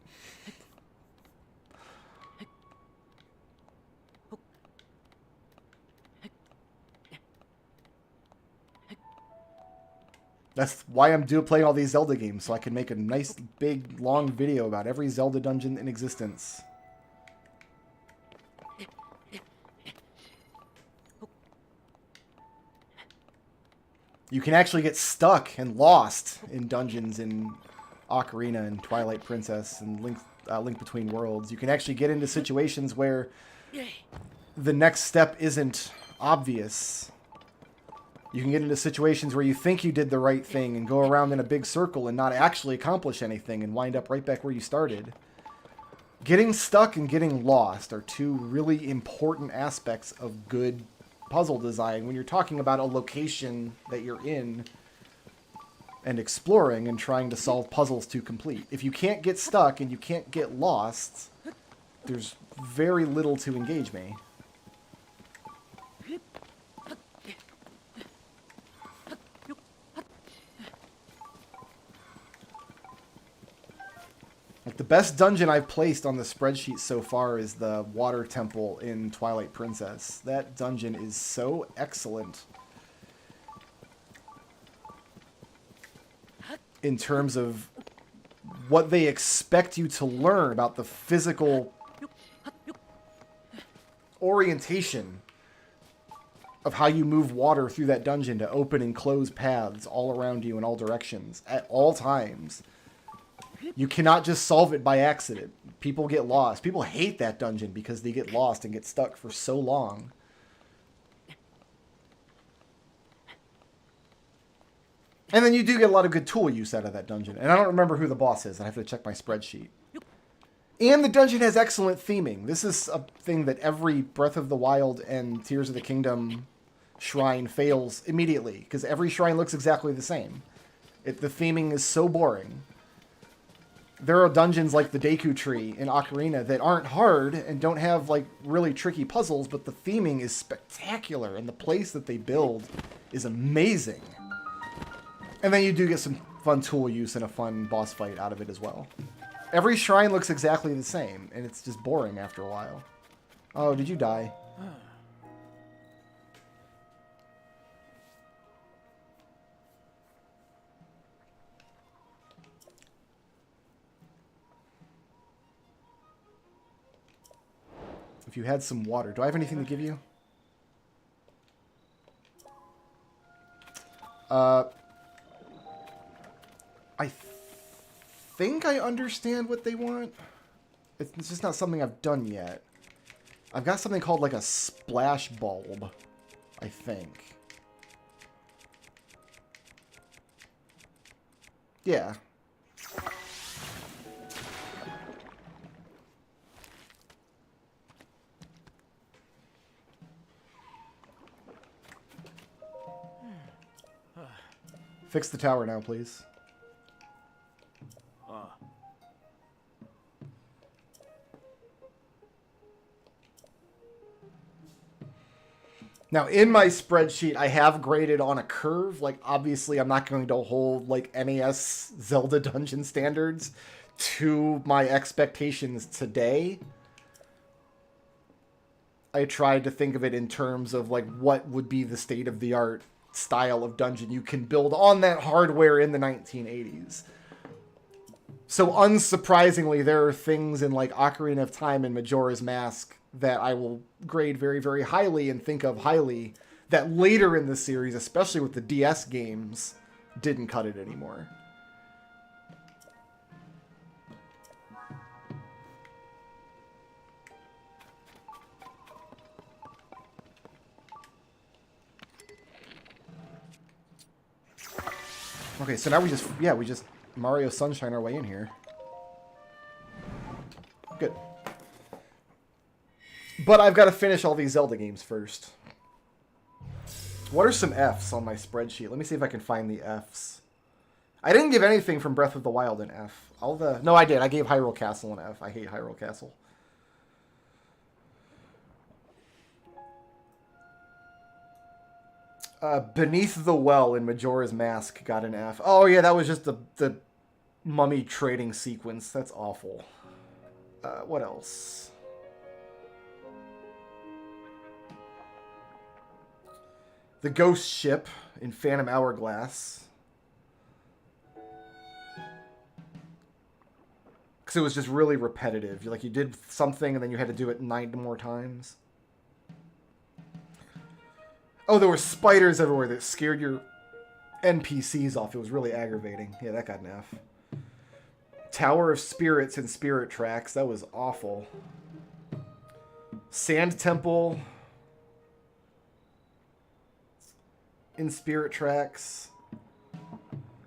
That's why I'm playing all these Zelda games, so I can make a nice, big, long video about every Zelda dungeon in existence. You can actually get stuck and lost in dungeons in Ocarina and Twilight Princess and Link Between Worlds. You can actually get into situations where the next step isn't obvious. You can get into situations where you think you did the right thing and go around in a big circle and not actually accomplish anything and wind up right back where you started. Getting stuck and getting lost are 2 really important aspects of good puzzle design when you're talking about a location that you're in and exploring and trying to solve puzzles to complete. If you can't get stuck and you can't get lost, there's very little to engage me. Like, the best dungeon I've placed on the spreadsheet so far is the water temple in Twilight Princess. That dungeon is so excellent in terms of what they expect you to learn about the physical orientation of how you move water through that dungeon to open and close paths all around you in all directions at all times. You cannot just solve it by accident. People get lost. People hate that dungeon because they get lost and get stuck for so long. And then you do get a lot of good tool use out of that dungeon. And I don't remember who the boss is. I have to check my spreadsheet. And the dungeon has excellent theming. This is a thing that every Breath of the Wild and Tears of the Kingdom shrine fails immediately, because every shrine looks exactly the same. The theming is so boring. There are dungeons like the Deku Tree in Ocarina that aren't hard and don't have, like, really tricky puzzles, but the theming is spectacular, and the place that they build is amazing. And then you do get some fun tool use and a fun boss fight out of it as well. Every shrine looks exactly the same, and it's just boring after a while. Oh, did you die? If you had some water. Do I have anything to give you? I think I understand what they want. It's just not something I've done yet. I've got something called like a splash bulb, I think. Yeah. Fix the tower now, please. Now, in my spreadsheet, I have graded on a curve. Like, obviously, I'm not going to hold, like, NES Zelda dungeon standards to my expectations today. I tried to think of it in terms of, like, what would be the state-of-the-art style of dungeon you can build on that hardware in the 1980s. So unsurprisingly, there are things in like Ocarina of Time and Majora's Mask that I will grade very, very highly and think of highly that later in the series, especially with the DS games, didn't cut it anymore. Okay, so now we just Mario Sunshine our way in here. Good. But I've got to finish all these Zelda games first. What are some Fs on my spreadsheet? Let me see if I can find the Fs. I didn't give anything from Breath of the Wild an F. No, I did. I gave Hyrule Castle an F. I hate Hyrule Castle. Beneath the Well in Majora's Mask got an F. Oh yeah, that was just the mummy trading sequence. That's awful. What else? The Ghost Ship in Phantom Hourglass. Because it was just really repetitive. You did something and then you had to do it 9 more times. Oh, there were spiders everywhere that scared your NPCs off. It was really aggravating. Yeah, that got an F. Tower of Spirits and Spirit Tracks. That was awful. Sand Temple in Spirit Tracks.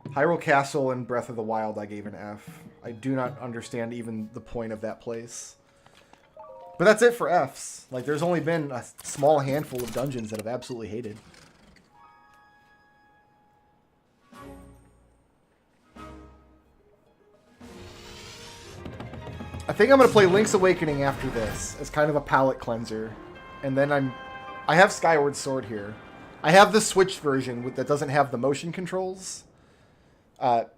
Hyrule Castle and Breath of the Wild I gave an F. I do not understand even the point of that place. But that's it for Fs. There's only been a small handful of dungeons that I've absolutely hated. I think I'm going to play Link's Awakening after this as kind of a palate cleanser. And then I have Skyward Sword here. I have the Switch version that doesn't have the motion controls.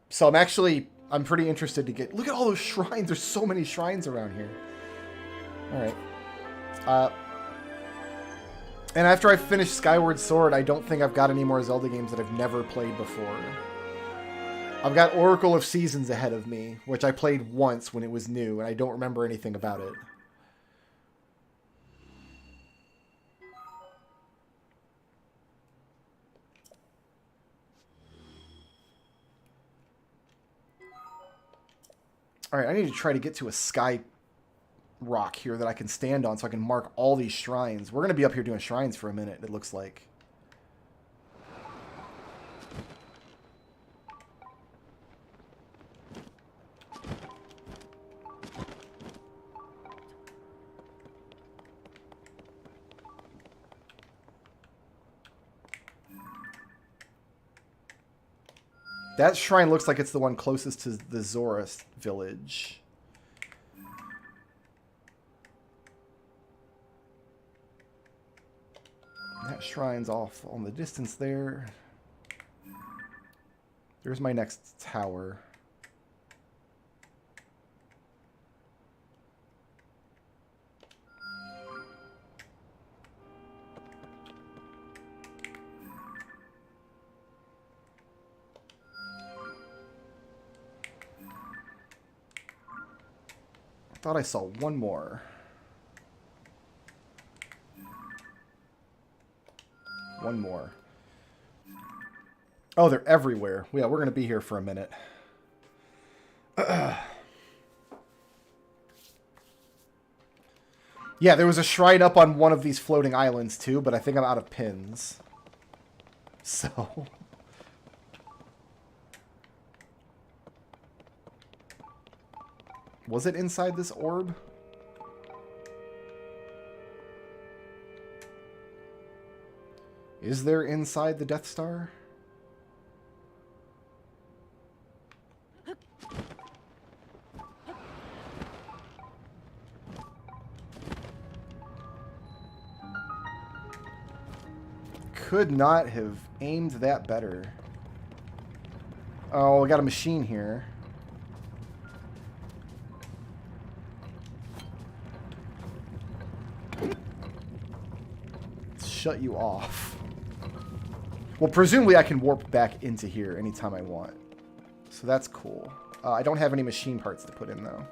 So I'm pretty interested to get... Look at all those shrines. There's so many shrines around here. Alright. And after I finish Skyward Sword, I don't think I've got any more Zelda games that I've never played before. I've got Oracle of Seasons ahead of me, which I played once when it was new, and I don't remember anything about it. Alright, I need to try to get to a sky rock here that I can stand on so I can mark all these shrines. We're going to be up here doing shrines for a minute, it looks like. That shrine looks like it's the one closest to the Zoras village. That shrine's off on the distance there. There's my next tower. I thought I saw one more. One more. Oh, they're everywhere. Yeah, we're going to be here for a minute. Yeah, there was a shrine up on one of these floating islands too, but I think I'm out of pins. So... Was it inside this orb? Is there inside the Death Star? Could not have aimed that better. Oh, we got a machine here. Shut you off. Well, presumably I can warp back into here anytime I want. So that's cool. I don't have any machine parts to put in, though.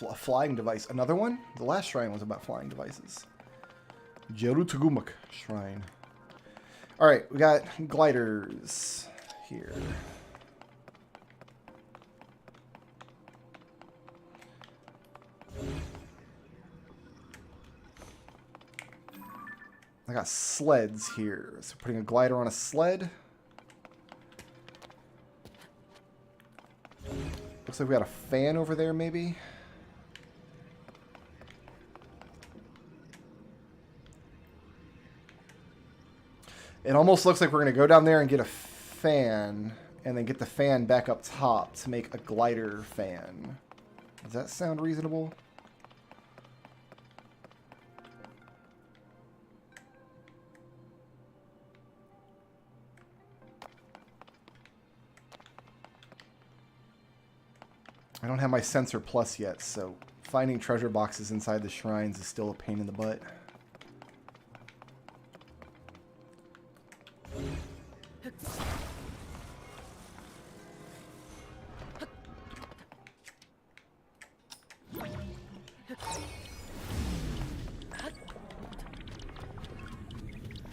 A flying device. Another one? The last shrine was about flying devices. Jerutugumuk Shrine. Alright, we got gliders here. I got sleds here. So putting a glider on a sled. Looks like we got a fan over there, maybe. It almost looks like we're going to go down there and get a fan, and then get the fan back up top to make a glider fan. Does that sound reasonable? I don't have my sensor plus yet, so finding treasure boxes inside the shrines is still a pain in the butt.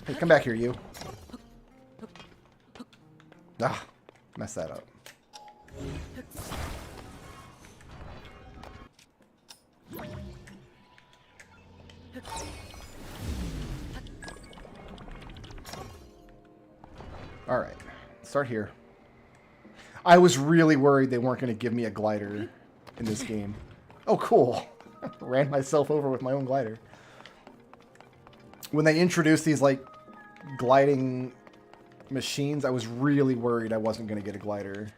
Hey, come back here, you. Ah, messed that up. Alright, start here. I was really worried they weren't going to give me a glider in this game. Oh, cool. Ran myself over with my own glider. When they introduced these, like, gliding machines, I was really worried I wasn't going to get a glider.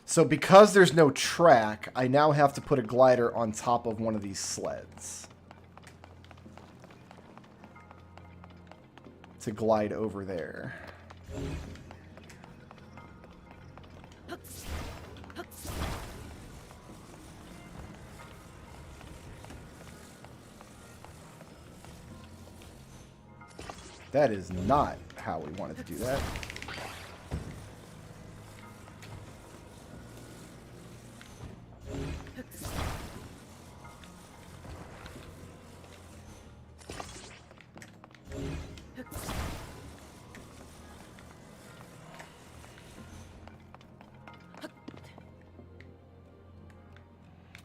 So because there's no track, I now have to put a glider on top of one of these sleds to glide over there. That is not how we wanted to do that.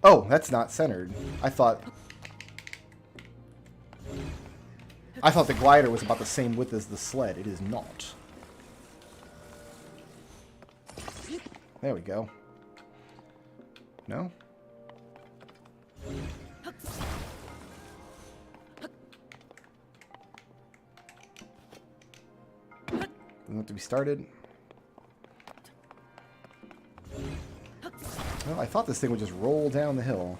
Oh, that's not centered. I thought the glider was about the same width as the sled. It is not. There we go. No? Doesn't have to be started. Well, I thought this thing would just roll down the hill.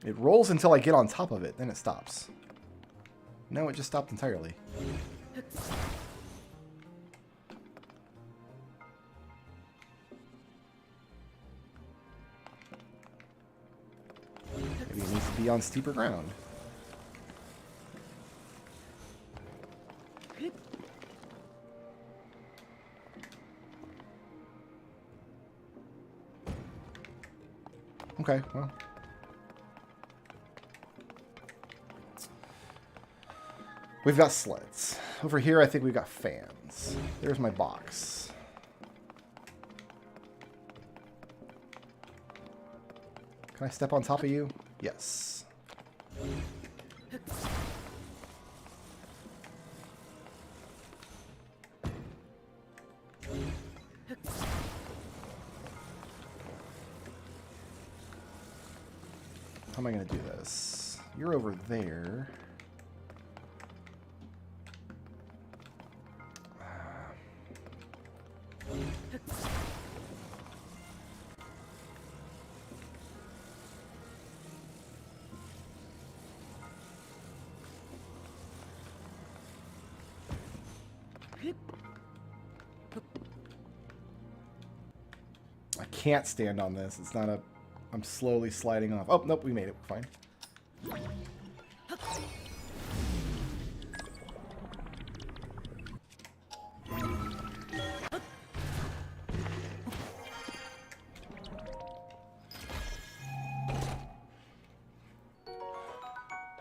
It rolls until I get on top of it, then it stops. No, it just stopped entirely. Maybe it needs to be on steeper ground. Okay, well. We've got sleds. Over here, I think we've got fans. There's my box. Can I step on top of you? Yes. How am I going to do this? You're over there. I can't stand on this. It's not a... I'm slowly sliding off. Oh, nope, we made it. We're fine.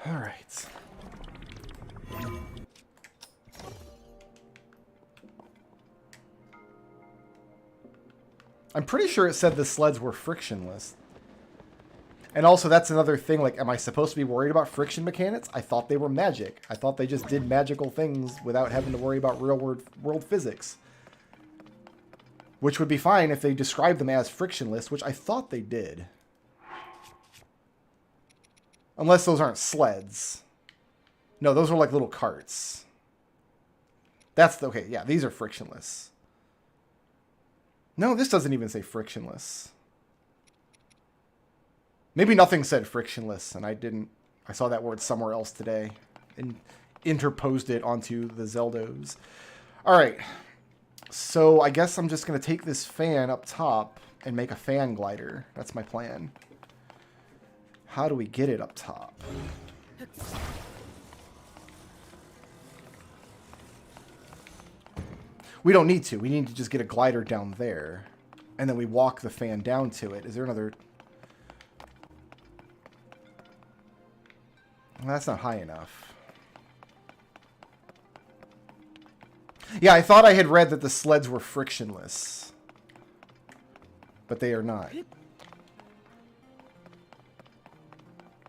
All right. I'm pretty sure it said the sleds were frictionless. And also, that's another thing, like, am I supposed to be worried about friction mechanics? I thought they were magic. I thought they just did magical things without having to worry about real-world physics. Which would be fine if they described them as frictionless, which I thought they did. Unless those aren't sleds. No, those are like little carts. That's the... Okay, yeah, these are frictionless. No, this doesn't even say frictionless. Maybe nothing said frictionless, and I didn't... I saw that word somewhere else today and interposed it onto the Zeldos. Alright. So I guess I'm just going to take this fan up top and make a fan glider. That's my plan. How do we get it up top? We don't need to. We need to just get a glider down there. And then we walk the fan down to it. Is there another... Well, that's not high enough. Yeah, I thought I had read that the sleds were frictionless. But they are not.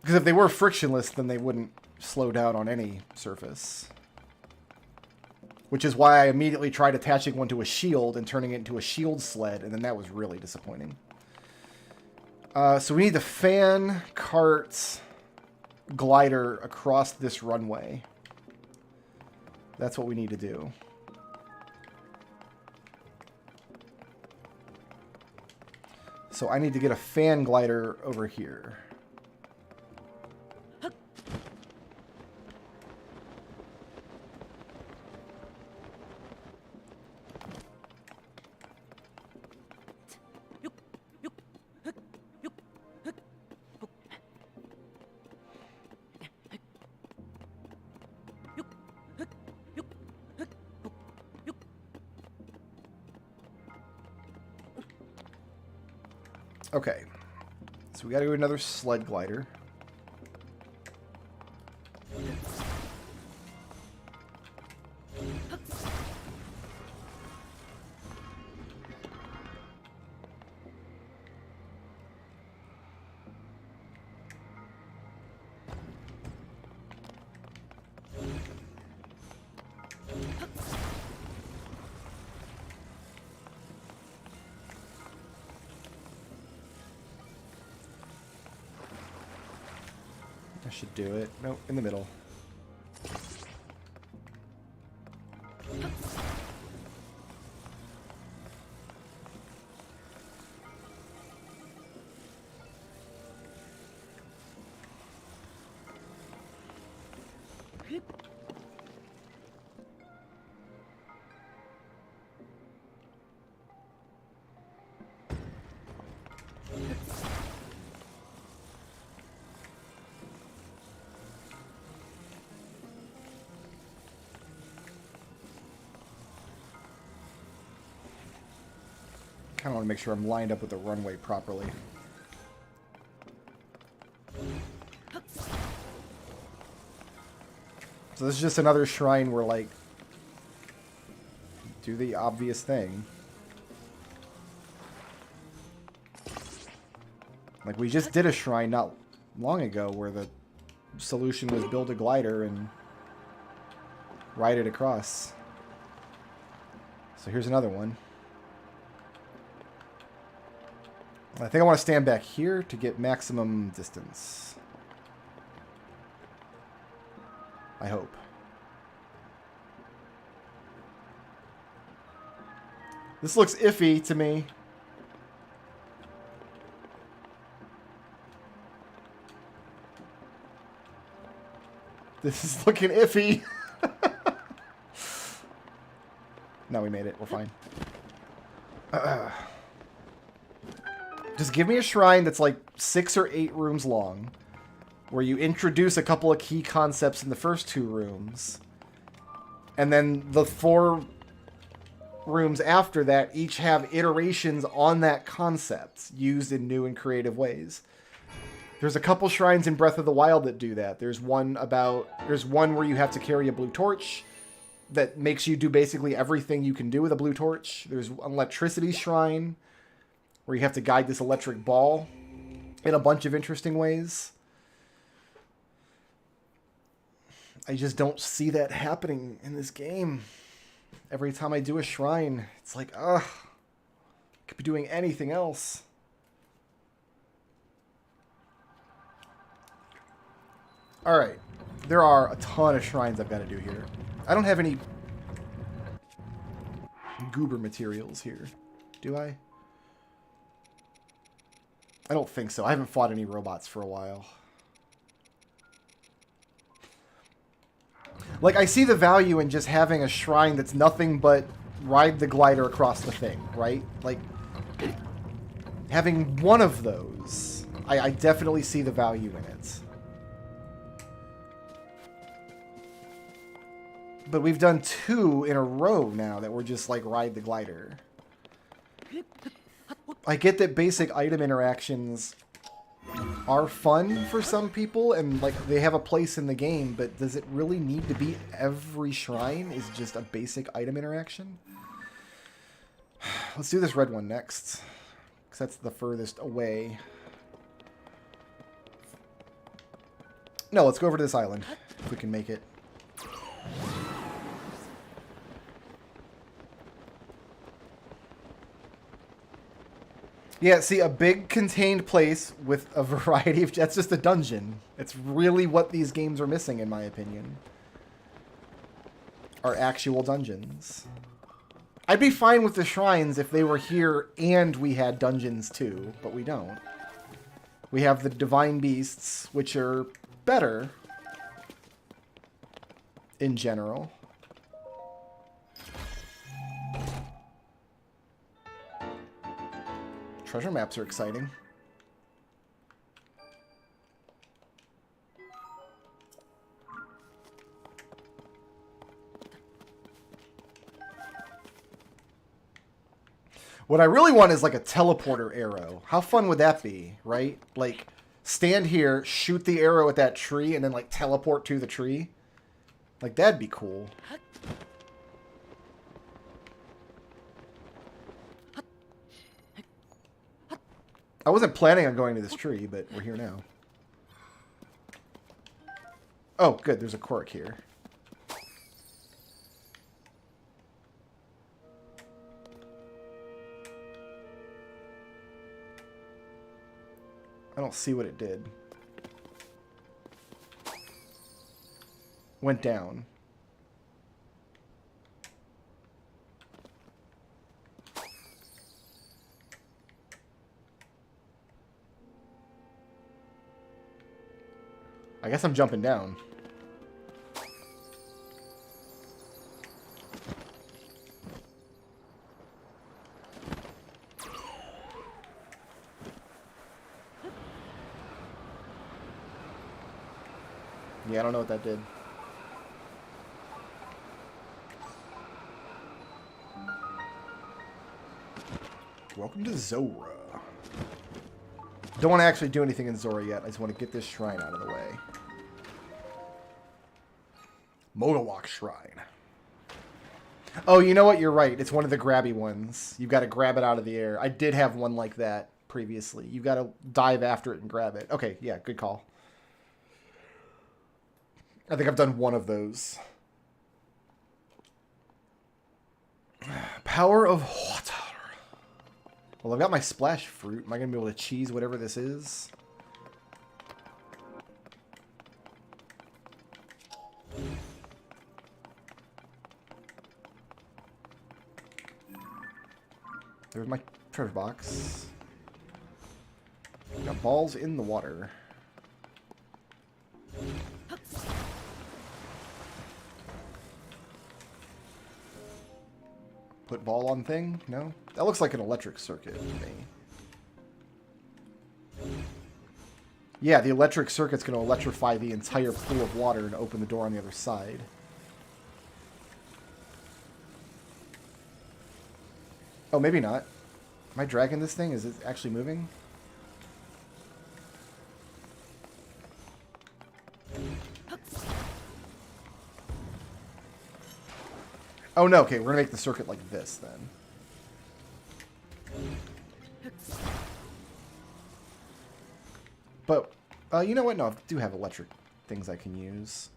Because if they were frictionless, then they wouldn't slow down on any surface. Which is why I immediately tried attaching one to a shield and turning it into a shield sled, and then that was really disappointing. So we need the fan, cart, glider across this runway. That's what we need to do. So I need to get a fan glider over here. Okay, so we gotta do another sled glider. Should do it. Nope, in the middle. I kind of want to make sure I'm lined up with the runway properly. So this is just another shrine where, like, do the obvious thing. Like, we just did a shrine not long ago where the solution was build a glider and ride it across. So here's another one. I think I want to stand back here to get maximum distance. I hope. This looks iffy to me. This is looking iffy. No, we made it. We're fine. Just give me a shrine that's like 6 or 8 rooms long, where you introduce a couple of key concepts in the first 2 rooms, and then the 4 rooms after that each have iterations on that concept used in new and creative ways. There's a couple shrines in Breath of the Wild that do that. There's one where you have to carry a blue torch that makes you do basically everything you can do with a blue torch. There's an electricity shrine where you have to guide this electric ball in a bunch of interesting ways. I just don't see that happening in this game. Every time I do a shrine, it's like, ugh, I could be doing anything else. Alright, there are a ton of shrines I've got to do here. I don't have any goober materials here, do I? I don't think so. I haven't fought any robots for a while. Like, I see the value in just having a shrine that's nothing but ride the glider across the thing, right? Like, having one of those, I definitely see the value in it. But we've done 2 in a row now that we're just like ride the glider. I get that basic item interactions are fun for some people and like they have a place in the game, but does it really need to be every shrine is just a basic item interaction? Let's do this red one next, because that's the furthest away. No, let's go over to this island if we can make it. Yeah, see, a big contained place with a variety of... That's just a dungeon. It's really what these games are missing, in my opinion. Are actual dungeons. I'd be fine with the shrines if they were here and we had dungeons too, but we don't. We have the divine beasts, which are better in general. Treasure maps are exciting. What I really want is like a teleporter arrow. How fun would that be, right? Like, stand here, shoot the arrow at that tree, and then like teleport to the tree. Like, that'd be cool. I wasn't planning on going to this tree, but we're here now. Oh, good. There's a quirk here. I don't see what it did. Went down. I guess I'm jumping down. Yeah, I don't know what that did. Welcome to Zora. Don't want to actually do anything in Zora yet. I just want to get this shrine out of the way. Modawalk Shrine. Oh, you know what? You're right. It's one of the grabby ones. You've got to grab it out of the air. I did have one like that previously. You've got to dive after it and grab it. Okay, yeah, good call. I think I've done one of those. Power of water. Well, I've got my splash fruit. Am I going to be able to cheese whatever this is? There's my treasure box. Got balls in the water. Put ball on thing? No? That looks like an electric circuit to me. Yeah, the electric circuit's going to electrify the entire pool of water and open the door on the other side. Oh, maybe not. Am I dragging this thing? Is it actually moving? Oh, no. Okay, we're going to make the circuit like this, then. But, you know what? No, I do have electric things I can use.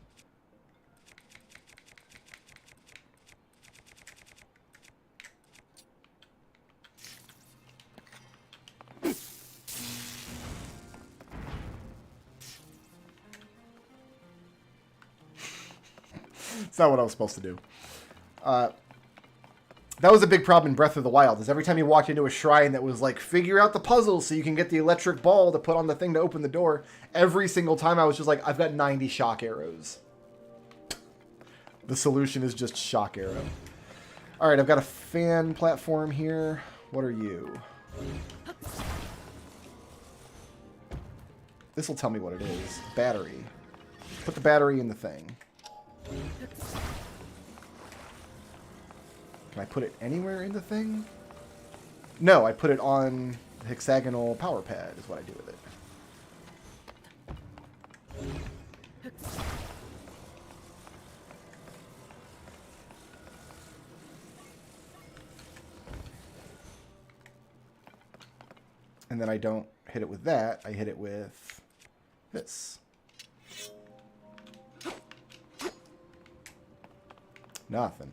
It's not what I was supposed to do. That was a big problem in Breath of the Wild, is every time you walked into a shrine that was like, figure out the puzzle so you can get the electric ball to put on the thing to open the door, every single time I was just like, I've got 90 shock arrows. The solution is just shock arrow. Alright, I've got a fan platform here. What are you? This will tell me what it is. Battery. Put the battery in the thing. Can I put it anywhere in the thing? No, I put it on the hexagonal power pad is what I do with it. And then I don't hit it with that. I hit it with this. Nothing.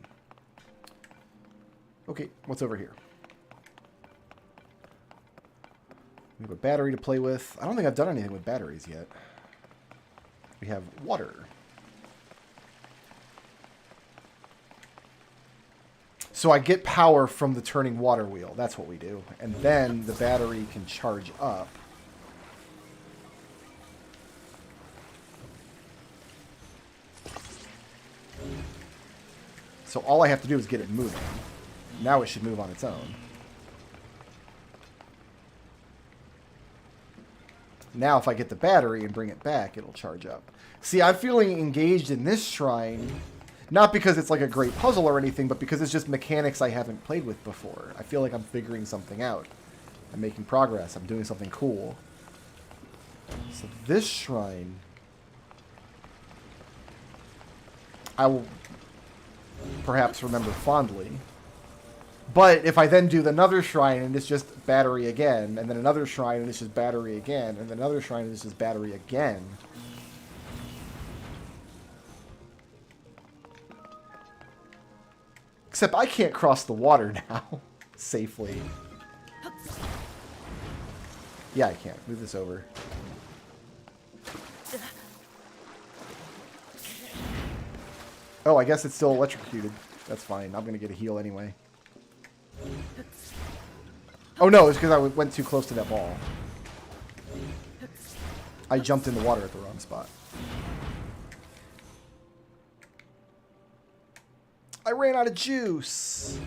Okay, what's over here? We have a battery to play with. I don't think I've done anything with batteries yet. We have water. So I get power from the turning water wheel. That's what we do. And then the battery can charge up. So all I have to do is get it moving. Now it should move on its own. Now if I get the battery and bring it back, it'll charge up. See, I'm feeling engaged in this shrine, not because it's like a great puzzle or anything, but because it's just mechanics I haven't played with before. I feel like I'm figuring something out. I'm making progress. I'm doing something cool. So this shrine, I will perhaps remember fondly. But if I then do another shrine and it's just battery again, and then another shrine and it's just battery again, and then another shrine and it's just battery again. Except I can't cross the water now safely. Yeah, I can't. Move this over. Oh, I guess it's still electrocuted. That's fine. I'm going to get a heal anyway. Oh no, it's because I went too close to that ball. I jumped in the water at the wrong spot. I ran out of juice.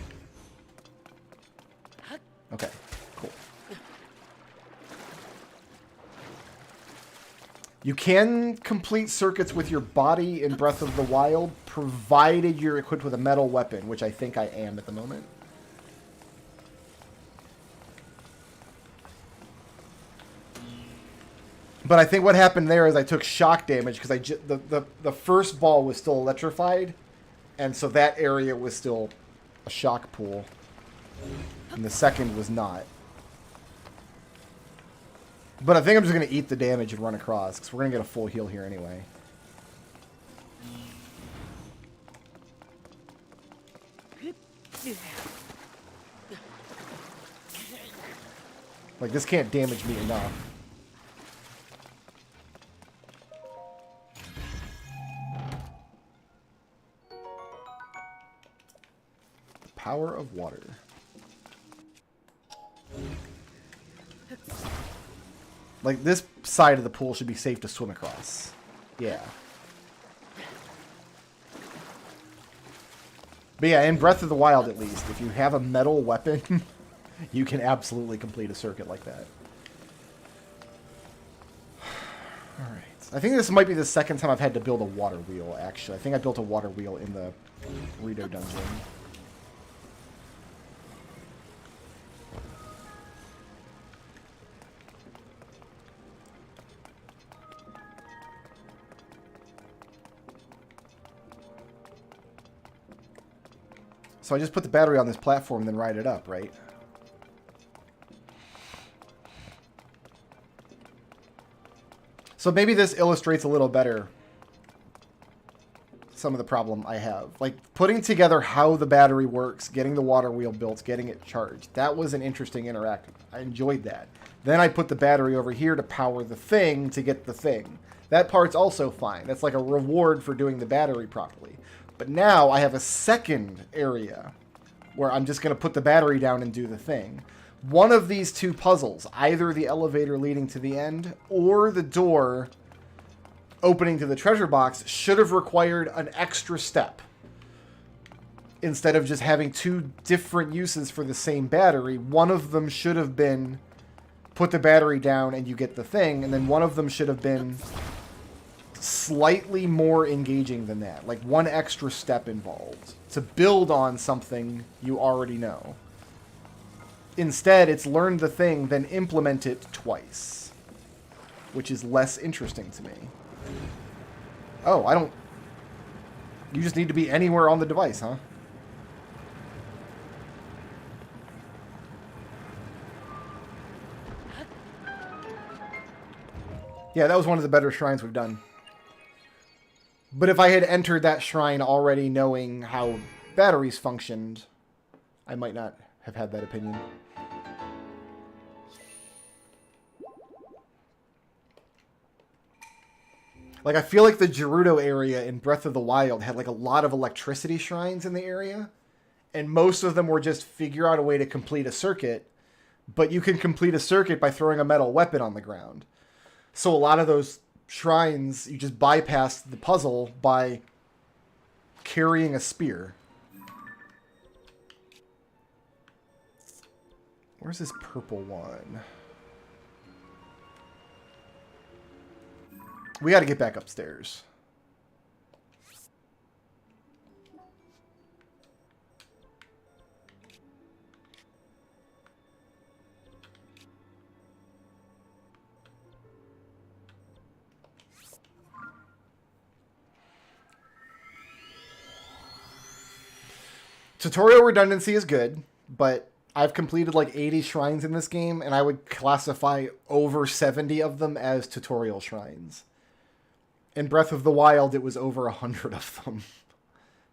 Okay, cool. You can complete circuits with your body in Breath of the Wild, provided you're equipped with a metal weapon, which I think I am at the moment. But I think what happened there is I took shock damage because the first ball was still electrified, and so that area was still a shock pool, and the second was not. But I think I'm just going to eat the damage and run across, because we're going to get a full heal here anyway. Like, this can't damage me enough. The power of water. Like, this side of the pool should be safe to swim across. Yeah. But yeah, in Breath of the Wild, at least, if you have a metal weapon, you can absolutely complete a circuit like that. Alright. I think this might be the second time I've had to build a water wheel, actually. I think I built a water wheel in the Rito dungeon. So I just put the battery on this platform and then ride it up, right? So maybe this illustrates a little better some of the problem I have. Like, putting together how the battery works, getting the water wheel built, getting it charged. That was an interesting interactive. I enjoyed that. Then I put the battery over here to power the thing to get the thing. That part's also fine. That's like a reward for doing the battery properly. But now I have a second area where I'm just going to put the battery down and do the thing. One of these two puzzles, either the elevator leading to the end or the door opening to the treasure box, should have required an extra step. Instead of just having two different uses for the same battery, one of them should have been put the battery down and you get the thing, and then one of them should have been slightly more engaging than that. Like one extra step involved to build on something you already know. Instead, it's learn the thing, then implement it twice. Which is less interesting to me. Oh, I don't... You just need to be anywhere on the device, huh? Yeah, that was one of the better shrines we've done. But if I had entered that shrine already knowing how batteries functioned, I might not have had that opinion. Like, I feel like the Gerudo area in Breath of the Wild had like a lot of electricity shrines in the area. And most of them were just figure out a way to complete a circuit. But you can complete a circuit by throwing a metal weapon on the ground. So a lot of those shrines, you just bypass the puzzle by carrying a spear. Where's this purple one? We got to get back upstairs. Tutorial redundancy is good, but I've completed like 80 shrines in this game, and I would classify over 70 of them as tutorial shrines. In Breath of the Wild, it was over 100 of them.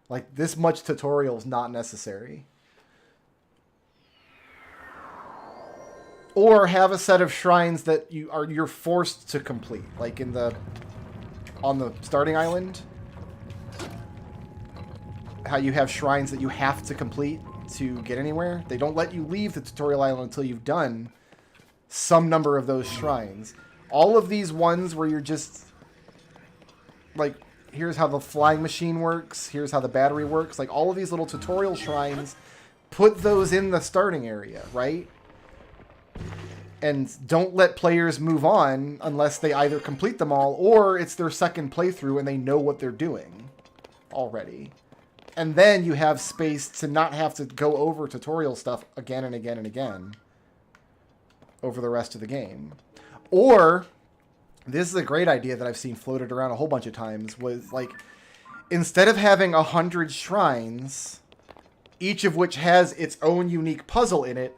Like, this much tutorial is not necessary. Or have a set of shrines that you're forced to complete, like on the starting island. How you have shrines that you have to complete to get anywhere. They don't let you leave the tutorial island until you've done some number of those shrines. All of these ones where you're just like, here's how the flying machine works, here's how the battery works, like all of these little tutorial shrines, put those in the starting area, right? And don't let players move on unless they either complete them all or it's their second playthrough and they know what they're doing already. And then you have space to not have to go over tutorial stuff again and again and again over the rest of the game. Or, this is a great idea that I've seen floated around a whole bunch of times, was like, instead of having 100 shrines, each of which has its own unique puzzle in it,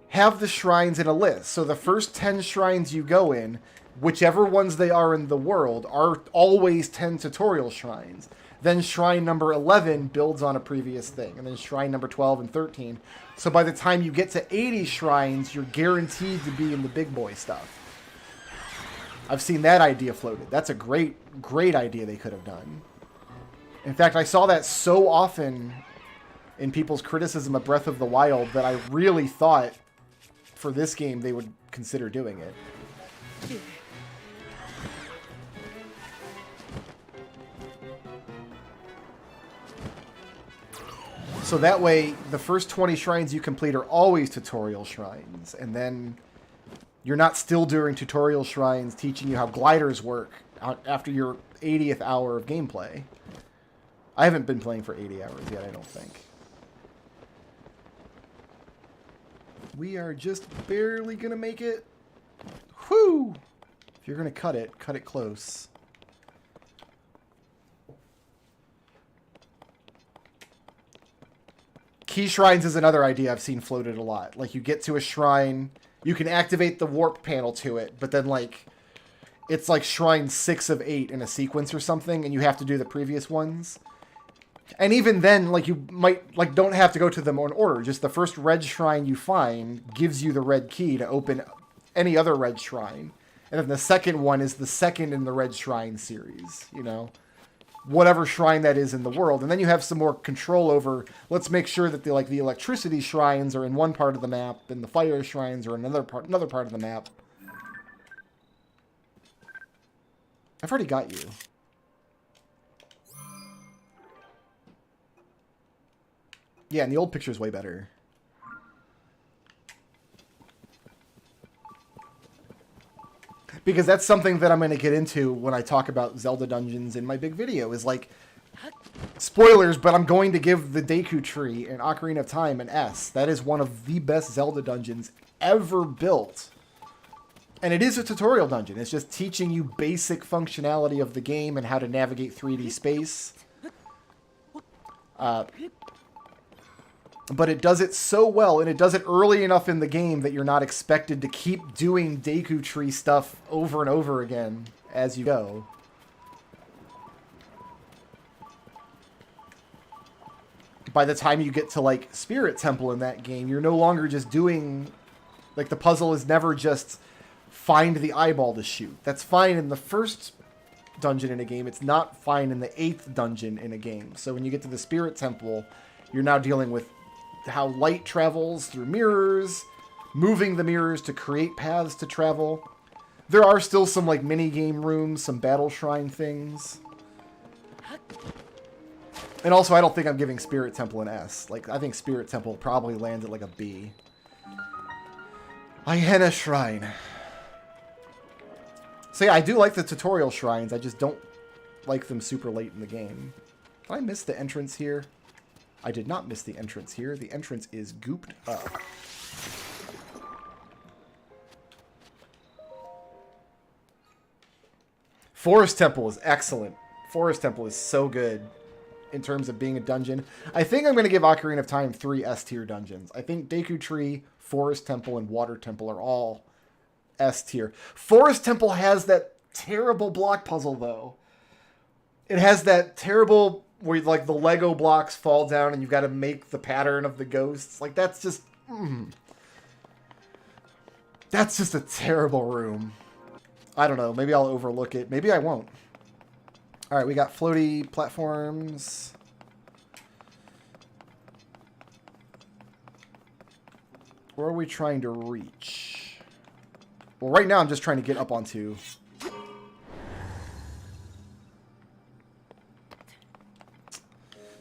have the shrines in a list. So the first 10 shrines you go in, whichever ones they are in the world, are always 10 tutorial shrines. Then shrine number 11 builds on a previous thing. And then shrine number 12 and 13. So by the time you get to 80 shrines, you're guaranteed to be in the big boy stuff. I've seen that idea floated. That's a great idea they could have done. In fact, I saw that so often in people's criticism of Breath of the Wild that I really thought for this game they would consider doing it. So that way, the first 20 shrines you complete are always tutorial shrines. And then you're not still doing tutorial shrines teaching you how gliders work after your 80th hour of gameplay. I haven't been playing for 80 hours yet, I don't think. We are just barely going to make it. Whew! If you're going to cut it close. Key shrines is another idea I've seen floated a lot. Like, you get to a shrine, you can activate the warp panel to it, but then, like, it's like shrine 6 of 8 in a sequence or something, and you have to do the previous ones. And even then, like, you might, like, don't have to go to them in order. Just the first red shrine you find gives you the red key to open any other red shrine. And then the second one is the second in the red shrine series, you know? Whatever shrine that is in the world. And then you have some more control over, let's make sure that the, like, the electricity shrines are in one part of the map and the fire shrines are in another part of the map. I've already got you. Yeah, and the old picture's way better. Because that's something that I'm going to get into when I talk about Zelda dungeons in my big video, is like, spoilers, but I'm going to give the Deku Tree and Ocarina of Time an S. That is one of the best Zelda dungeons ever built. And it is a tutorial dungeon. It's just teaching you basic functionality of the game and how to navigate 3D space. But it does it so well, and it does it early enough in the game that you're not expected to keep doing Deku Tree stuff over and over again as you go. By the time you get to, like, Spirit Temple in that game, you're no longer just doing... Like, the puzzle is never just find the eyeball to shoot. That's fine in the first dungeon in a game. It's not fine in the 8th dungeon in a game. So when you get to the Spirit Temple, you're now dealing with how light travels through mirrors, moving the mirrors to create paths to travel. There are still some, like, mini-game rooms, some battle shrine things. And also, I don't think I'm giving Spirit Temple an S. Like, I think Spirit Temple probably lands at, like, a B. Hyena Shrine. So yeah, I do like the tutorial shrines, I just don't like them super late in the game. Did I miss the entrance here? I did not miss the entrance here. The entrance is gooped up. Forest Temple is excellent. Forest Temple is so good in terms of being a dungeon. I think I'm going to give Ocarina of Time 3 S-tier dungeons. I think Deku Tree, Forest Temple, and Water Temple are all S-tier. Forest Temple has that terrible block puzzle, though. It has that terrible... where, like, the Lego blocks fall down and you've got to make the pattern of the ghosts. Like, that's just... That's just a terrible room. I don't know. Maybe I'll overlook it. Maybe I won't. Alright, we got floaty platforms. Where are we trying to reach? Well, right now I'm just trying to get up onto...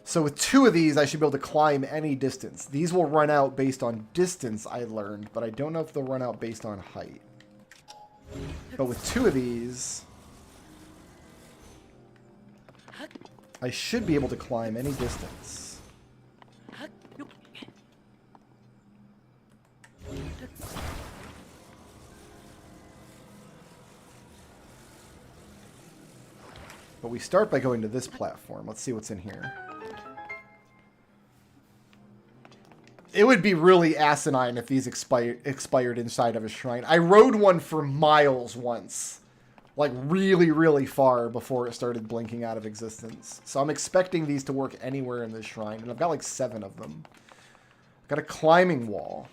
So with 2 of these, I should be able to climb any distance. These will run out based on distance, I learned, but I don't know if they'll run out based on height. But with 2 of these, I should be able to climb any distance. But we start by going to this platform. Let's see what's in here. It would be really asinine if these expired inside of a shrine. I rode one for miles once. like really, really far before it started blinking out of existence. So I'm expecting these to work anywhere in this shrine, and I've got like 7 of them. I've got a climbing wall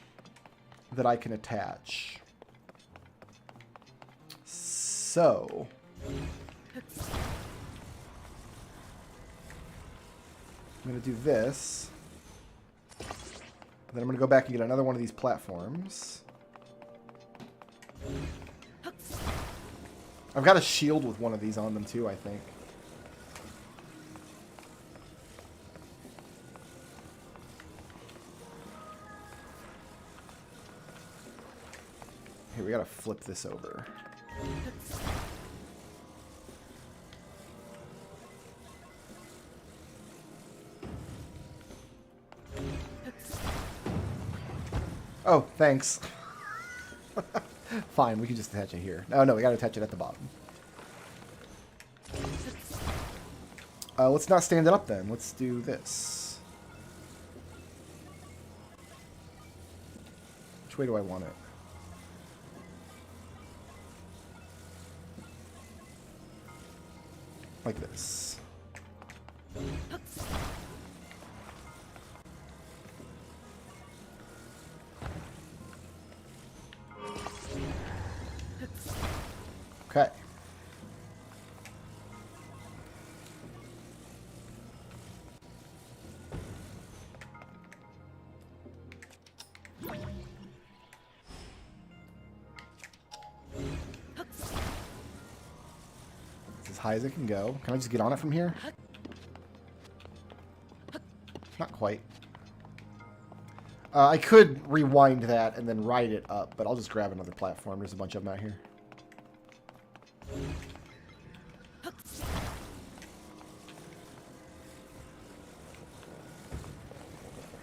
that I can attach. So I'm going to do this. Then I'm going to go back and get another one of these platforms. I've got a shield with one of these on them too, I think. Here, we got to flip this over. Oh, thanks. Fine, we can just attach it here. Oh, no, we got to attach it at the bottom. Let's not stand it up then. Let's do this. Which way do I want it? Like this. Okay. It's as high as it can go. Can I just get on it from here? Not quite. I could rewind that and then ride it up, but I'll just grab another platform. There's a bunch of them out here.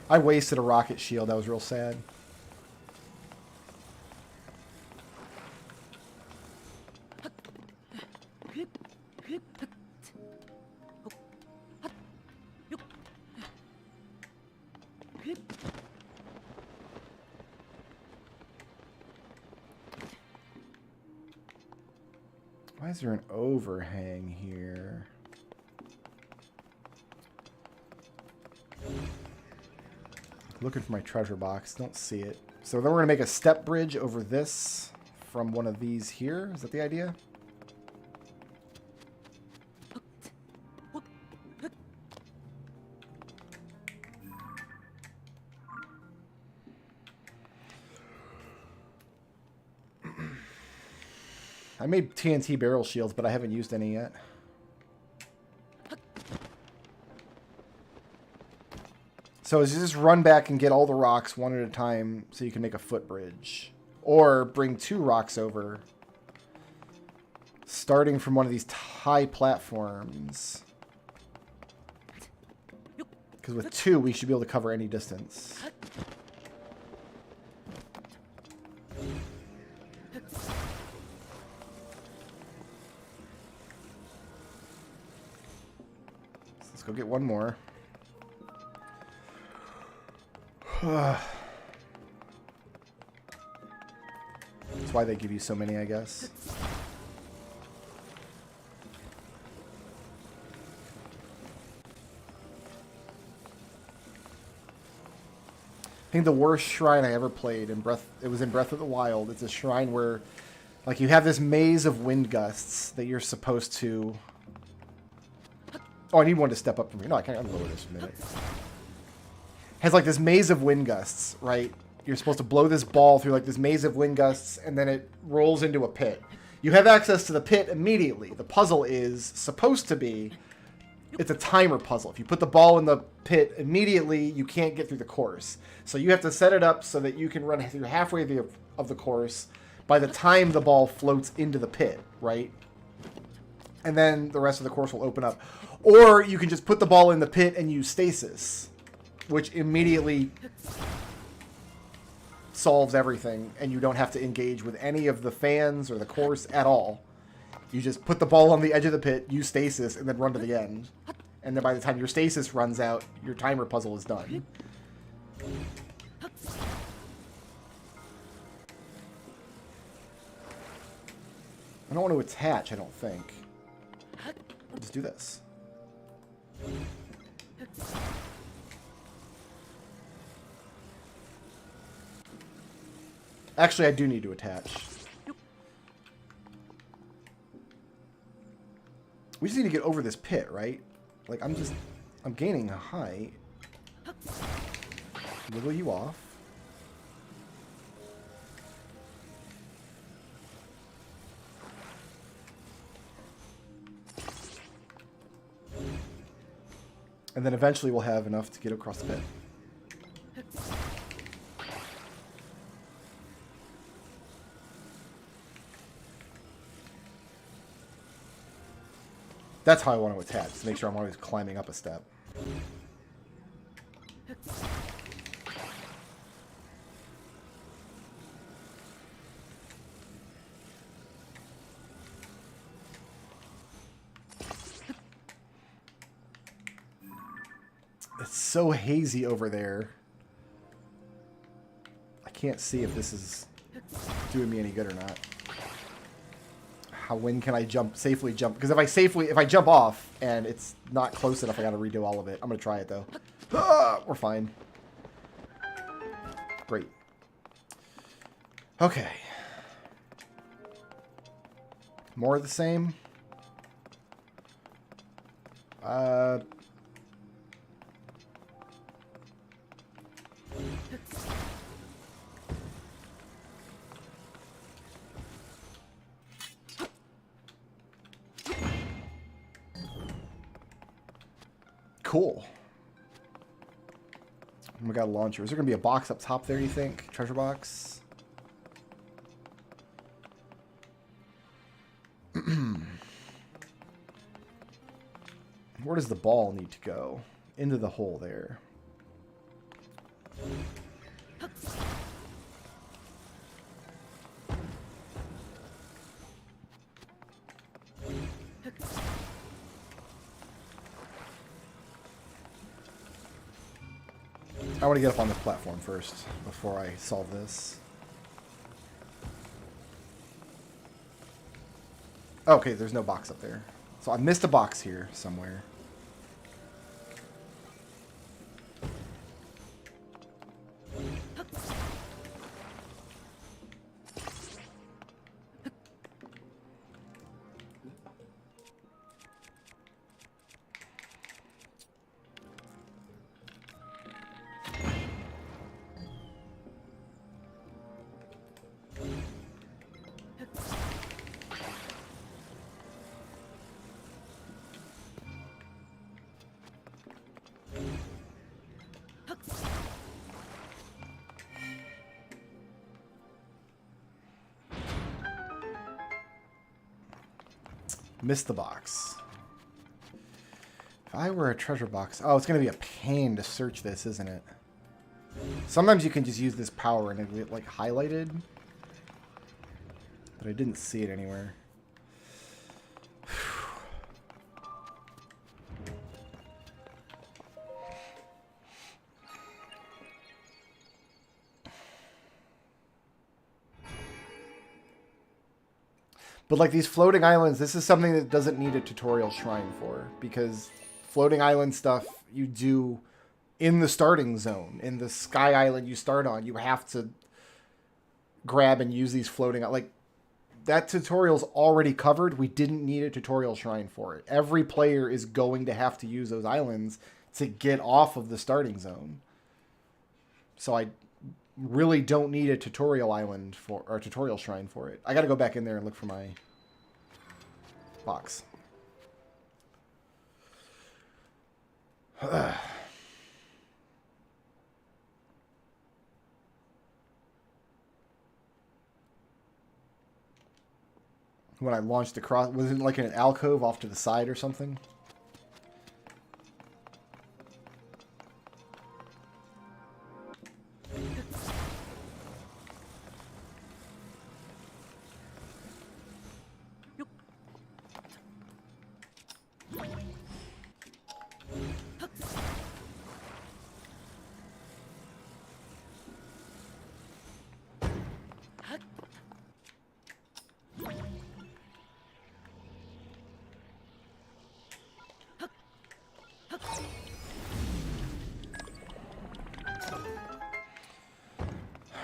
I wasted a rocket shield. That was real sad. Why is there an overhang here? Looking for my treasure box. Don't see it. So then we're going to make a step bridge over this from one of these here. Is that the idea? I made TNT barrel shields, but I haven't used any yet. So is just run back and get all the rocks one at a time so you can make a footbridge. Or bring 2 rocks over, starting from one of these high platforms. Because with 2, we should be able to cover any distance. Let's go get one more. That's why they give you so many, I guess. I think the worst shrine I ever played in it was in Breath of the Wild. It's a shrine where, like, you have this maze of wind gusts that you're supposed to... Oh, I need one to step up from here. No, I can't lower this for a minute. Has like this maze of wind gusts, right? You're supposed to blow this ball through like this maze of wind gusts, and then it rolls into a pit. You have access to the pit immediately. The puzzle is supposed to be, it's a timer puzzle. If you put the ball in the pit immediately, you can't get through the course. So you have to set it up so that you can run through halfway of the course by the time the ball floats into the pit, right? And then the rest of the course will open up. Or you can just put the ball in the pit and use stasis, which immediately solves everything, and you don't have to engage with any of the fans or the course at all. You just put the ball on the edge of the pit, use stasis, and then run to the end. And then by the time your stasis runs out, your timer puzzle is done. I don't want to attach, I don't think. I'll just do this. Actually, I do need to attach. We just need to get over this pit, right? Like, I'm gaining a height. Wiggle you off. And then eventually we'll have enough to get across the pit. That's how I want to attach, to make sure I'm always climbing up a step. It's so hazy over there. I can't see if this is doing me any good or not. When can I safely jump? Because if I jump off and it's not close enough, I gotta redo all of it. I'm gonna try it though. We're fine. Great. Okay. More of the same. Cool. We got a launcher. Is there going to be a box up top there, you think? Treasure box? Where does the ball need to go? Into the hole there. I want to get up on this platform first before I solve this. Okay, there's no box up there. So I missed a box here somewhere. Missed the box. If I were a treasure box... Oh, it's going to be a pain to search this, isn't it? Sometimes you can just use this power and it'll get, like, highlighted. But I didn't see it anywhere. But like these floating islands, this is something that doesn't need a tutorial shrine for, because floating island stuff you do in the starting zone. In the sky island you start on, you have to grab and use these floating... Like, that tutorial's already covered. We didn't need a tutorial shrine for it. Every player is going to have to use those islands to get off of the starting zone. So I really don't need a tutorial island for, or a tutorial shrine for it. I gotta go back in there and look for my box. When I launched across, was it like an alcove off to the side or something?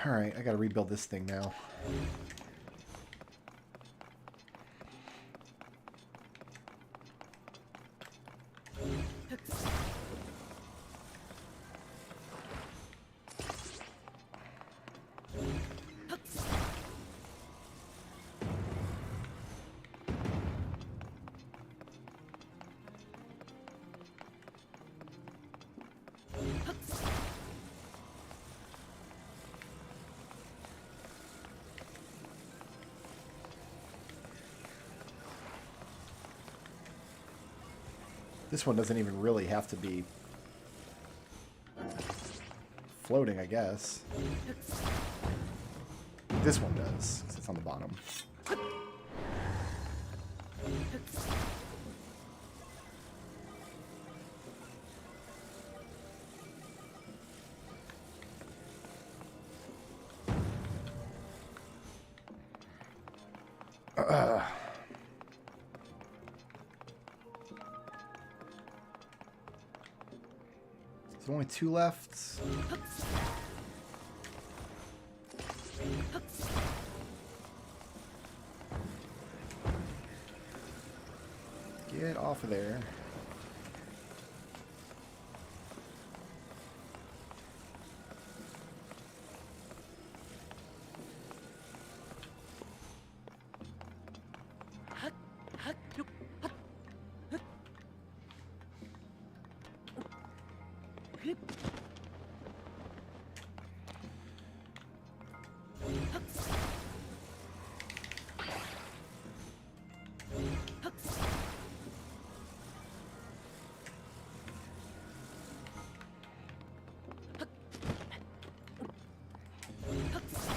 Alright, I gotta rebuild this thing now. This one doesn't even really have to be floating, I guess. This one does, because it's on the bottom. There's only 2 left. Get off of there.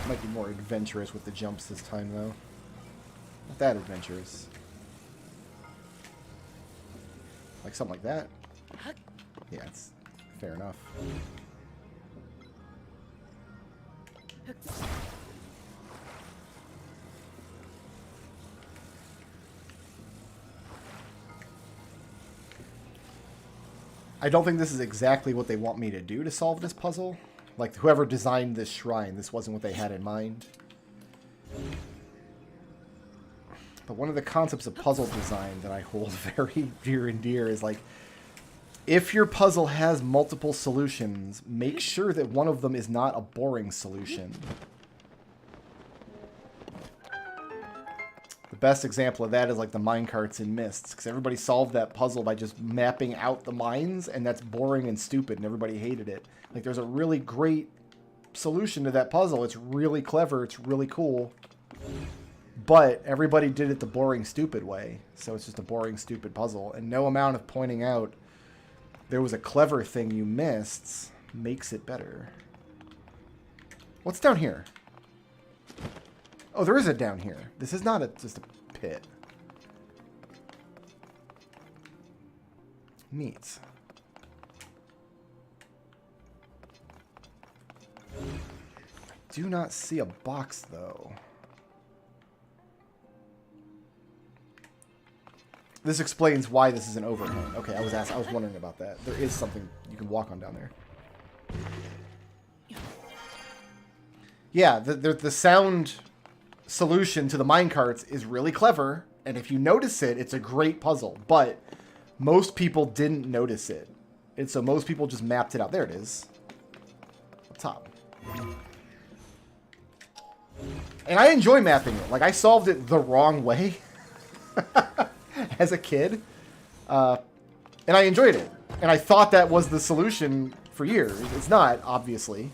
Might be more adventurous with the jumps this time, though. Not that adventurous. Like something like that. Yeah, it's fair enough. I don't think this is exactly what they want me to do to solve this puzzle. Like, whoever designed this shrine, this wasn't what they had in mind. But one of the concepts of puzzle design that I hold very dear and dear is, like, if your puzzle has multiple solutions, make sure that one of them is not a boring solution. The best example of that is, like, the minecarts in Mists, because everybody solved that puzzle by just mapping out the mines, and that's boring and stupid, and everybody hated it. Like, there's a really great solution to that puzzle. It's really clever. It's really cool. But everybody did it the boring, stupid way. So it's just a boring, stupid puzzle. And no amount of pointing out there was a clever thing you missed makes it better. What's down here? Oh, there is a down here. This is not just a pit. Neat. Do not see a box, though. This explains why this is an overhang. Okay, I was wondering about that. There is something you can walk on down there. Yeah, the sound solution to the minecarts is really clever, and if you notice it, it's a great puzzle. But most people didn't notice it, and so most people just mapped it out. There it is, up top. And I enjoy mapping it. Like, I solved it the wrong way as a kid. And I enjoyed it. And I thought that was the solution for years. It's not, obviously.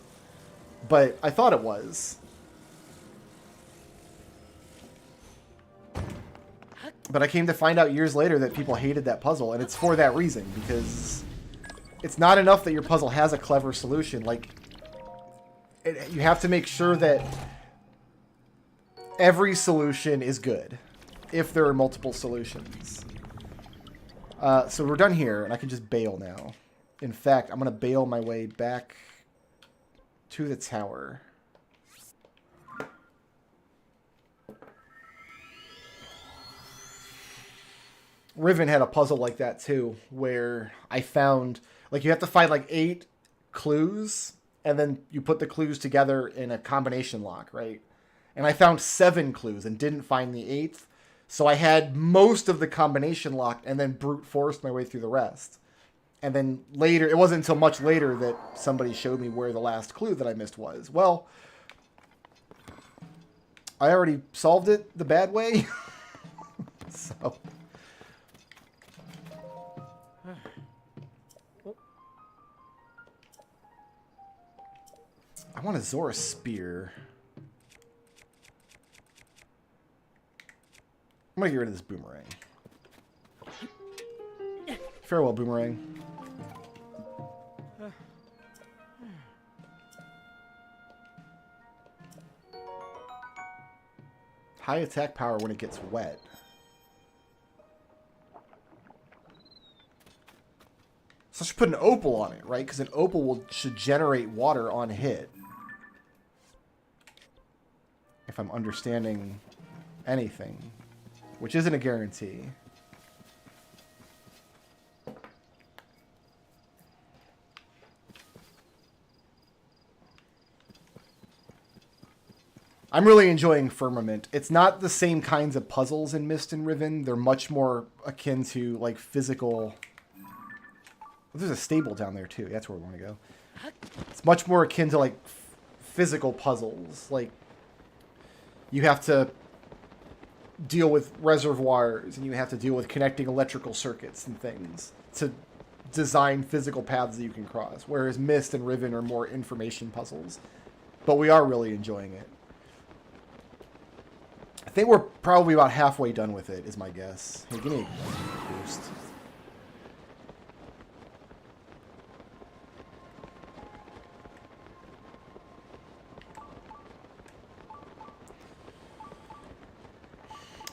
But I thought it was. But I came to find out years later that people hated that puzzle. And it's for that reason. Because it's not enough that your puzzle has a clever solution. Like, you have to make sure that every solution is good if there are multiple solutions. So we're done here, and I can just bail now. In fact, I'm going to bail my way back to the tower. Riven had a puzzle like that too, where I found, like, you have to find like 8 clues, and then you put the clues together in a combination lock, right? And I found 7 clues and didn't find the 8th. So I had most of the combination locked and then brute forced my way through the rest. And then later, it wasn't until much later that somebody showed me where the last clue that I missed was. Well, I already solved it the bad way. So. I want a Zora spear. I'm gonna get rid of this boomerang. Farewell, boomerang. High attack power when it gets wet. So I should put an opal on it, right? Because an opal should generate water on hit. If I'm understanding anything. Which isn't a guarantee. I'm really enjoying Firmament. It's not the same kinds of puzzles in Mist and Riven. They're much more akin to, like, physical... Well, there's a stable down there, too. That's where we want to go. It's much more akin to, like, physical puzzles. Like, you have to deal with reservoirs, and you have to deal with connecting electrical circuits and things to design physical paths that you can cross. Whereas Mist and Riven are more information puzzles. But we are really enjoying it. I think we're probably about halfway done with it, is my guess. Hey, give me a boost.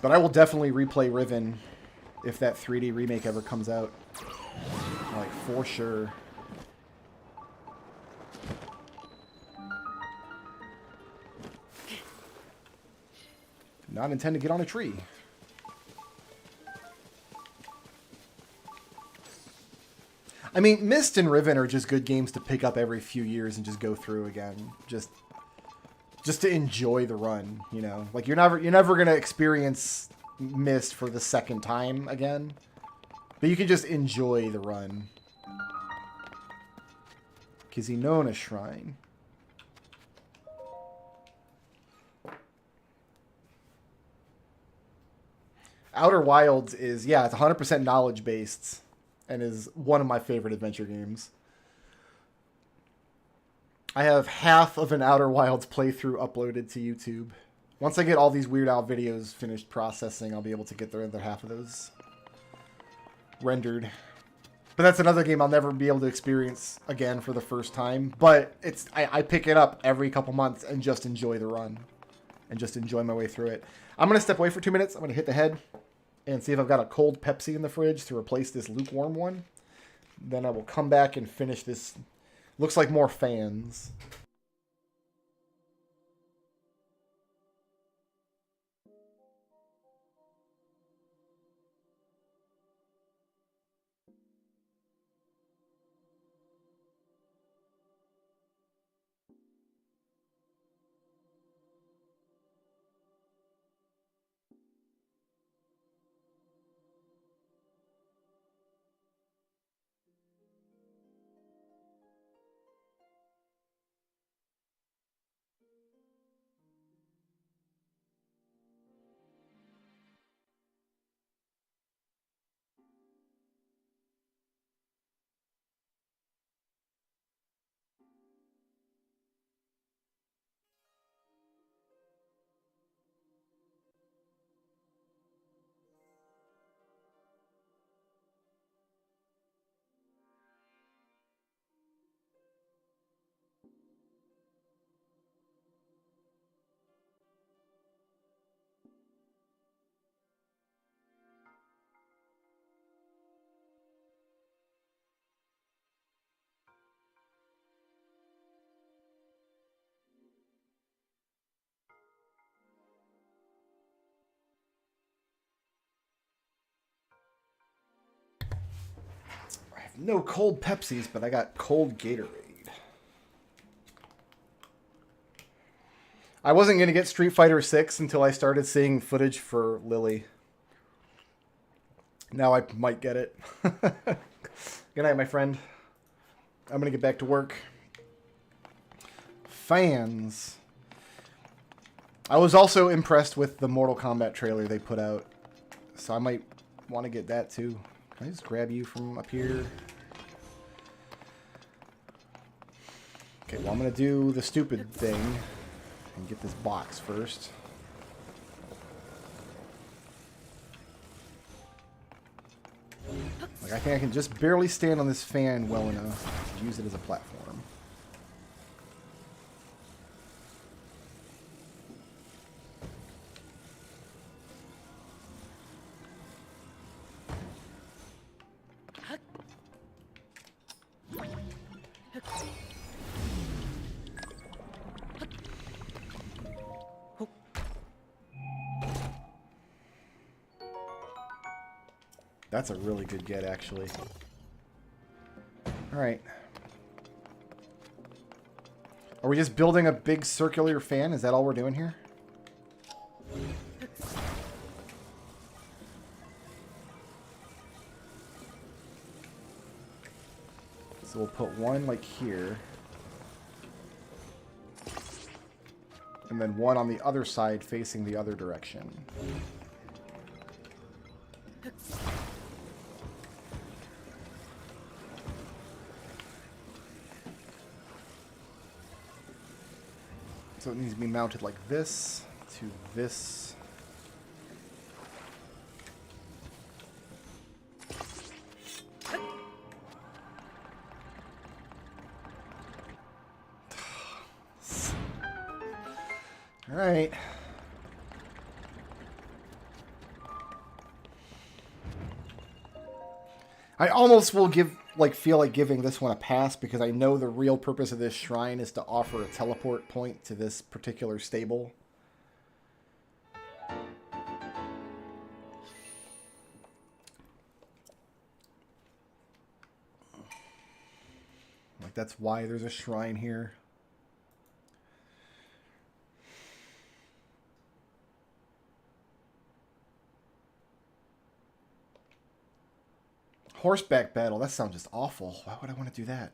But I will definitely replay Riven if that 3D remake ever comes out. Like, for sure. Did not intend to get on a tree. I mean, Mist and Riven are just good games to pick up every few years and just go through again. Just to enjoy the run, you know? Like, you're never going to experience Mist for the second time again. But you can just enjoy the run. Kizinona Shrine. Outer Wilds is, yeah, it's 100% knowledge-based. And is one of my favorite adventure games. I have half of an Outer Wilds playthrough uploaded to YouTube. Once I get all these Weird Al videos finished processing, I'll be able to get the other half of those rendered. But that's another game I'll never be able to experience again for the first time. But it's I pick it up every couple months and just enjoy the run. And just enjoy my way through it. I'm going to step away for 2 minutes. I'm going to hit the head and see if I've got a cold Pepsi in the fridge to replace this lukewarm one. Then I will come back and finish this. Looks like more fans. I have no cold Pepsis, but I got cold Gatorade. I wasn't going to get Street Fighter 6 until I started seeing footage for Lily. Now I might get it. Good night, my friend. I'm going to get back to work. Fans. I was also impressed with the Mortal Kombat trailer they put out. So I might want to get that too. Can I just grab you from up here? Okay, well I'm going to do the stupid thing and get this box first. Like, I think I can just barely stand on this fan well enough to use it as a platform. That's a really good get, actually. Alright. Are we just building a big circular fan? Is that all we're doing here? So we'll put one, like, here. And then one on the other side facing the other direction. So it needs to be mounted like this to this. All right. I almost will feel like giving this one a pass because I know the real purpose of this shrine is to offer a teleport point to this particular stable. Like, that's why there's a shrine here. Horseback battle. That sounds just awful. Why would I want to do that?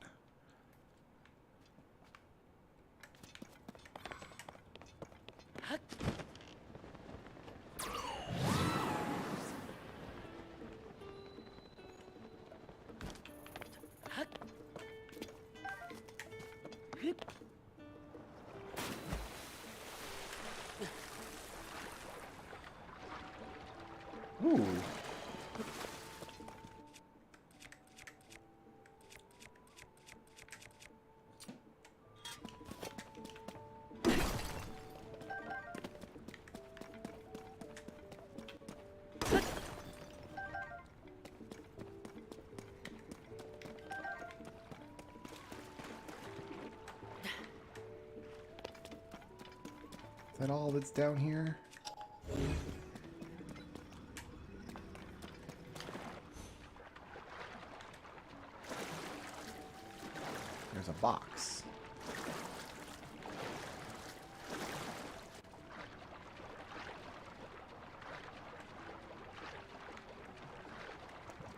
Ooh. Is that all that's down here? There's a box.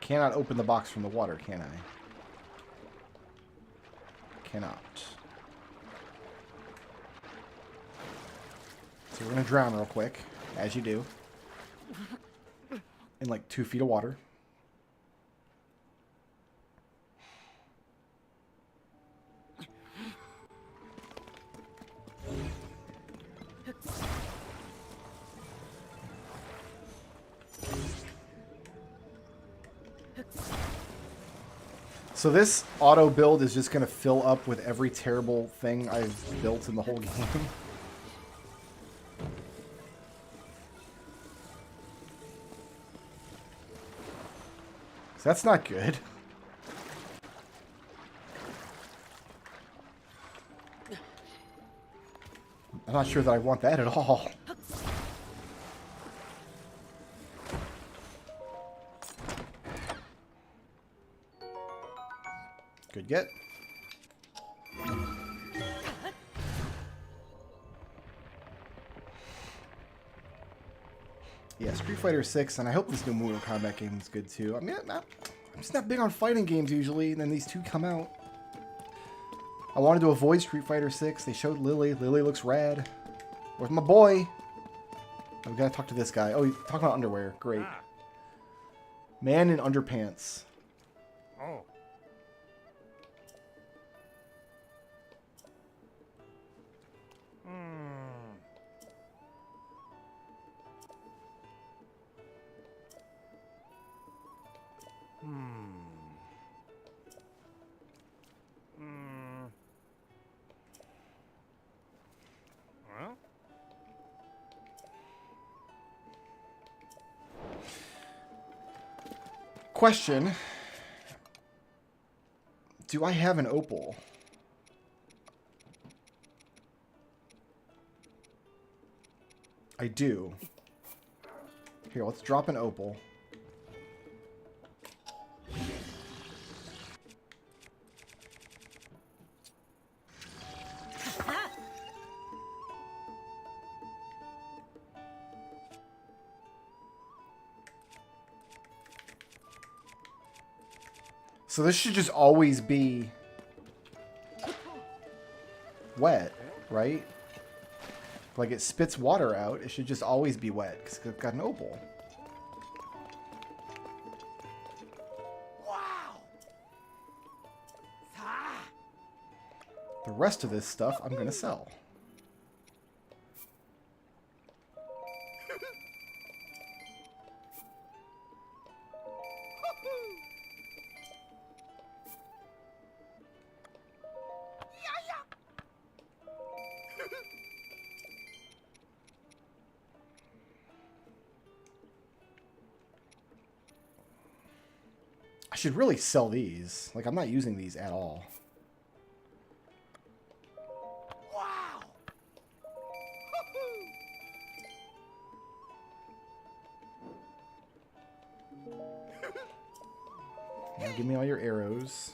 Cannot open the box from the water, can I? Cannot. So we're going to drown real quick, as you do. In like 2 feet of water. So this auto build is just going to fill up with every terrible thing I've built in the whole game. So that's not good. I'm not sure that I want that at all. Good get. Yeah, Street Fighter 6, and I hope this new Mortal Kombat game is good too. I mean, I'm just not big on fighting games usually, and then these two come out. I wanted to avoid Street Fighter 6. They showed Lily. Lily looks rad. Where's my boy? Oh, we gotta talk to this guy. Oh, he's talking about underwear. Great. Man in underpants. Oh. Well? Question. Do I have an opal? I do. Here, let's drop an opal. So this should just always be wet, right? Like it spits water out, it should just always be wet because it's got an opal. Wow. The rest of this stuff I'm gonna sell. I should really sell these. Like, I'm not using these at all. Wow. Now give me all your arrows.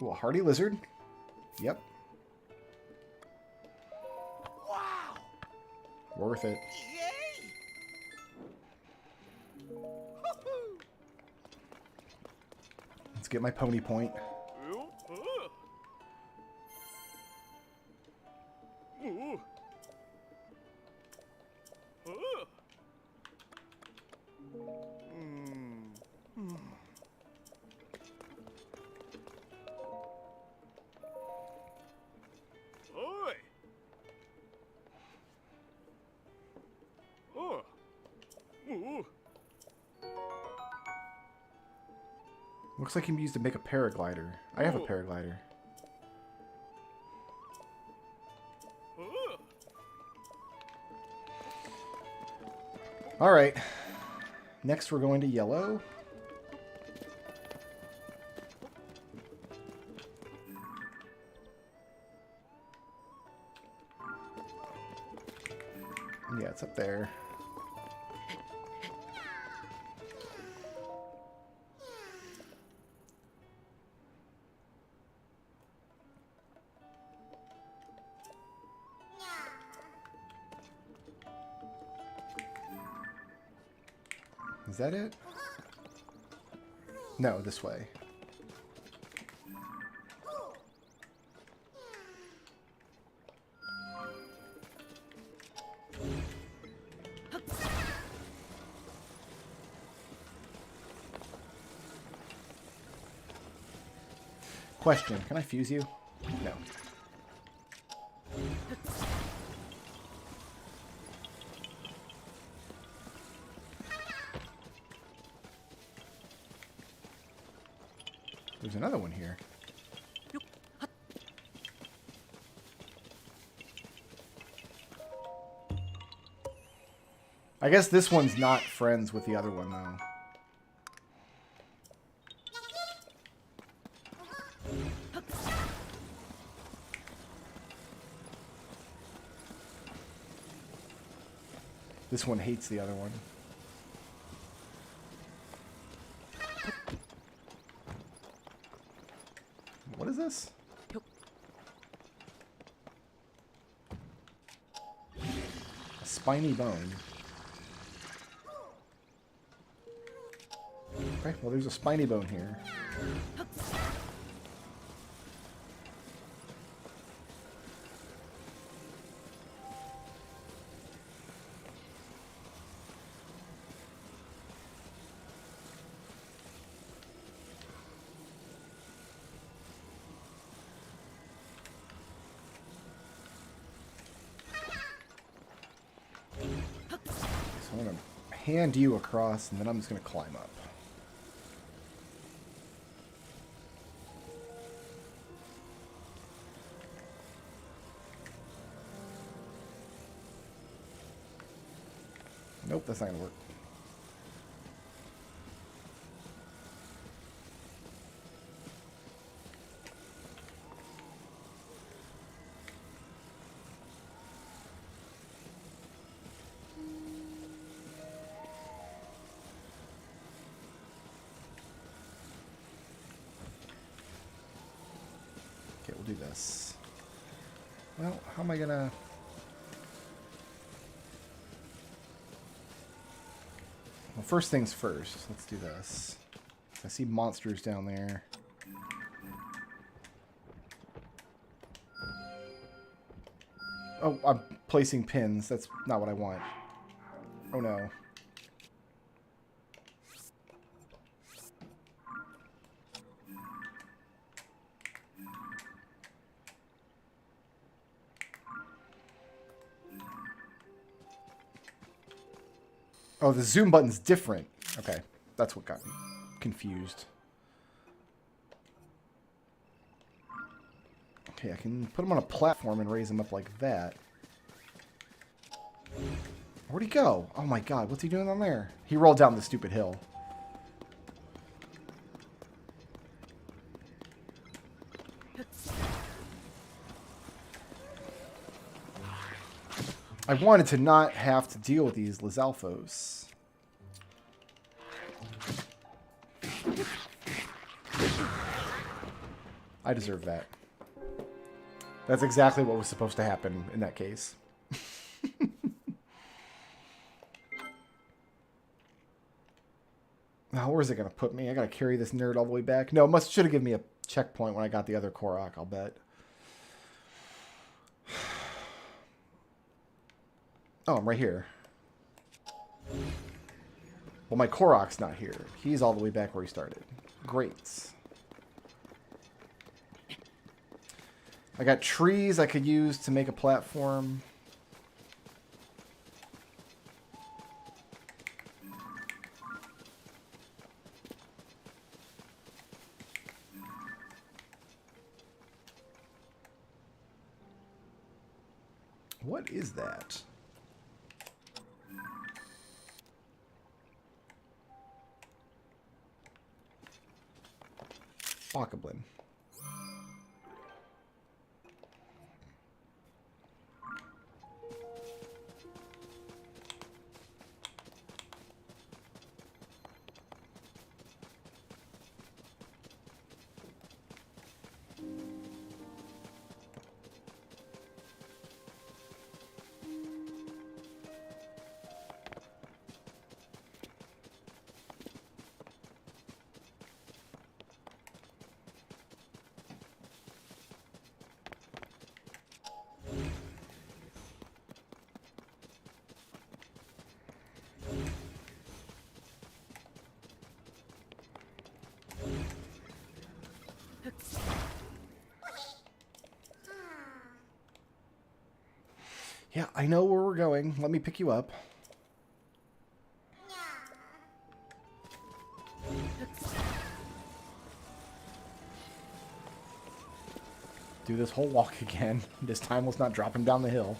Ooh, a hardy lizard. Yep. Wow. Worth it. Yay. Let's get my pony point. Looks like it can be used to make a paraglider. I have a paraglider. Alright. Next we're going to yellow. Yeah, it's up there. Is that it? No, this way. Question, can I fuse you? No. There's another one here. I guess this one's not friends with the other one, though. This one hates the other one. this? A spiny bone. Okay, well there's a spiny bone here. So I'm going to hand you across, and then I'm just going to climb up. Nope, that's not going to work. Okay, we'll do this. Well, how am I going to... Well, first things first. Let's do this. I see monsters down there. Oh, I'm placing pins. That's not what I want. Oh no. Oh, the zoom button's different. Okay, that's what got me confused. Okay, I can put him on a platform and raise him up like that. Where'd he go? Oh my god, what's he doing on there? He rolled down the stupid hill. I wanted to not have to deal with these Lizalfos. I deserve that. That's exactly what was supposed to happen in that case. Now, where's it going to put me? I got to carry this nerd all the way back. No, it should have given me a checkpoint when I got the other Korok, I'll bet. Oh, I'm right here. Well, my Korok's not here. He's all the way back where he started. Great. I got trees I could use to make a platform. What is that? Bokoblin. Yeah, I know where we're going. Let me pick you up. Do this whole walk again. This time let's not drop him down the hill.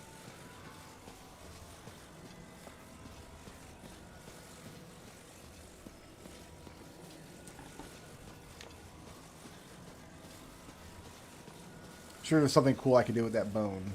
Sure, there's something cool I can do with that bone.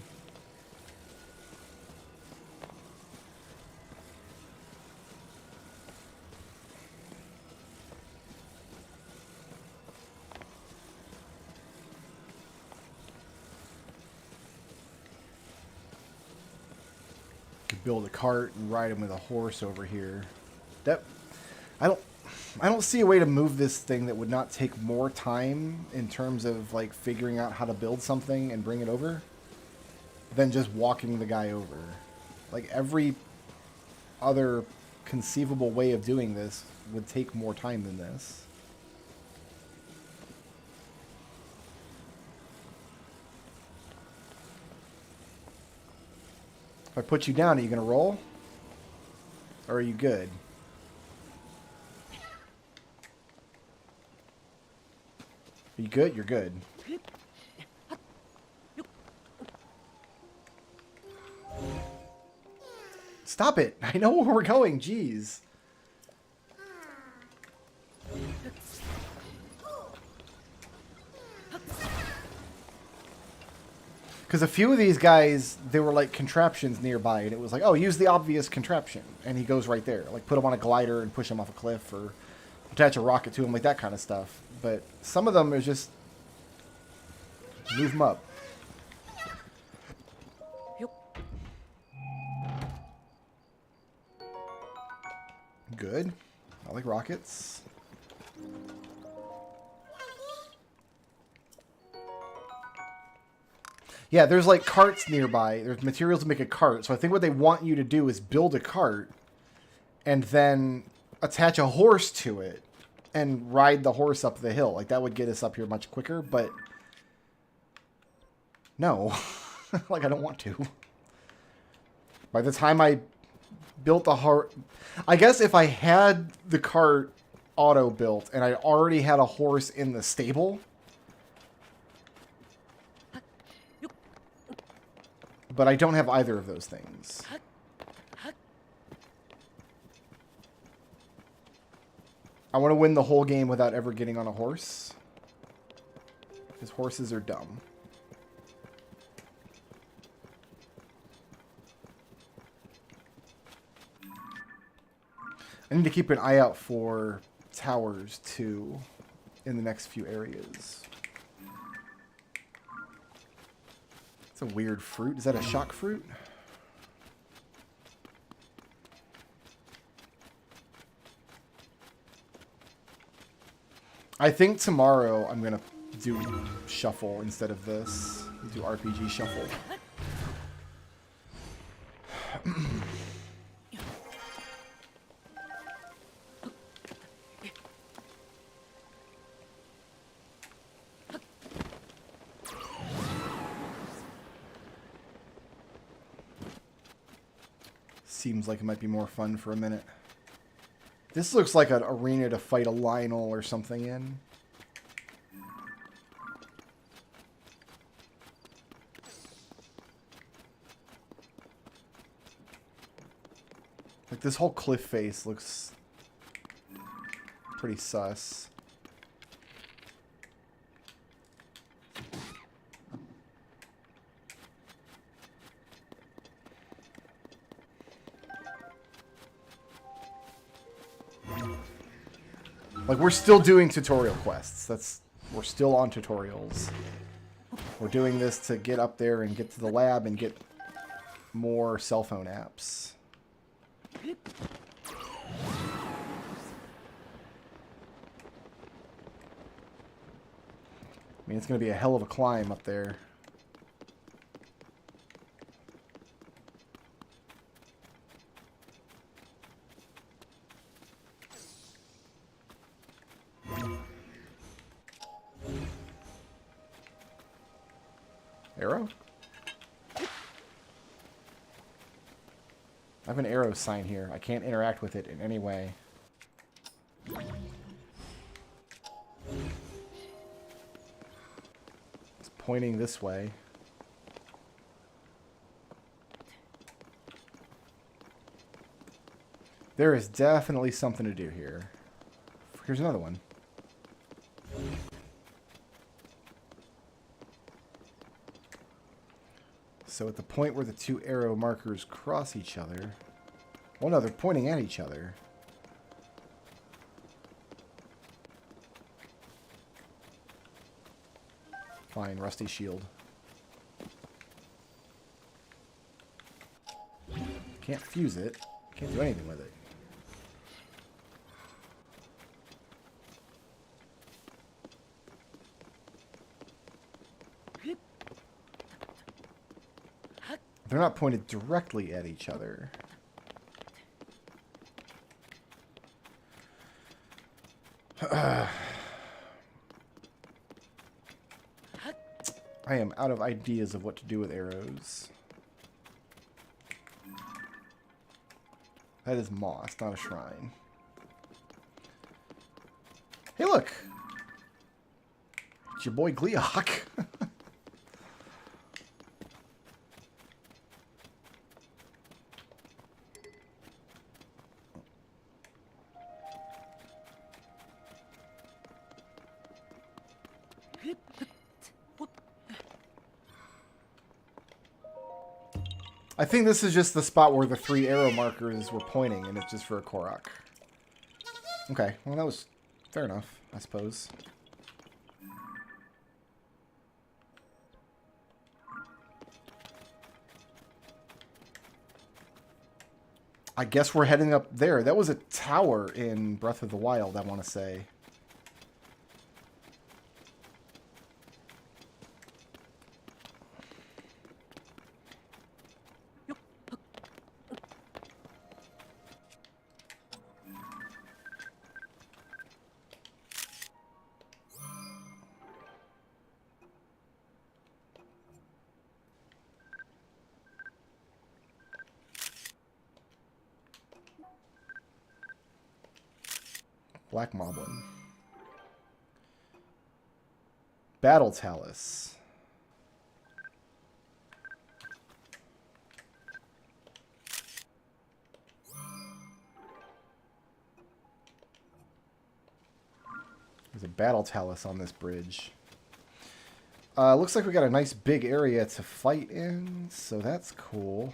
Could build a cart and ride him with a horse over here. That I don't see a way to move this thing that would not take more time in terms of like figuring out how to build something and bring it over than just walking the guy over. Like every other conceivable way of doing this would take more time than this. If I put you down, are you going to roll? Or are you good? Are you good? You're good. Stop it! I know where we're going, jeez. Because a few of these guys, there were like contraptions nearby, and it was like, oh, use the obvious contraption. And he goes right there. Like put him on a glider and push him off a cliff, or attach a rocket to him, like that kind of stuff. But some of them are just move them up. Good. I like rockets. Yeah, there's like carts nearby. There's materials to make a cart. So I think what they want you to do is build a cart and then attach a horse to it and ride the horse up the hill. Like that would get us up here much quicker, but no. Like I don't want to. By the time I built the horse, I guess if I had the cart auto built and I already had a horse in the stable, but I don't have either of those things. I want to win the whole game without ever getting on a horse, because horses are dumb. I need to keep an eye out for towers, too, in the next few areas. It's a weird fruit. Is that a shock fruit? I think tomorrow I'm going to do shuffle instead of this. Do RPG shuffle. Seems like it might be more fun for a minute. This looks like an arena to fight a Lionel or something in. Like this whole cliff face looks pretty sus. Like, we're still doing tutorial quests. We're still on tutorials. We're doing this to get up there and get to the lab and get more cell phone apps. I mean, it's going to be a hell of a climb up there. Arrow? I have an arrow sign here. I can't interact with it in any way. It's pointing this way. There is definitely something to do here. Here's another one. So at the point where the two arrow markers cross each other... Well, no, they're pointing at each other. Fine, rusty shield. Can't fuse it. Can't do anything with it. They're not pointed directly at each other. I am out of ideas of what to do with arrows. That is moss, not a shrine. Hey, look! It's your boy Gleok. I think this is just the spot where the 3 arrow markers were pointing, and it's just for a Korok. Okay, well that was fair enough, I suppose. I guess we're heading up there. That was a tower in Breath of the Wild, I want to say. Black Moblin. Battle Talus. There's a Battle Talus on this bridge. Looks like we got a nice big area to fight in, so that's cool.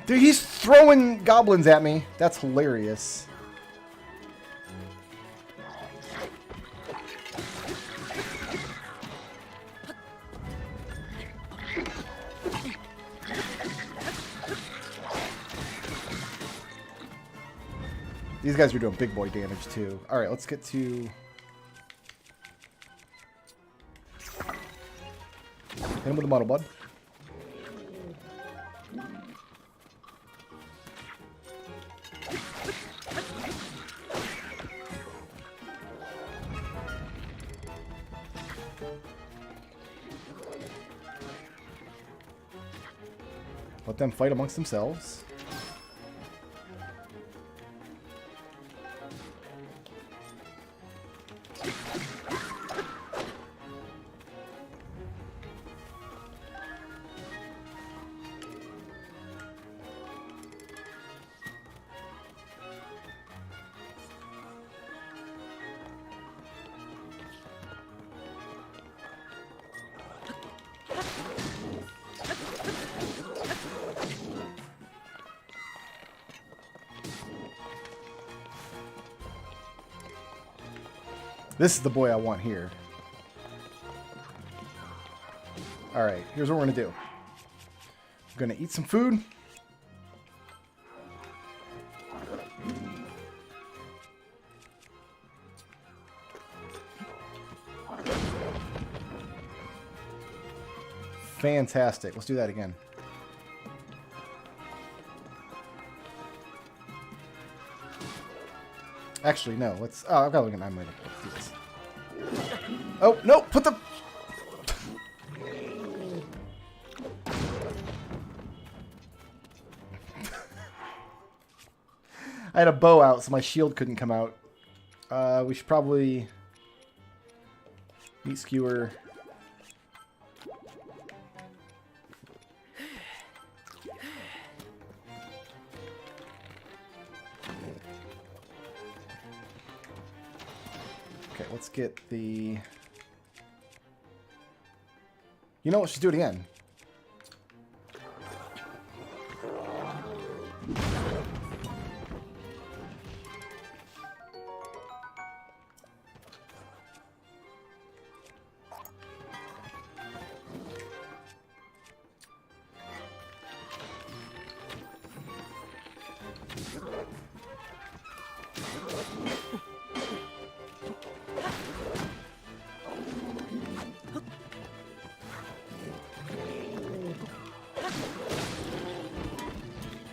Dude, he's throwing goblins at me. That's hilarious. These guys are doing big boy damage too. Alright, let's get to... Hit him with the Muddle Bud. Let them fight amongst themselves. This is the boy I want here. Alright, here's what we're going to do. We're going to eat some food. Fantastic. Let's do that again. Actually, no. Let's... Oh, I've got to look at 9 minutes. Let's do this. Oh, no! Put the... I had a bow out, so my shield couldn't come out. We should probably... Meat skewer... Okay, let's get the... You know what? Let's just do it again.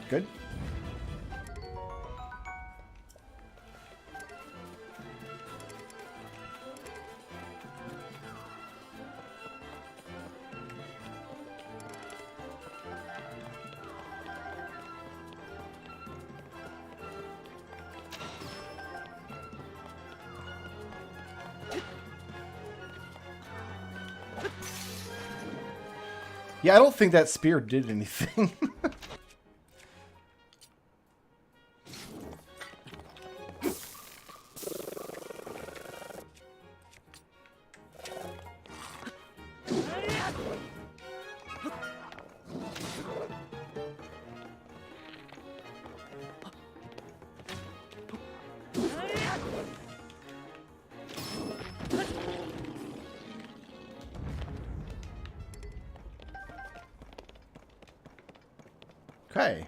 Good. Yeah, I don't think that spear did anything. Okay.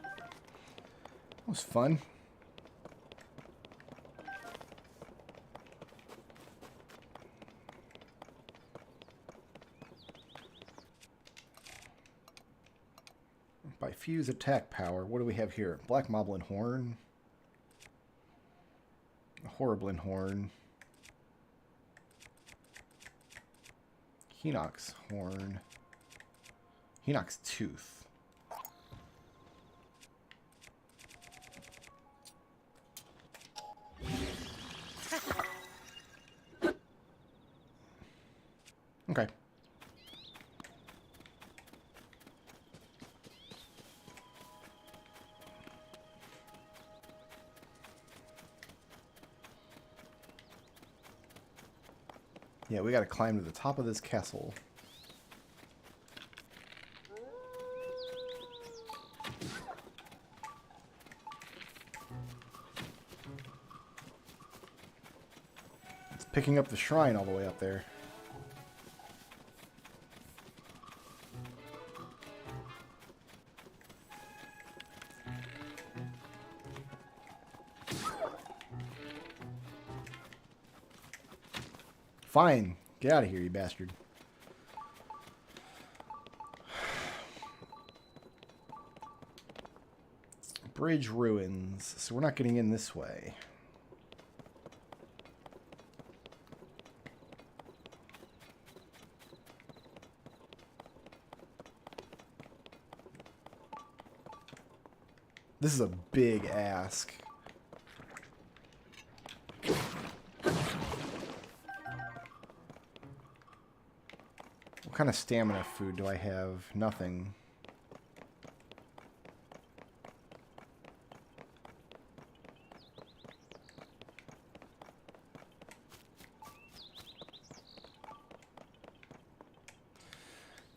That was fun. By fuse attack power, what do we have here? Black Moblin Horn. Horriblin Horn. Hinox Horn. Hinox Tooth. Okay. Yeah, we gotta climb to the top of this castle. It's picking up the shrine all the way up there. Fine. Get out of here, you bastard. Bridge ruins. So we're not getting in this way. This is a big ask. What kind of stamina food do I have? Nothing.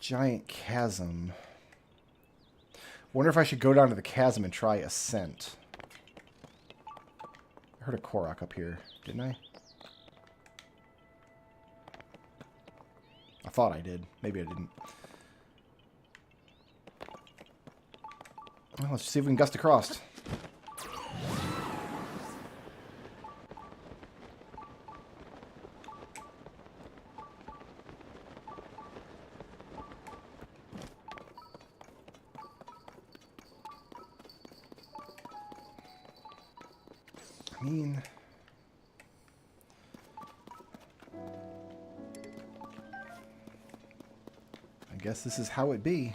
Giant chasm. Wonder if I should go down to the chasm and try ascent. I heard a Korok up here, didn't I? I thought I did. Maybe I didn't. Well, let's see if we can gust across. I mean... I guess this is how it be.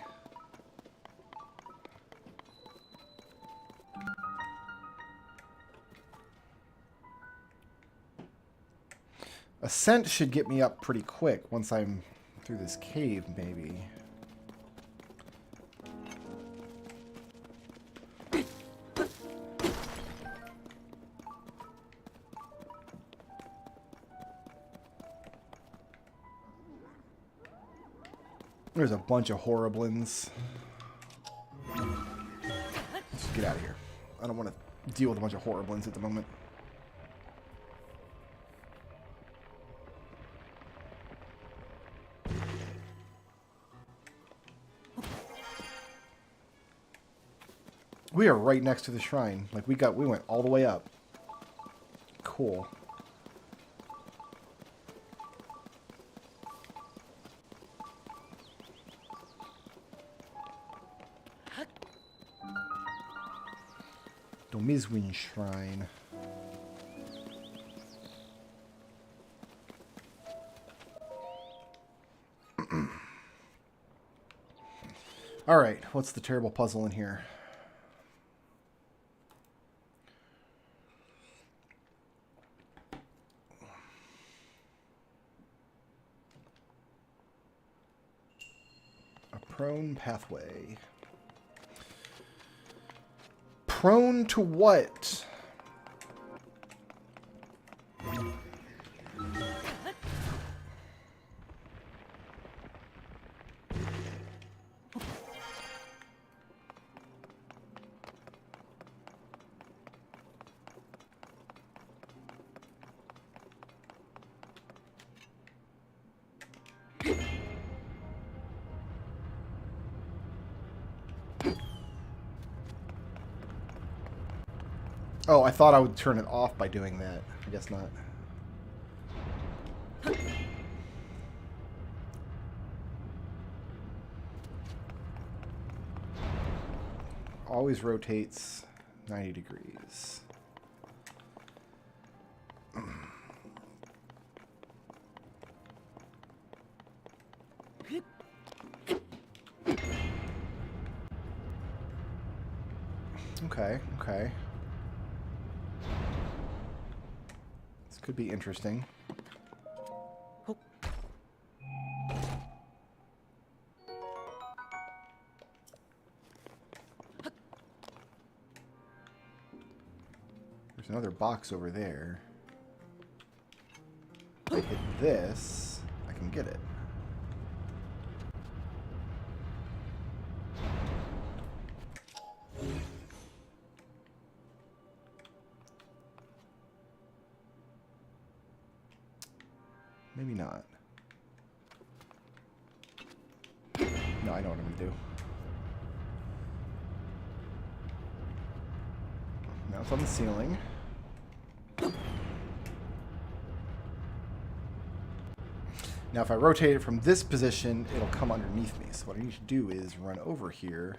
Ascent should get me up pretty quick once I'm through this cave, maybe. There's a bunch of horriblins. Let's get out of here. I don't want to deal with a bunch of horriblins at the moment. We are right next to the shrine. Like we went all the way up. Cool. Domizwin Shrine. Alright, what's the terrible puzzle in here? A prone pathway. Prone to what? Oh, I thought I would turn it off by doing that. I guess not. Always rotates 90 degrees. Okay, okay. This could be interesting. There's another box over there. If I hit this, I can get it. Maybe not. No, I know what I'm going to do. Now it's on the ceiling. Now if I rotate it from this position, it'll come underneath me. So what I need to do is run over here.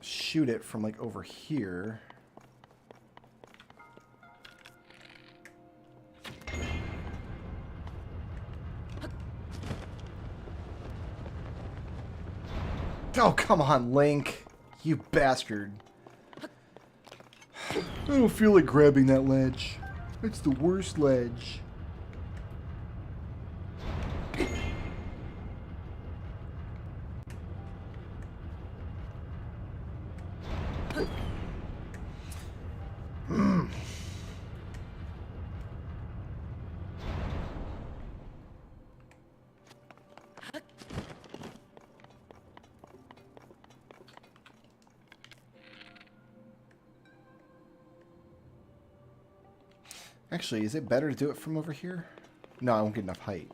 Shoot it from like over here. Oh, come on, Link. You bastard. I don't feel like grabbing that ledge. It's the worst ledge. Actually, is it better to do it from over here? No, I won't get enough height.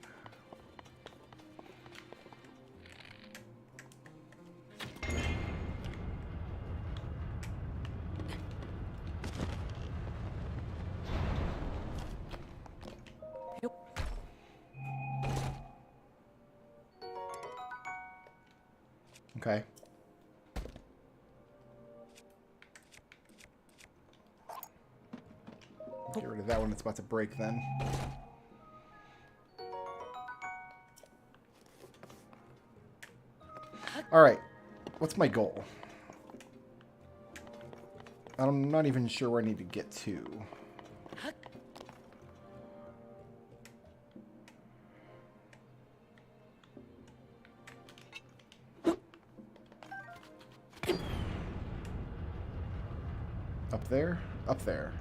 Okay. Get rid of that one. It's about to break then. Alright. What's my goal? I'm not even sure where I need to get to. Up there? Up there.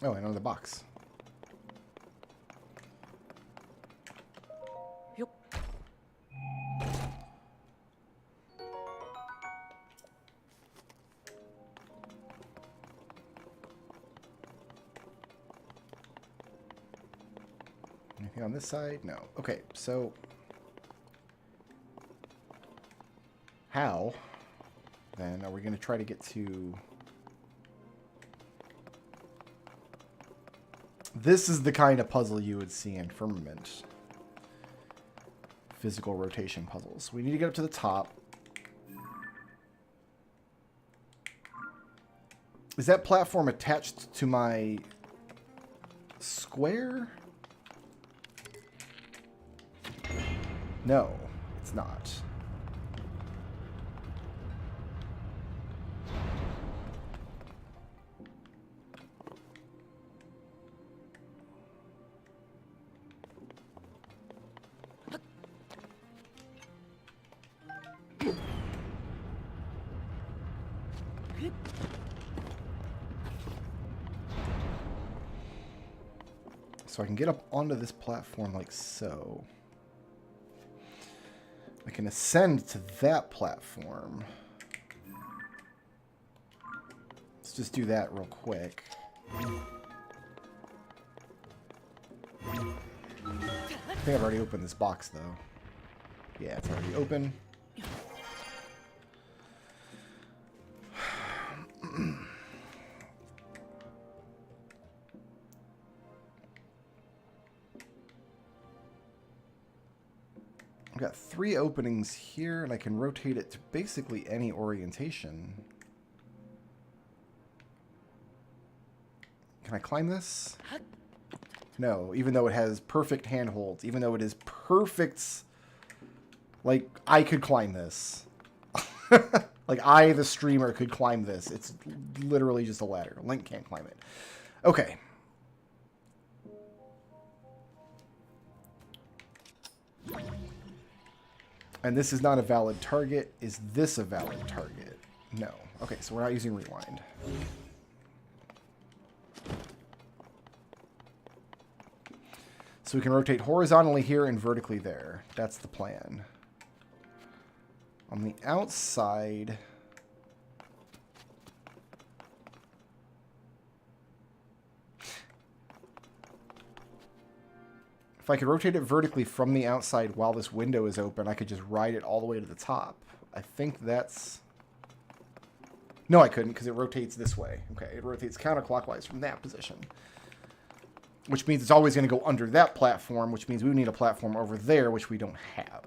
Oh, another box. Yup. Anything on this side? No. Okay, so how then are we going to try to get to... This is the kind of puzzle you would see in Firmament. Physical rotation puzzles. We need to get up to the top. Is that platform attached to my square? No, it's not. So I can get up onto this platform like so. I can ascend to that platform. Let's just do that real quick. I think I've already opened this box, though. Yeah, it's already open. I've got 3 openings here, and I can rotate it to basically any orientation. Can I climb this? No, even though it has perfect handholds, even though it is perfect... Like, I could climb this. Like, I, the streamer, could climb this. It's literally just a ladder. Link can't climb it. Okay. And this is not a valid target. Is this a valid target? No. Okay, so we're not using rewind. So we can rotate horizontally here and vertically there. That's the plan. On the outside... If I could rotate it vertically from the outside while this window is open, I could just ride it all the way to the top. I think that's... No, I couldn't, because it rotates this way. Okay, it rotates counterclockwise from that position. Which means it's always going to go under that platform, which means we need a platform over there, which we don't have.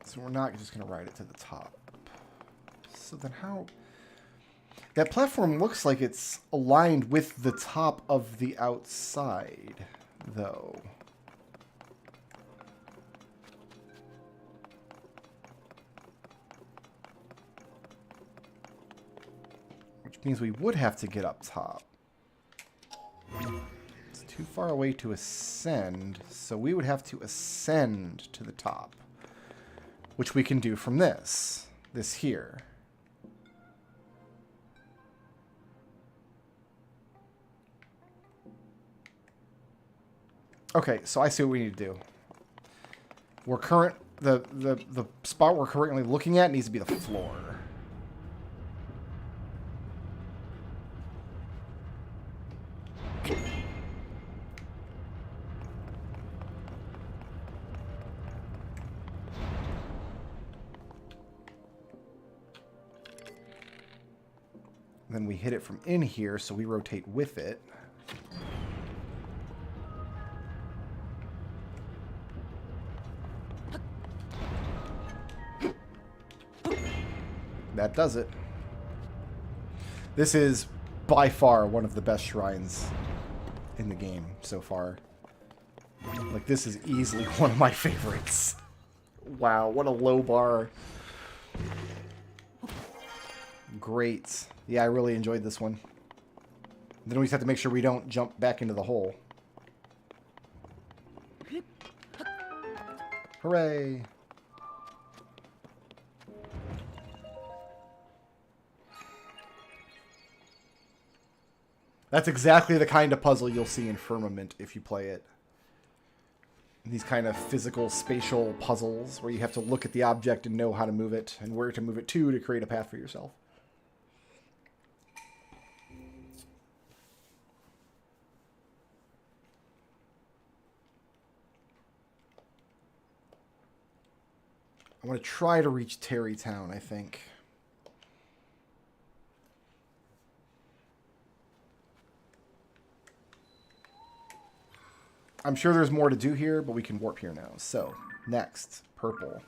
So we're not just going to ride it to the top. So then how... That platform looks like it's aligned with the top of the outside, though. Which means we would have to get up top. It's too far away to ascend, so we would have to ascend to the top. Which we can do from this here. Okay, so I see what we need to do. The spot we're currently looking at needs to be the floor. Then we hit it from in here, so we rotate with it. That does it. This is by far one of the best shrines in the game so far. Like, this is easily one of my favorites. Wow, what a low bar. Great. Yeah, I really enjoyed this one. Then we just have to make sure we don't jump back into the hole. Hooray! That's exactly the kind of puzzle you'll see in Firmament if you play it. These kind of physical, spatial puzzles where you have to look at the object and know how to move it and where to move it to create a path for yourself. I want to try to reach Terrytown, I think. I'm sure there's more to do here, but we can warp here now. So, next, purple.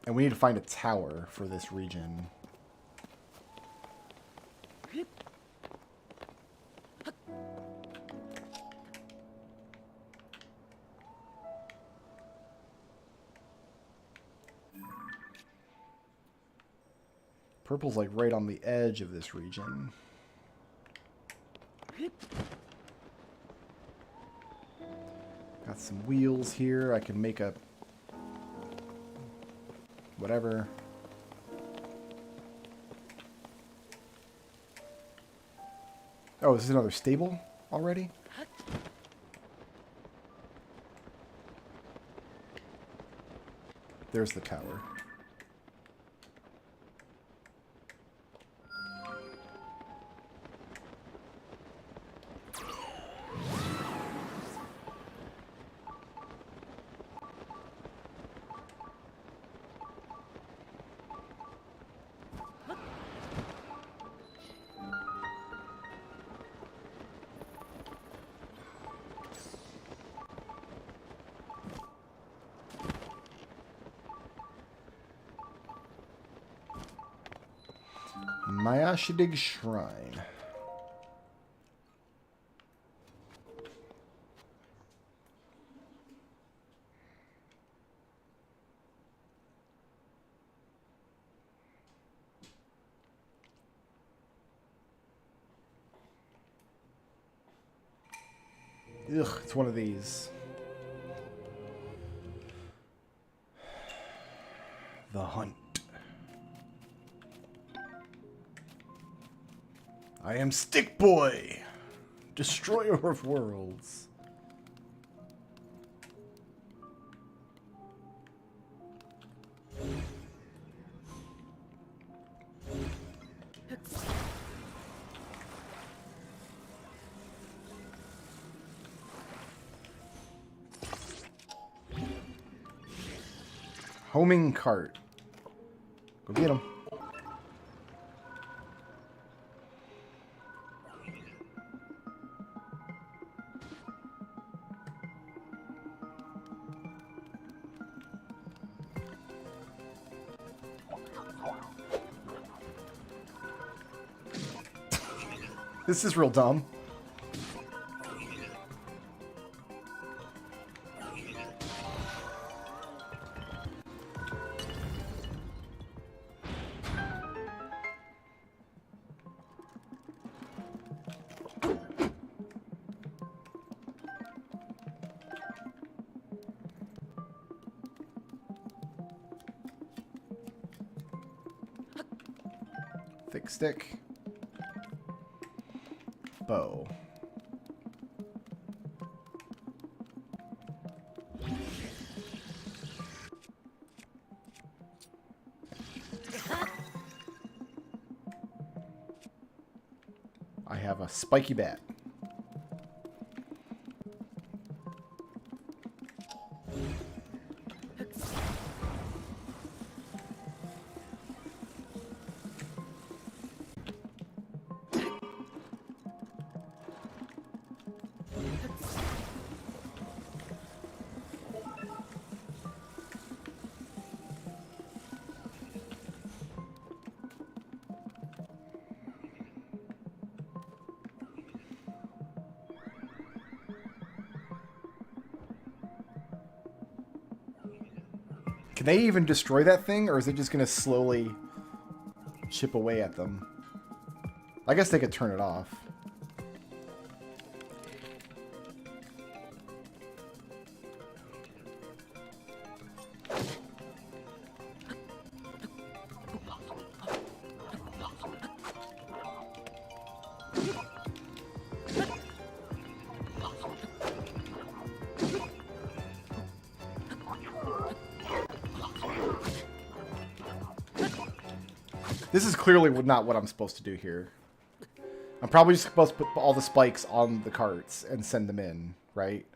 And we need to find a tower for this region. Purple's like right on the edge of this region. Got some wheels here. I can make a... whatever. Oh, is this another stable already? There's the tower. Mayashidig Shrine. Ugh, it's one of these. The Hunt. I am Stick Boy, destroyer of worlds. Homing cart. Go get him. This is real dumb. Thick stick. Bow. I have a spiky bat. Can they even destroy that thing, or is it just going to slowly chip away at them? I guess they could turn it off. This is clearly not what I'm supposed to do here. I'm probably just supposed to put all the spikes on the carts and send them in, right?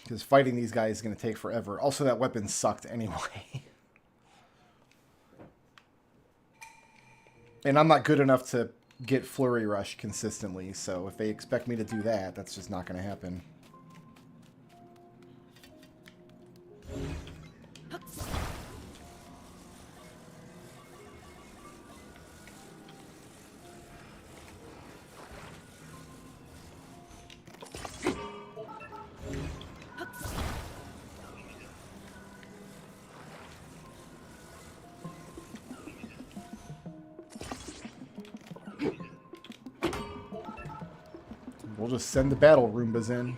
Because fighting these guys is going to take forever. Also, that weapon sucked anyway. And I'm not good enough to get Flurry Rush consistently, so if they expect me to do that, that's just not going to happen. We'll just send the battle Roombas in.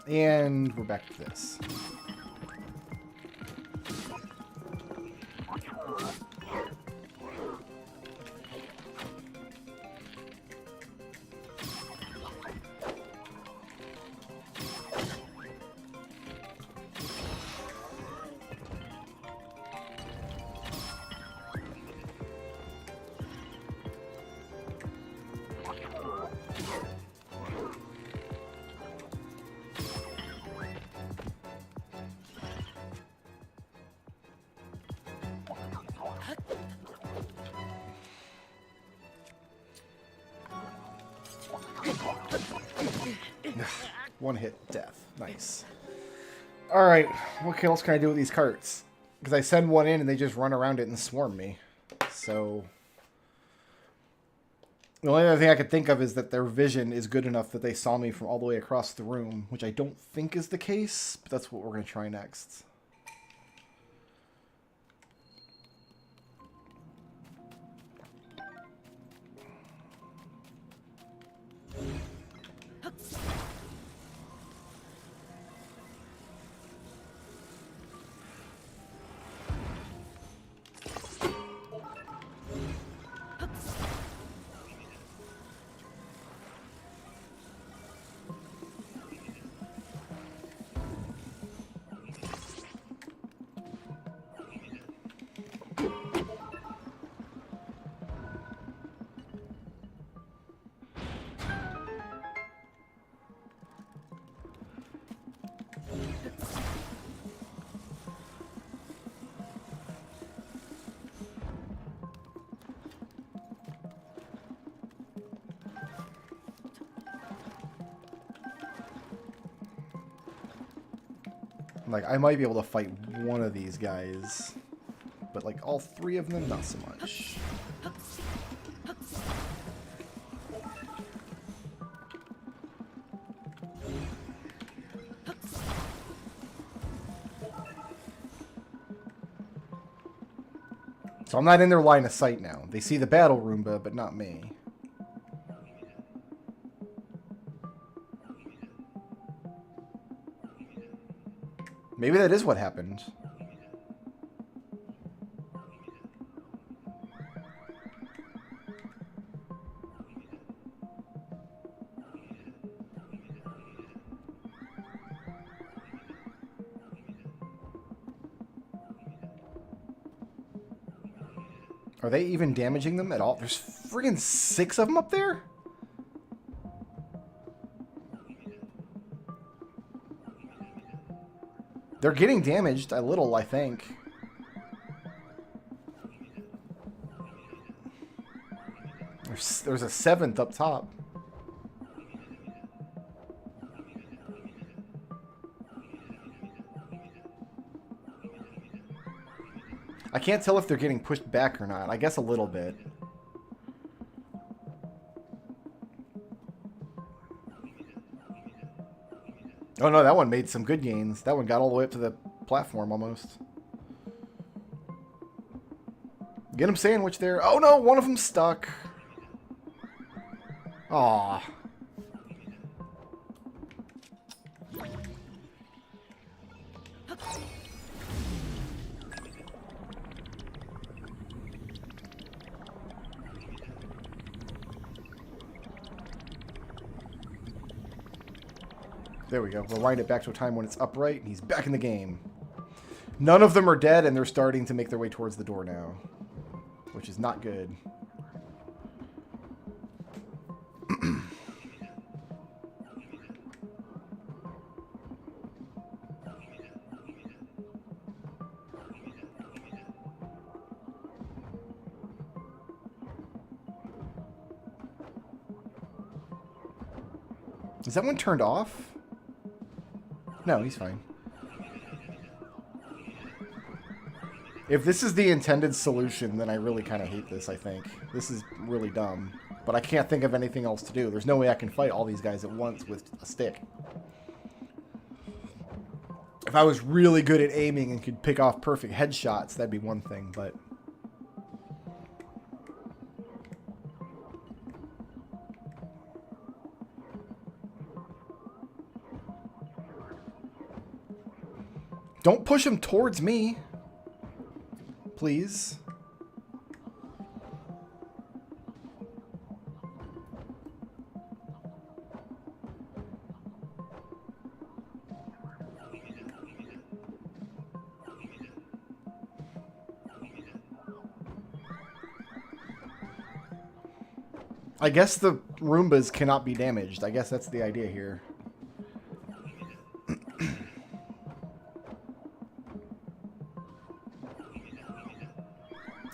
And we're back to this. One hit death. Nice. Alright, what else can I do with these carts? Because I send one in and they just run around it and swarm me. So the only other thing I could think of is that their vision is good enough that they saw me from all the way across the room, which I don't think is the case, but that's what we're going to try next. Like, I might be able to fight one of these guys, but like all three of them, not so much. So I'm not in their line of sight now. They see the battle Roomba, but not me. Maybe that is what happened. Are they even damaging them at all? There's friggin' 6 of them up there? They're getting damaged a little, I think. There's a 7th up top. I can't tell if they're getting pushed back or not. I guess a little bit. Oh no, that one made some good gains. That one got all the way up to the platform almost. Get him sandwiched there. Oh no, one of them stuck. Aw. There we go. Rewind it back to a time when it's upright, and he's back in the game. None of them are dead, and they're starting to make their way towards the door now, which is not good. Is that one turned off? No, he's fine. If this is the intended solution, then I really kind of hate this, I think. This is really dumb. But I can't think of anything else to do. There's no way I can fight all these guys at once with a stick. If I was really good at aiming and could pick off perfect headshots, that'd be one thing, but... Don't push him towards me. Please. I guess the Roombas cannot be damaged. I guess that's the idea here.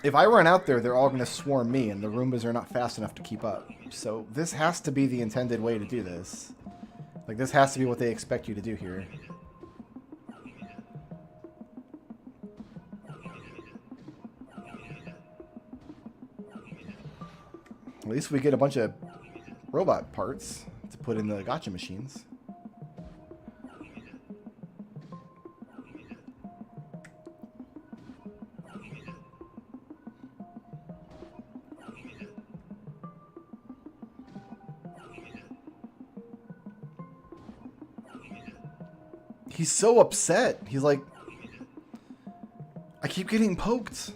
If I run out there, they're all going to swarm me, and the Roombas are not fast enough to keep up. So this has to be the intended way to do this. Like, this has to be what they expect you to do here. At least we get a bunch of robot parts to put in the gotcha machines. He's so upset. He's like, I keep getting poked.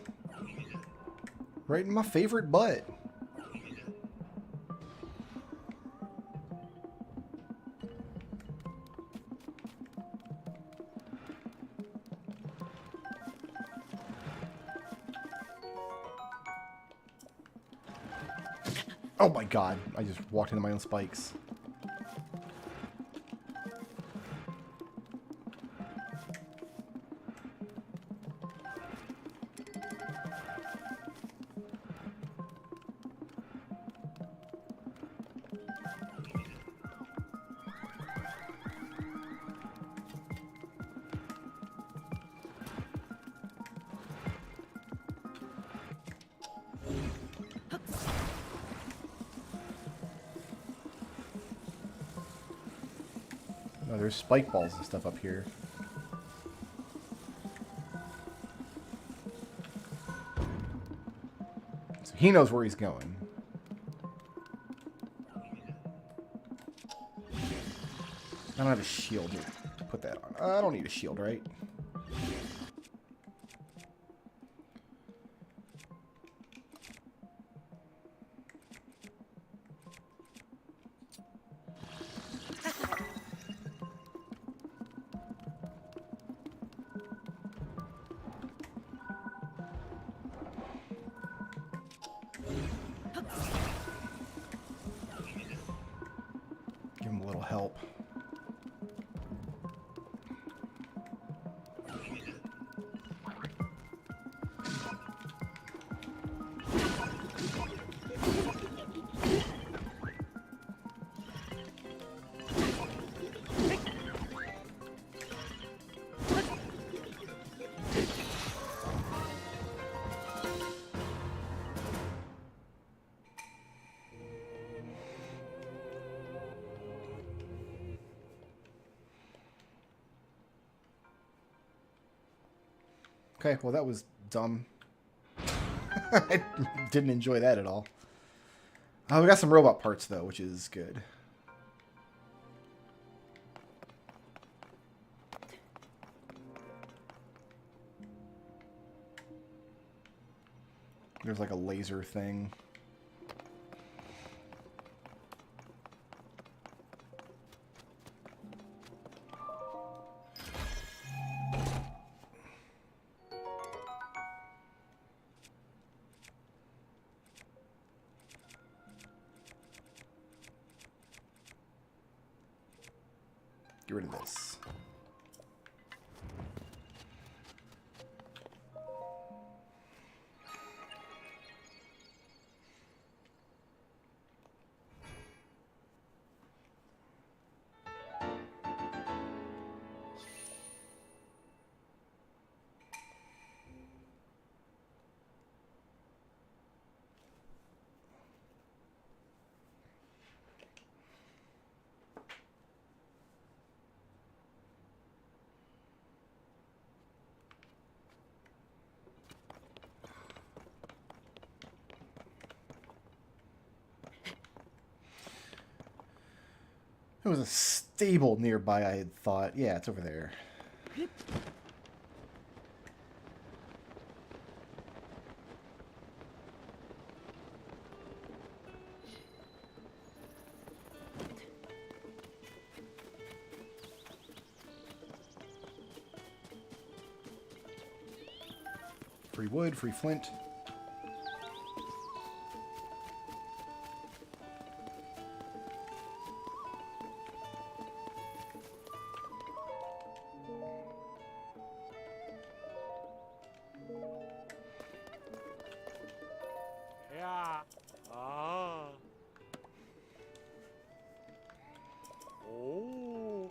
Right in my favorite butt. Oh my god, I just walked into my own spikes. Oh, there's spike balls and stuff up here. So he knows where he's going. I don't have a shield here. Put that on. I don't need a shield, right? Give him a little help. Okay, well that was dumb. I didn't enjoy that at all. Oh, we got some robot parts though, which is good. There's like a laser thing. Get rid of this. There was a stable nearby, I had thought. Yeah, it's over there. Free wood, free flint. Yeah. Ah. Oh.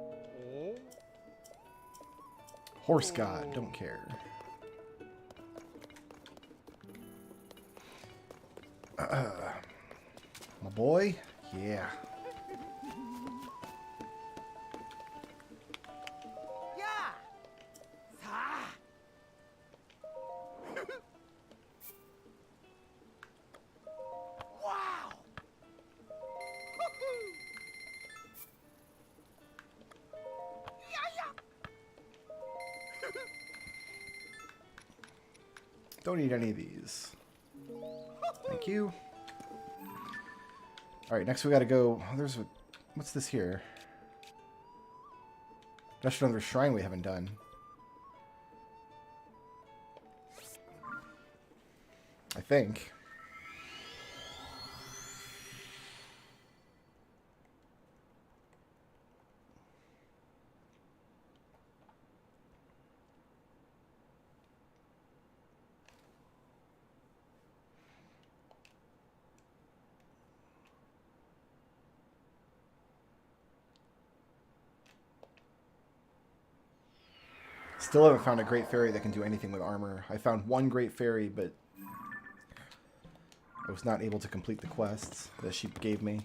Oh. Horse god, don't care. My boy? Yeah. Yeah. Ah. Wow. Yeah, yeah. Don't need any of these. Thank you. Alright, next we gotta go... Oh, there's a... What's this here? That's another shrine we haven't done. I think. Still haven't found a great fairy that can do anything with armor. I found one great fairy, but I was not able to complete the quests that she gave me.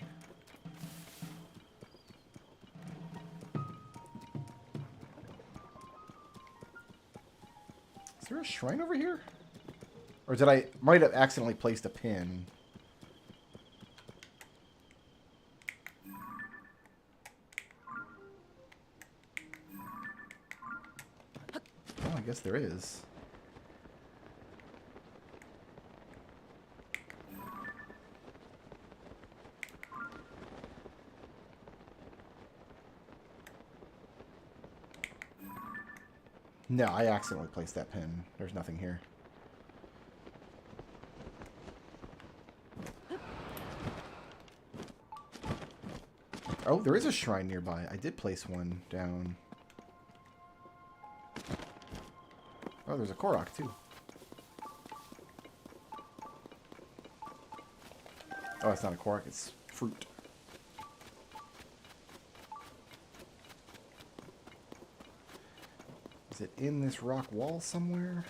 Is there a shrine over here? Or did I... Might have accidentally placed a pin. guess there is. No, I accidentally placed that pin. There's nothing here. Oh, there is a shrine nearby. I did place one down. Oh, there's a Korok, too. Oh, it's not a Korok, it's fruit. Is it in this rock wall somewhere?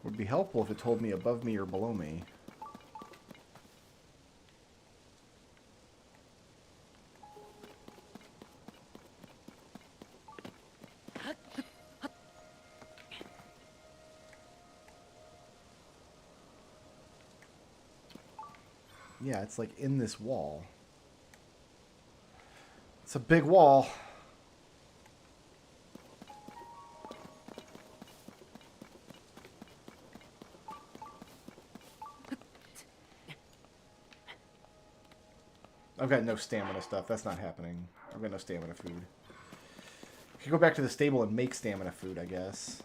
Would be helpful if it told me above me or below me. Yeah, it's like in this wall. It's a big wall. I've got no stamina stuff. That's not happening. I've got no stamina food. I could go back to the stable and make stamina food, I guess.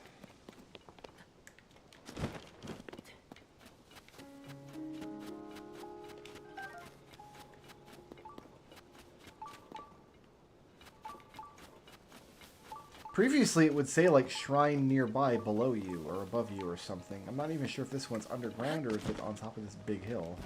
Previously, it would say, like, shrine nearby below you or above you or something. I'm not even sure if this one's underground or if it's on top of this big hill.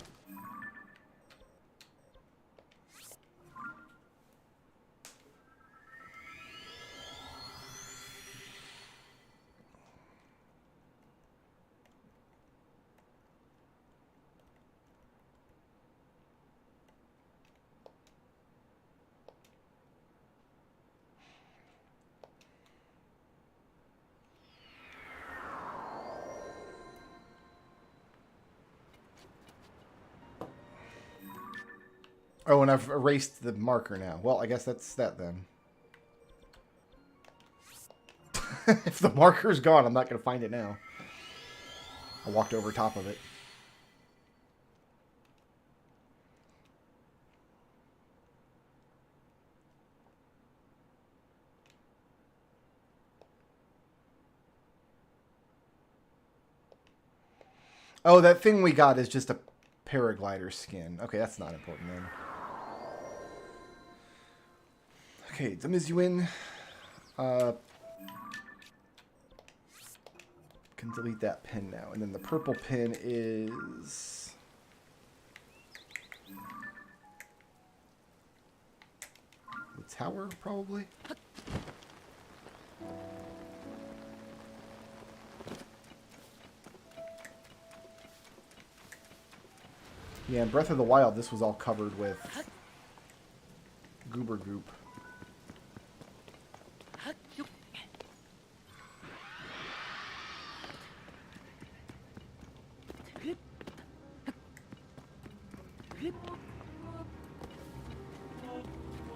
Oh, and I've erased the marker now. Well, I guess that's that then. If the marker's gone, I'm not going to find it now. I walked over top of it. Oh, that thing we got is just a paraglider skin. Okay, that's not important then. Okay, Damizuin. Can delete that pin now. And then the purple pin is... the tower, probably? Yeah, in Breath of the Wild, this was all covered with goober goop.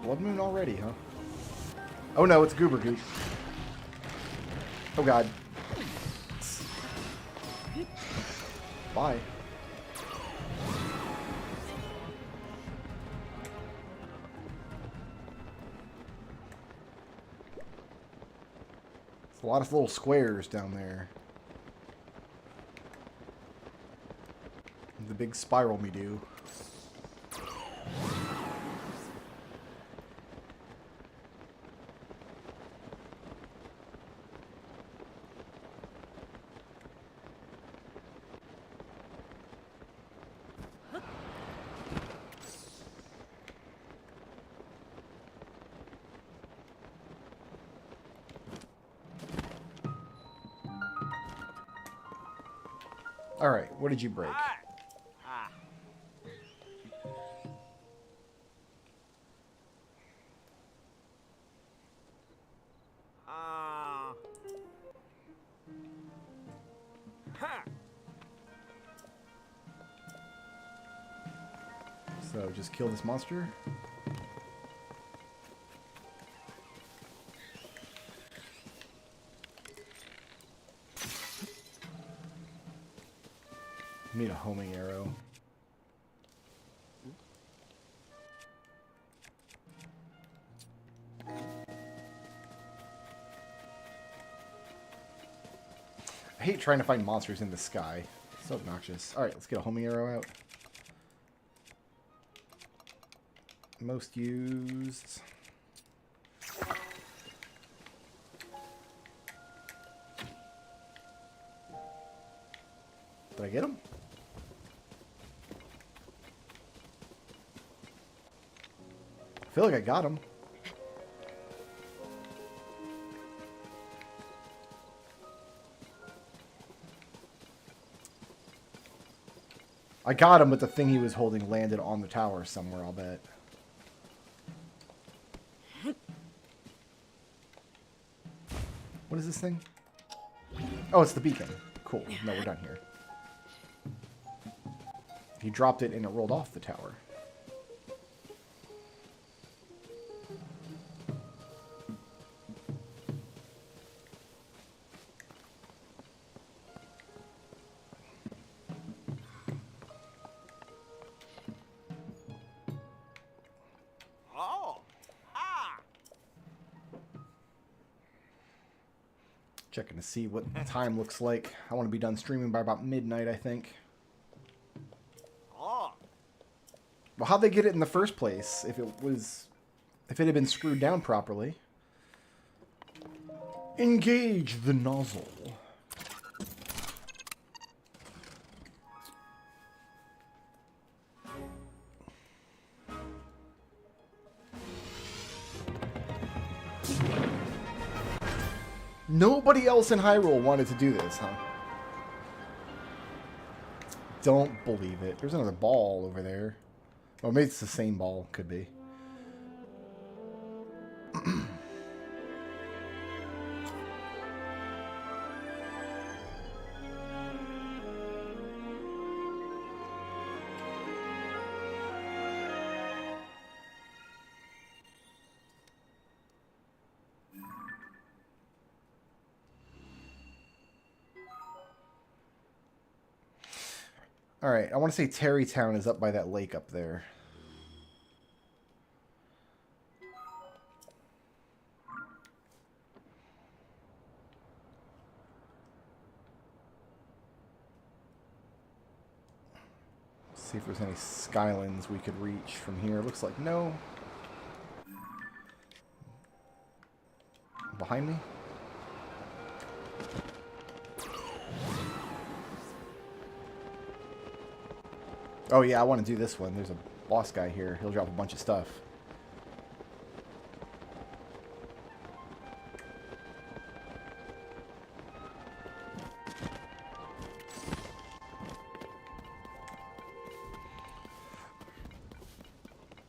Blood Moon already, huh? Oh no, it's goober goop. Oh god. Bye. It's a lot of little squares down there. The big spiral me do. Alright, what did you break? So just kill this monster. Need a homing arrow. I hate trying to find monsters in the sky. So obnoxious. Alright, let's get a homing arrow out. Most used. Did I get him? I feel like I got him. I got him, but the thing he was holding landed on the tower somewhere, I'll bet. What is this thing? Oh, it's the beacon. Cool. No, we're done here. He dropped it and it rolled off the tower. Oh. Ah. Checking to see what time looks like. I want to be done streaming by about midnight, I think. Oh. Well, how'd they get it in the first place? If it had been screwed down properly. Engage the nozzle. Nobody else in Hyrule wanted to do this, huh? Don't believe it. There's another ball over there. Or maybe it's the same ball. Could be. Alright, I want to say Terrytown is up by that lake up there. See if there's any skylands we could reach from here. Looks like no. Behind me? Oh yeah, I want to do this one. There's a boss guy here. He'll drop a bunch of stuff.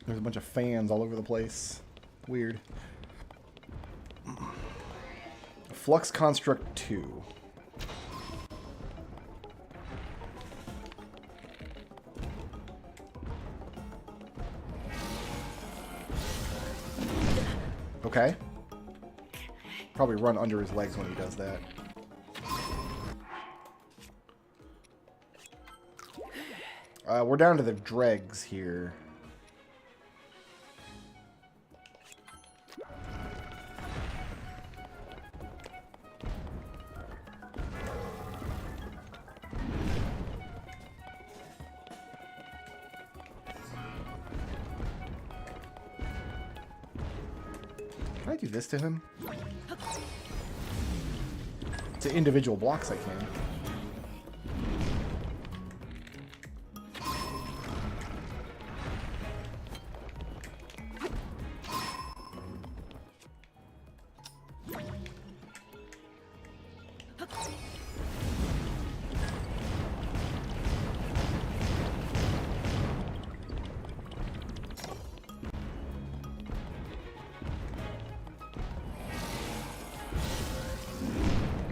There's a bunch of fans all over the place. Weird. Flux Construct 2. Okay. Probably run under his legs when he does that. We're down to the dregs here. Can I do this to him? To individual blocks I can.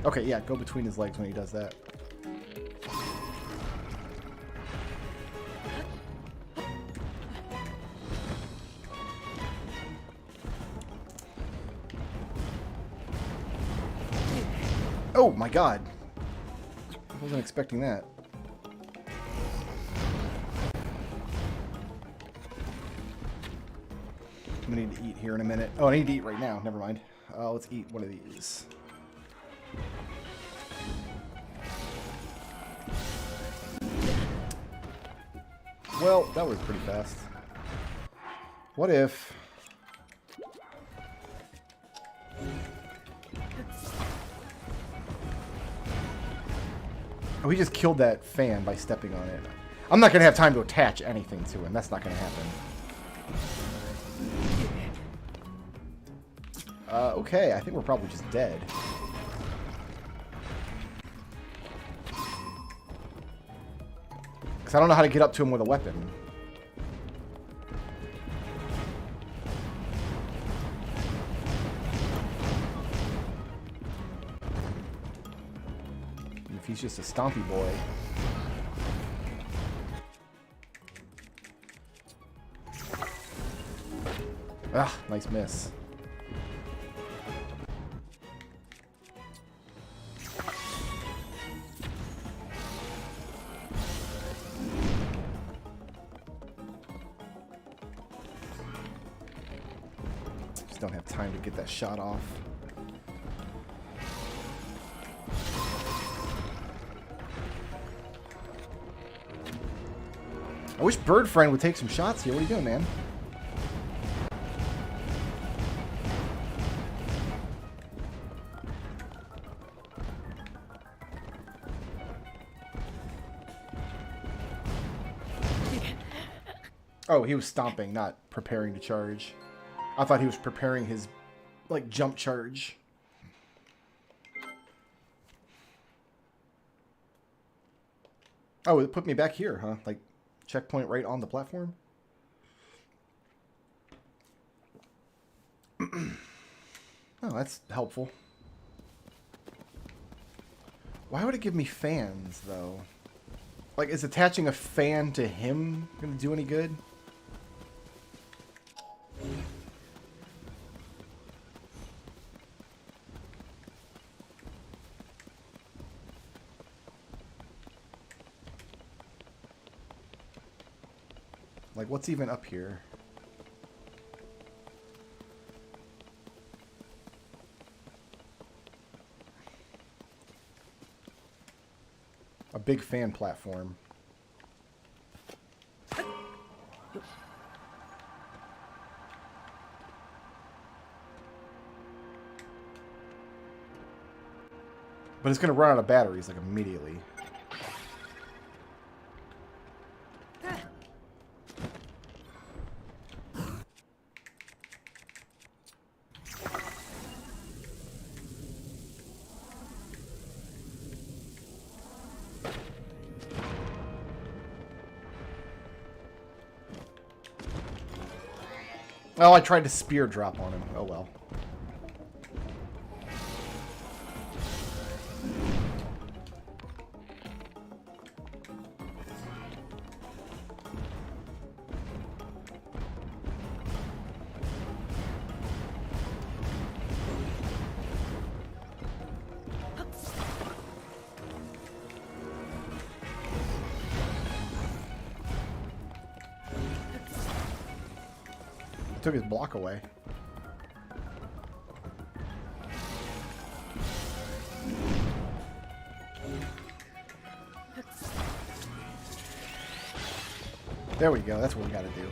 Okay, yeah, go between his legs when he does that. Oh my god. I wasn't expecting that. I'm gonna need to eat here in a minute. Oh, I need to eat right now. Never mind. Let's eat one of these. Well, that was pretty fast. What if... Oh, he just killed that fan by stepping on it. I'm not going to have time to attach anything to him. That's not going to happen. Okay, I think we're probably just dead. Because I don't know how to get up to him with a weapon. If he's just a stompy boy. Ah, nice miss. Just don't have time to get that shot off. I wish Bird Friend would take some shots here. What are you doing, man? Oh, he was stomping, not preparing to charge. I thought he was preparing his, like, jump charge. Oh, it put me back here, huh? Like, checkpoint right on the platform? Oh, that's helpful. Why would it give me fans, though? Like, is attaching a fan to him gonna do any good? Like, what's even up here? A big fan platform. But it's going to run out of batteries, like, immediately. Oh, I tried to spear drop on him. Oh, well. Took his block away. There we go. That's what we got to do.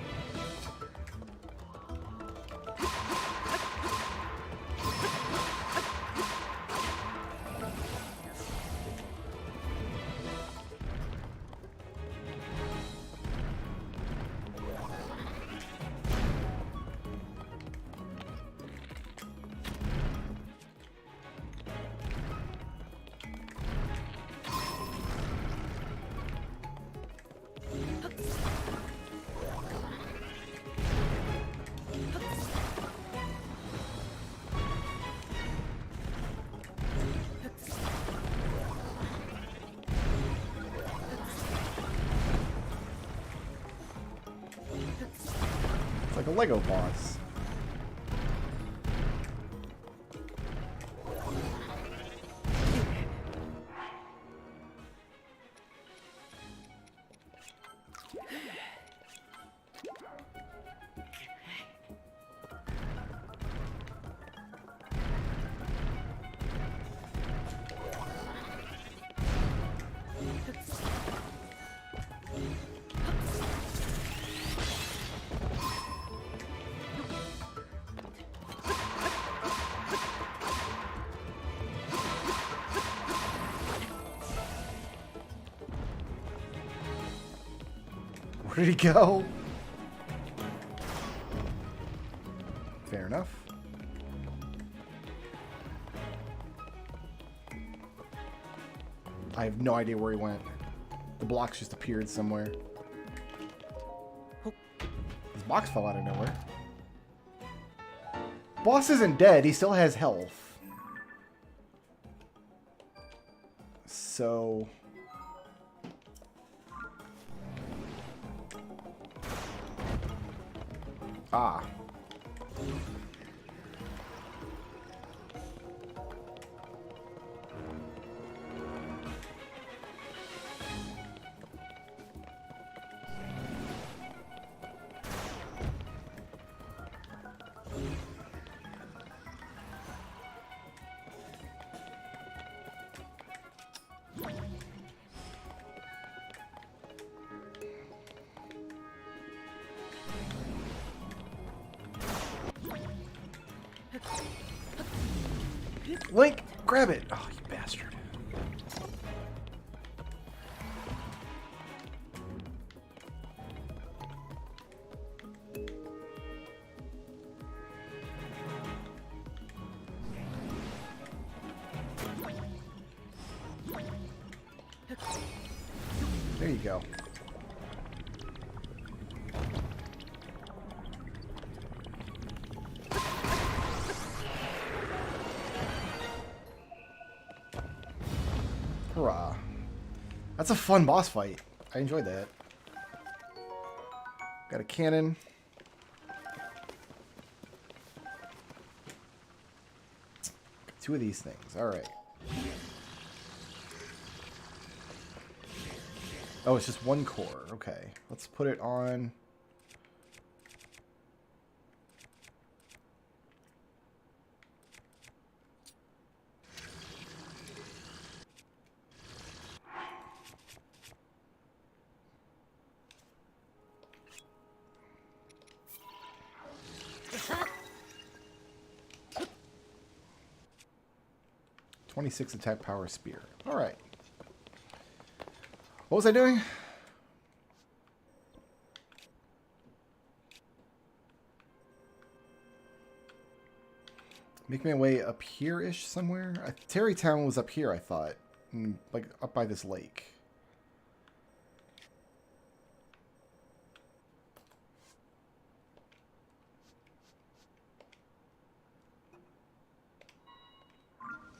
Like a Lego boss. Where did he go? Fair enough. I have no idea where he went. The blocks just appeared somewhere. Oh, this box fell out of nowhere. Boss isn't dead. He still has health. So... Ah. Link, grab it! Oh, you bastard. There you go. Hurrah. That's a fun boss fight. I enjoyed that. Got a cannon. Two of these things. Alright. Oh, it's just one core. Okay. Let's put it on... .26 attack power spear. All right. What was I doing? Make my way up here-ish somewhere? Terrytown was up here, I thought. Like, up by this lake.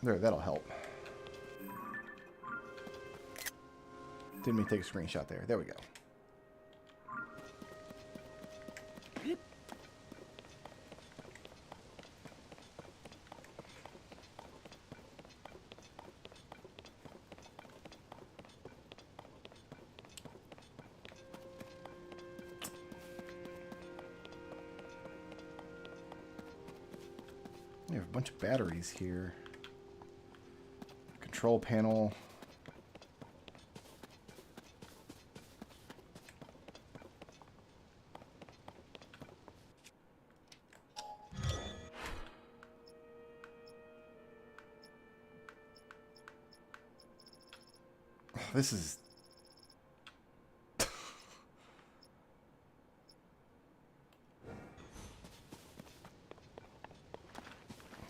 There, that'll help. Didn't mean to take a screenshot there. There we go. We have a bunch of batteries here. Control panel. This is...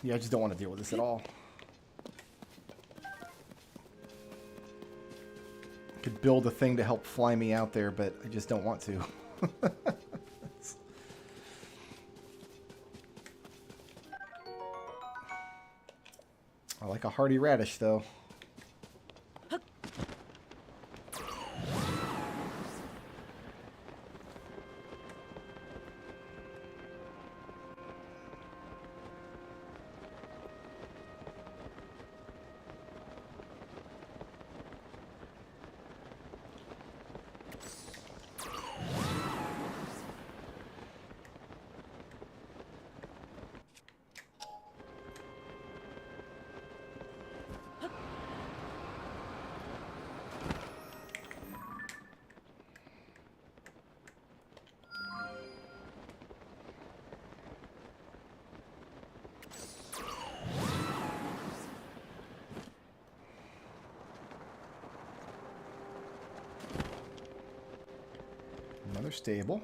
Yeah, I just don't want to deal with this at all. Could build a thing to help fly me out there, but I just don't want to. I like a hearty radish, though. Another stable.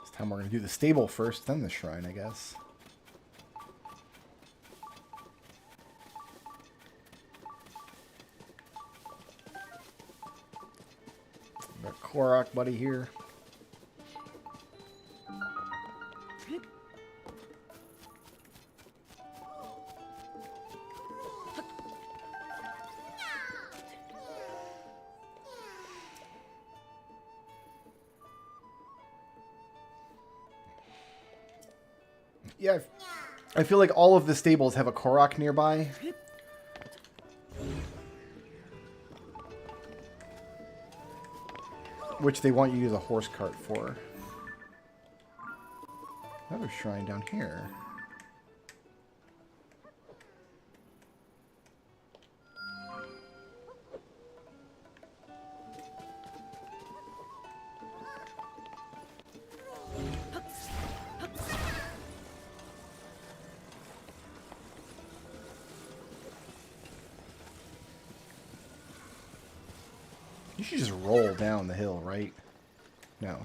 This time we're going to do the stable first, then the shrine, I guess. Got Korok buddy here. Yeah, I feel like all of the stables have a Korok nearby. Which they want you to use a horse cart for. Another shrine down here. You should just roll down the hill, right? No.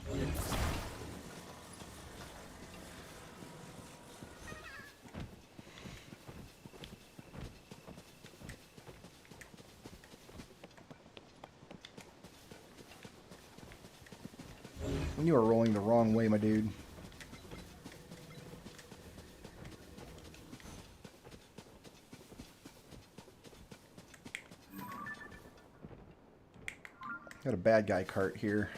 You are rolling the wrong way, my dude. Got a bad guy cart here.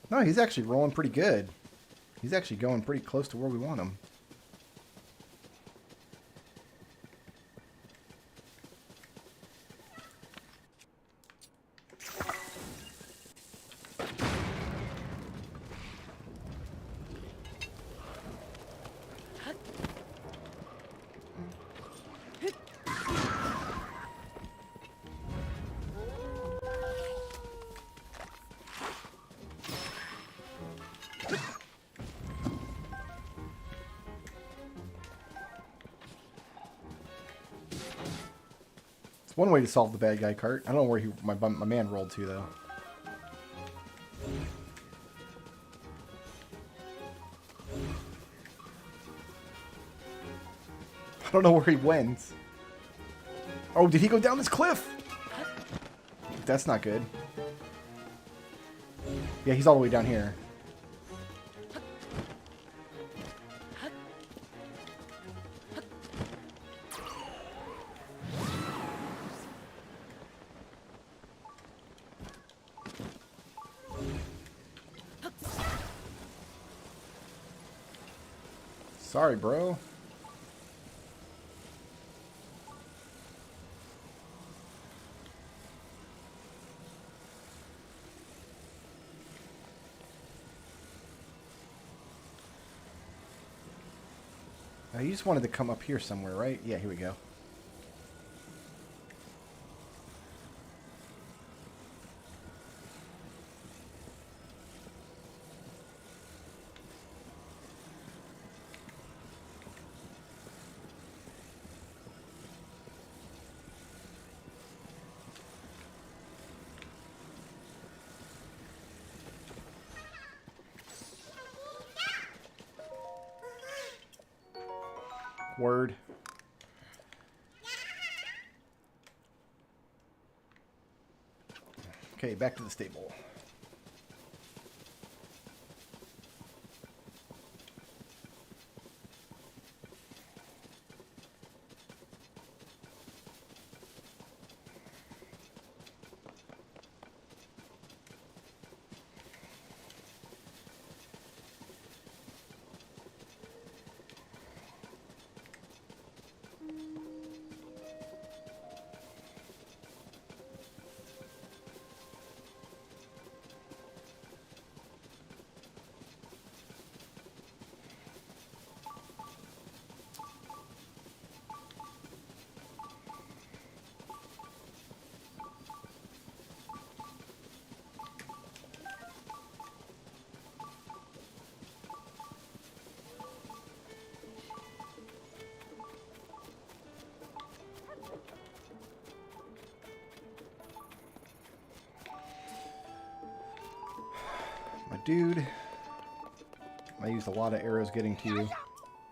No, he's actually rolling pretty good. He's actually going pretty close to where we want him. One way to solve the bad guy cart. I don't know where my man rolled to, though. I don't know where he went. Oh, did he go down this cliff? That's not good. Yeah, he's all the way down here. Sorry, bro. Now, you just wanted to come up here somewhere, right? Yeah, here we go. Word. Okay, back to the stable. My dude, I used a lot of arrows getting to you.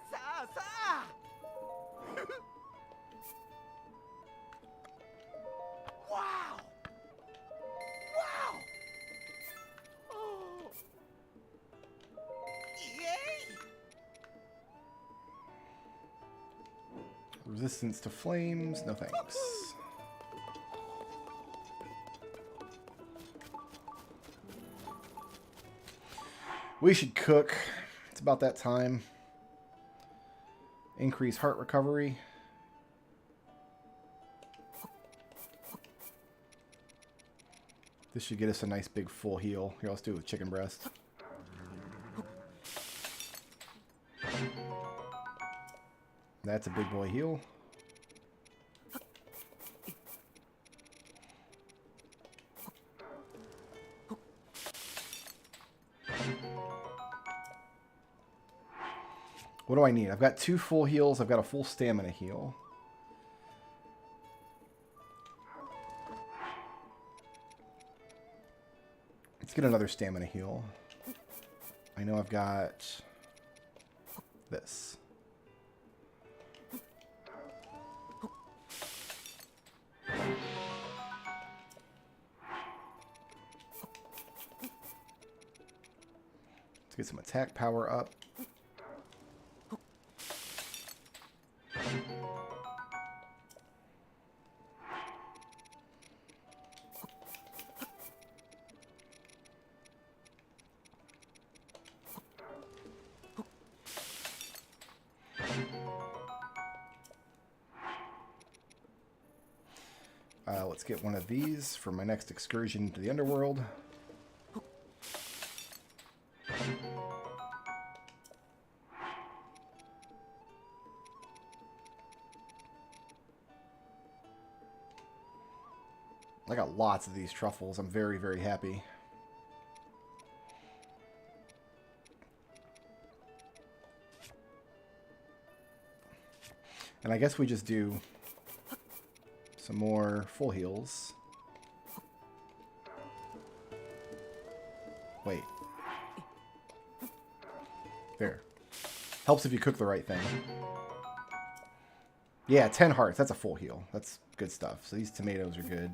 Sa, sa. Wow. Wow. Oh. Yay. Resistance to flames, no thanks. We should cook. It's about that time. Increase heart recovery. This should get us a nice big full heal. Here, let's do it with chicken breast. That's a big boy heal. What do I need? I've got 2 full heals. I've got a full stamina heal. Let's get another stamina heal. I know I've got this. Let's get some attack power up. Let's get one of these for my next excursion to the underworld. I got lots of these truffles. I'm very, very happy. And I guess we just do some more full heals. Wait. There. Helps if you cook the right thing. Yeah, 10 hearts. That's a full heal. That's good stuff. So these tomatoes are good.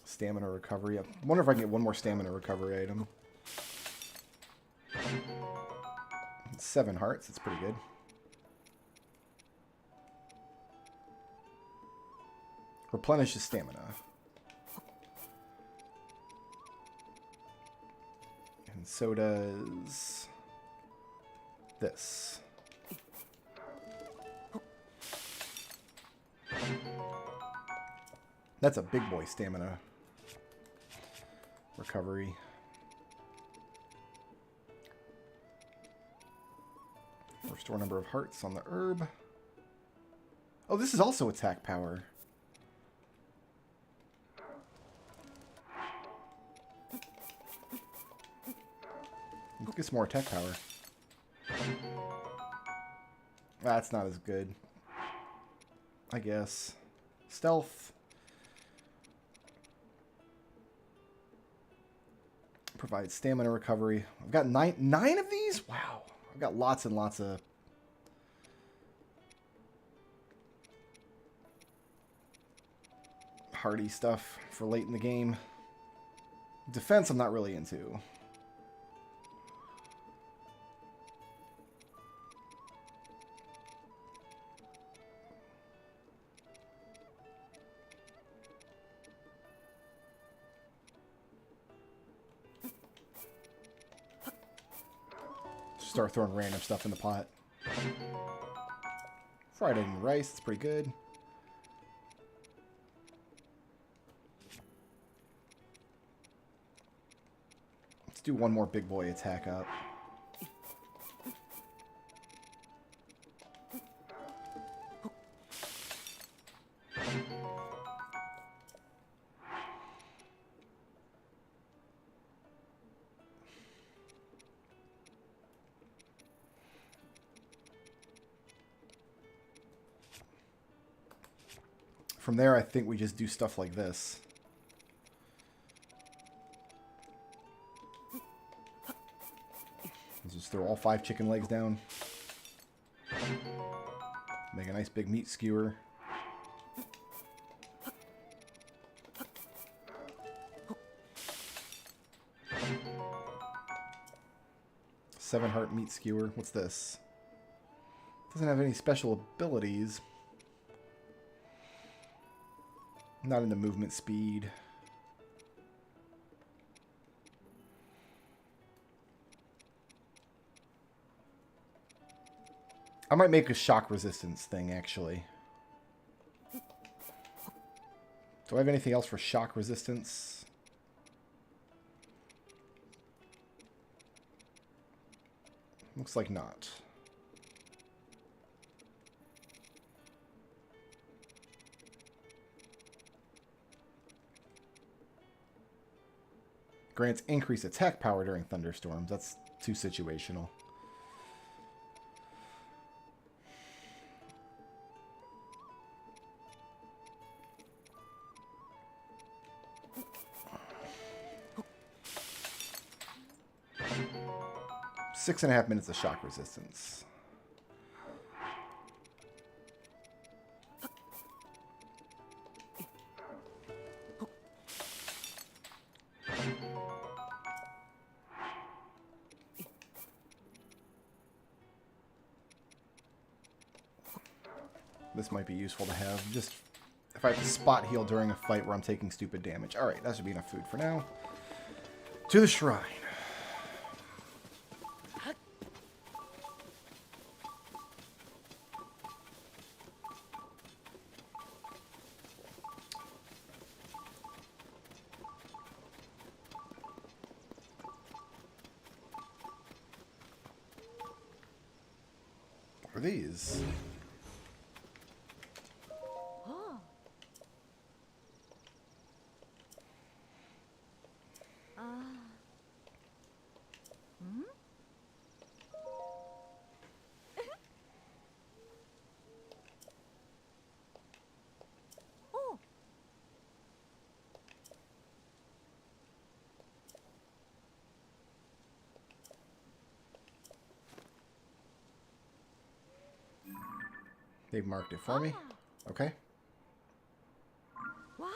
Stamina recovery. I wonder if I can get one more stamina recovery item. 7 hearts. That's pretty good. Replenishes stamina. And so does this. That's a big boy stamina recovery. Restore number of hearts on the herb. Oh, this is also attack power. Let's get some more attack power. That's not as good, I guess. Stealth. Provide stamina recovery. I've got nine of these? Wow. I've got lots and lots of... hardy stuff for late in the game. Defense I'm not really into. Start throwing random stuff in the pot. Fried egg and rice, it's pretty good. Let's do one more big boy attack up. From there, I think we just do stuff like this. Let's just throw all 5 chicken legs down. Make a nice big meat skewer. Seven heart meat skewer. What's this? Doesn't have any special abilities. Not into movement speed. I might make a shock resistance thing, actually. Do I have anything else for shock resistance? Looks like not. Grants increased attack power during thunderstorms. That's too situational. Six and a half minutes of shock resistance. This might be useful to have, just if I have to spot heal during a fight where I'm taking stupid damage. Alright, that should be enough food for now. To the shrine. What are these? They've marked it for me. Okay. Wow.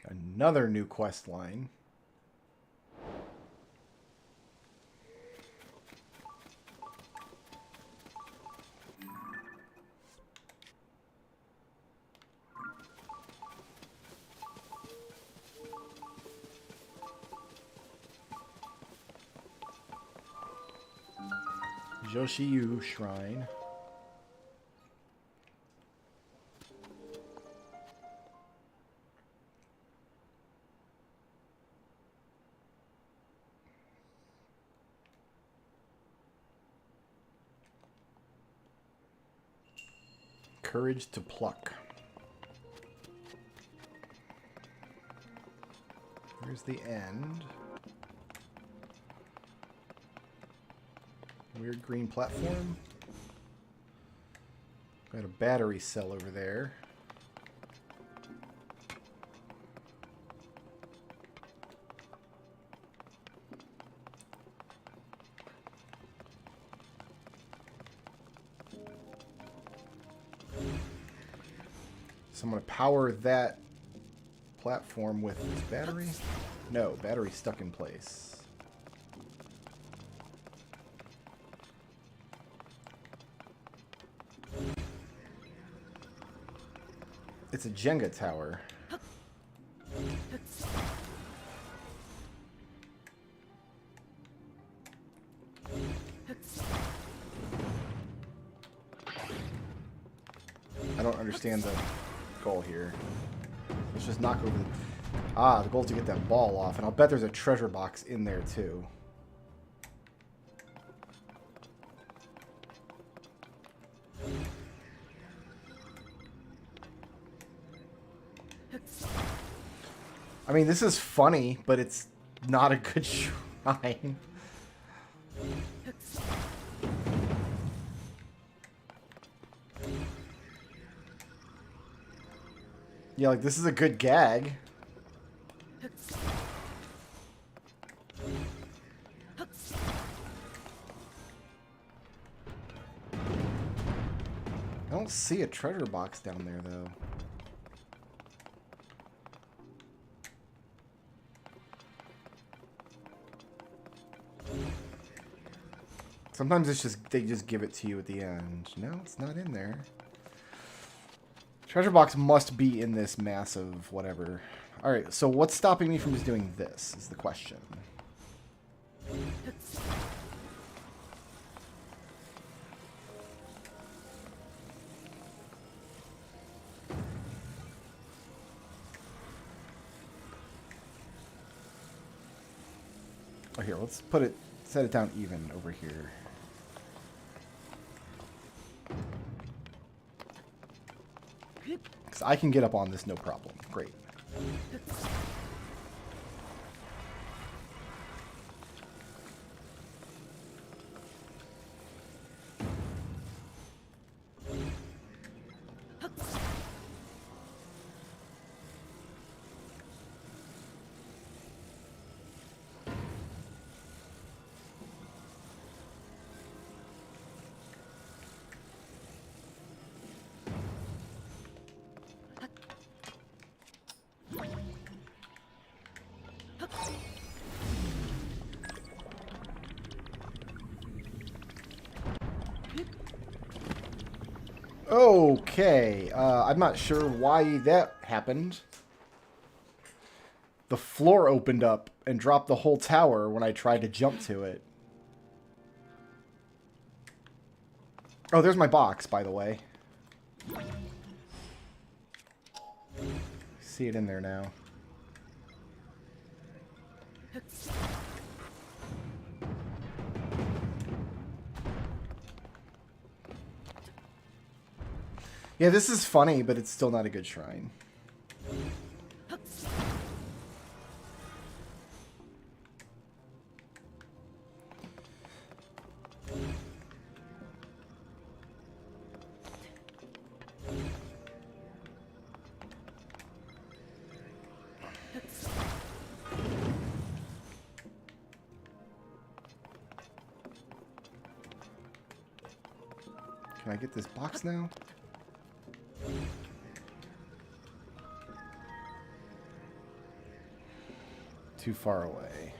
Another new quest line. Joshiyu Shrine. Courage to pluck. Here's the end. Weird green platform. Got a battery cell over there. So I'm going to power that platform with this battery. No, battery stuck in place. It's a Jenga tower. I don't understand the goal here. Let's just knock over the... Ah, the goal is to get that ball off, and I'll bet there's a treasure box in there too. I mean, this is funny, but it's not a good shrine. Yeah, like, this is a good gag. I don't see a treasure box down there, though. Sometimes it's just, they just give it to you at the end. No, it's not in there. Treasure box must be in this massive whatever. Alright, so what's stopping me from just doing this is the question. Oh, here, let's put it, set it down even over here. Because I can get up on this no problem. Great. Okay, I'm not sure why that happened. The floor opened up and dropped the whole tower when I tried to jump to it. Oh, there's my box, by the way. See it in there now. Yeah, this is funny, but it's still not a good shrine. Can I get this box now? Too far away.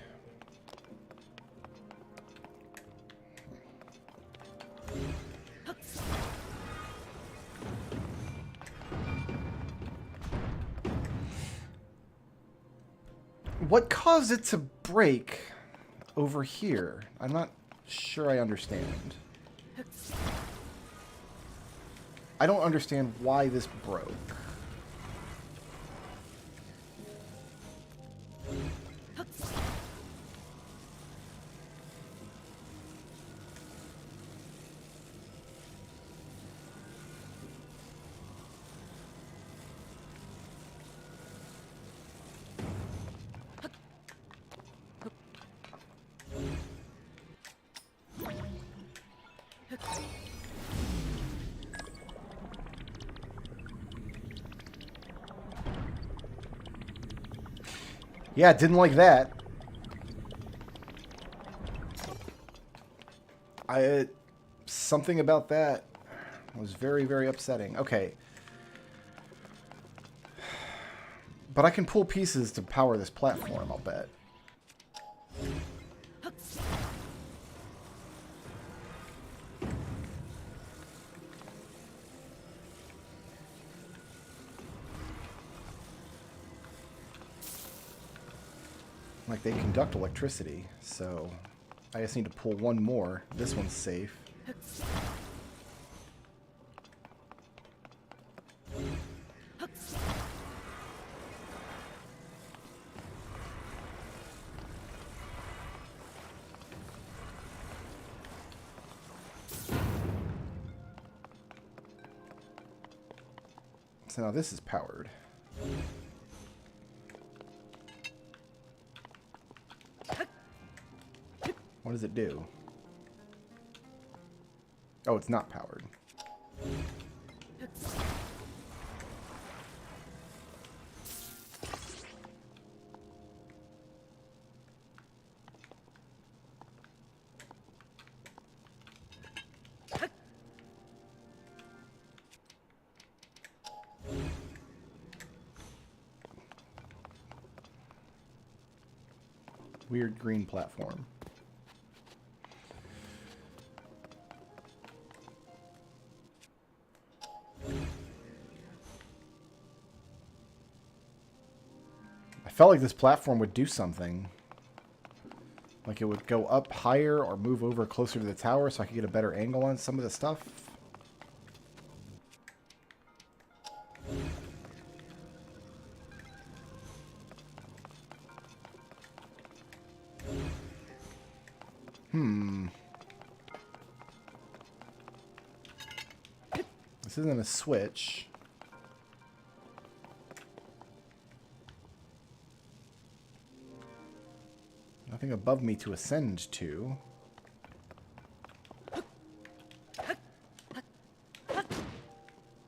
What caused it to break over here? I'm not sure I understand. I don't understand why this broke. Yeah, didn't like that. Something about that was very, very upsetting. Okay. But I can pull pieces to power this platform, I'll bet. Like, they conduct electricity, so I just need to pull one more. This one's safe. So now this is powered. What does it do? Oh, it's not powered. Weird green platform. I felt like this platform would do something. Like it would go up higher or move over closer to the tower so I could get a better angle on some of the stuff. This isn't a switch. Nothing above me to ascend to.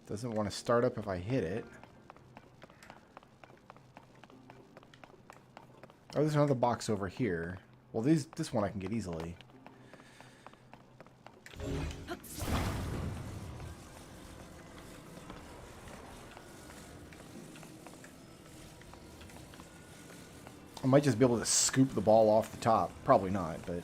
Doesn't want to start up if I hit it. Oh, there's another box over here. Well, this one I can get easily. I might just be able to scoop the ball off the top. Probably not, but...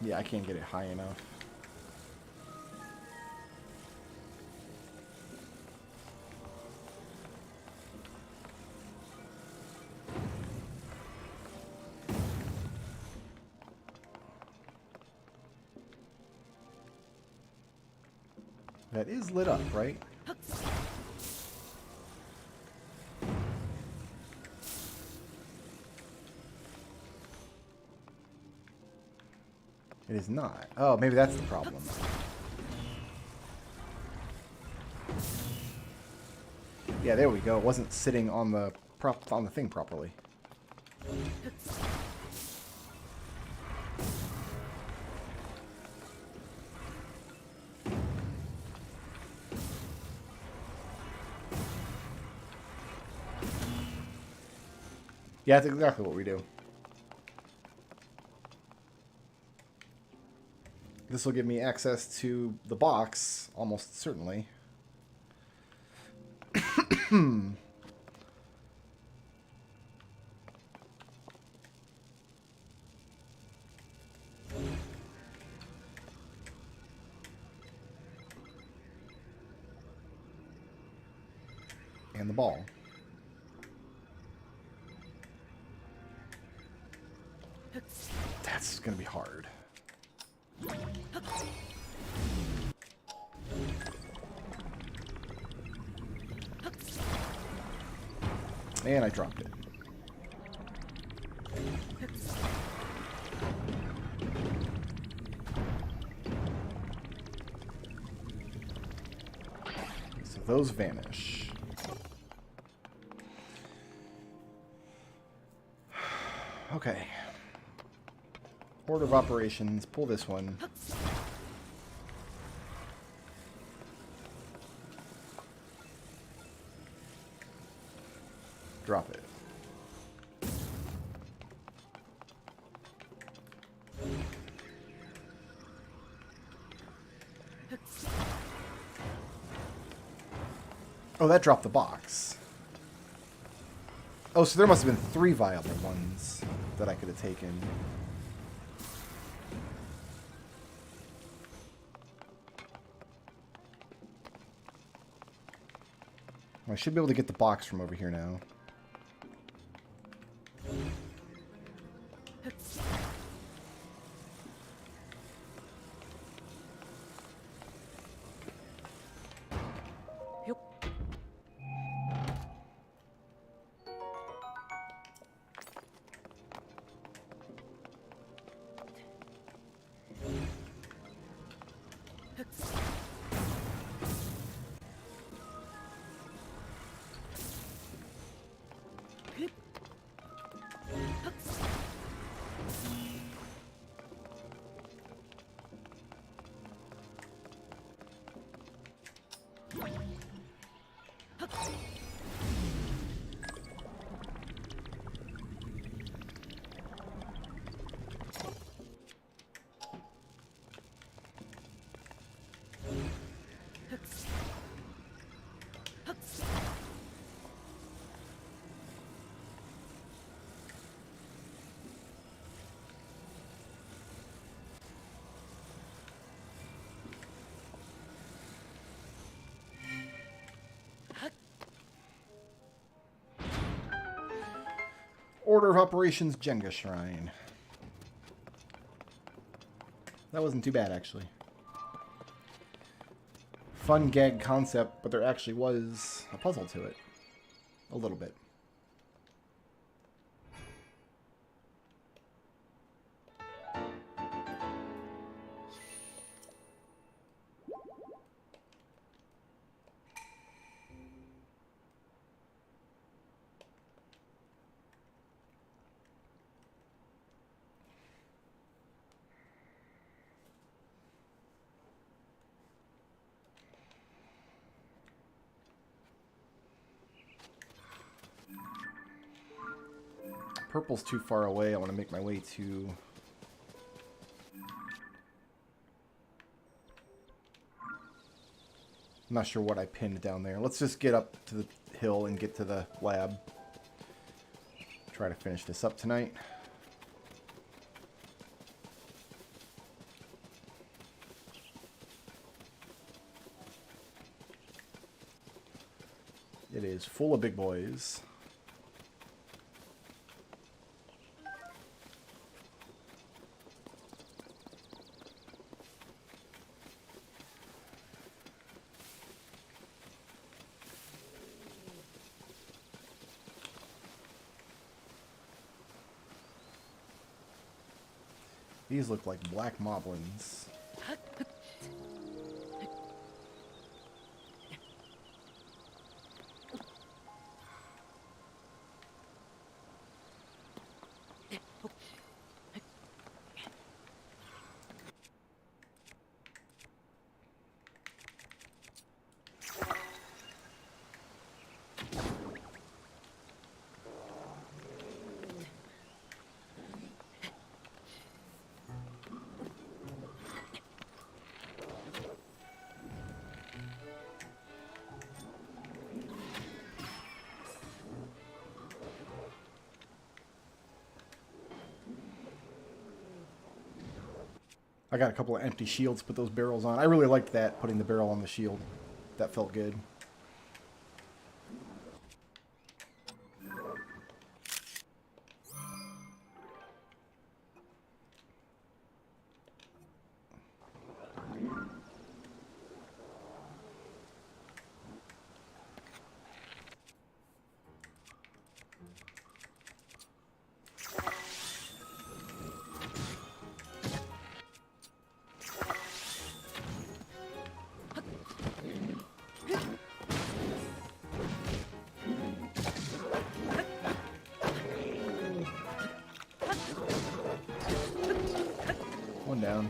yeah, I can't get it high enough. That is lit up, right? It is not. Oh, maybe that's the problem. Yeah, there we go. It wasn't sitting on the thing properly. Yeah, that's exactly what we do. This will give me access to the box, almost certainly. And the ball. That's going to be hard. And I dropped it. those vanish. Okay. Order of operations. Pull this one. Drop it. Oh, that dropped the box. Oh, so there must have been 3 viable ones that I could have taken. I should be able to get the box from over here now. Order of Operations Jenga Shrine. That wasn't too bad, actually. Fun gag concept, but there actually was a puzzle to it. A little bit. Purple's too far away. I want to make my way to... I'm not sure what I pinned down there. Let's just get up to the hill and get to the lab. Try to finish this up tonight. It is full of big boys. These look like black moblins. I got a couple of empty shields to put those barrels on. I really liked that, putting the barrel on the shield. That felt good. Calm down.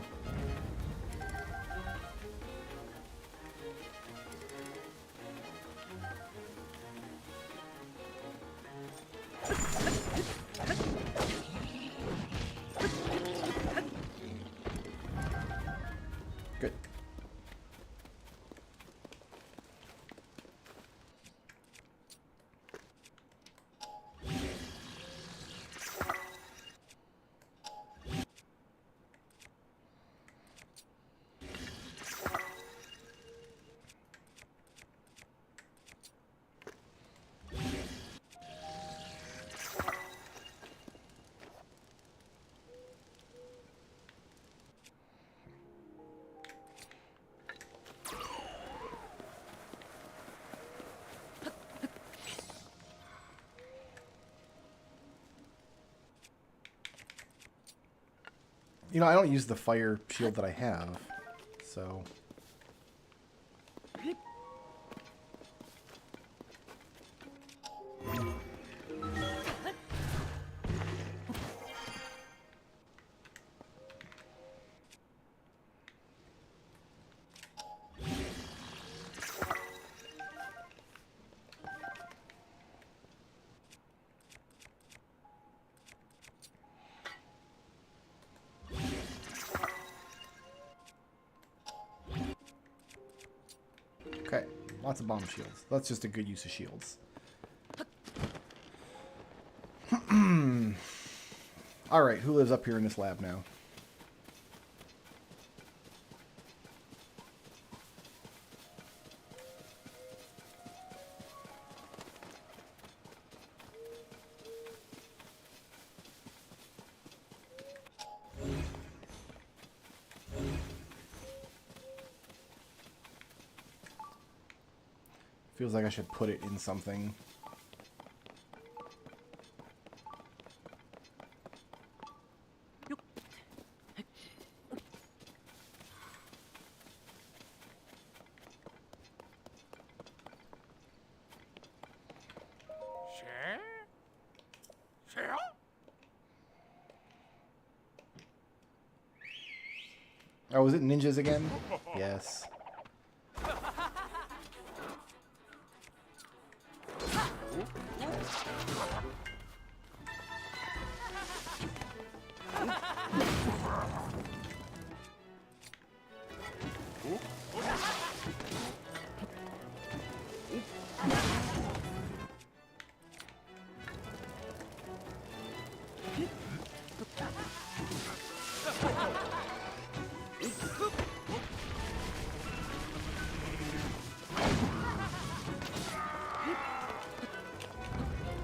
Good. You know, I don't use the fire shield that I have, so... Okay, lots of bomb shields. That's just a good use of shields. Alright, who lives up here in this lab now? Feels like I should put it in something. Oh, is it ninjas again? Yes.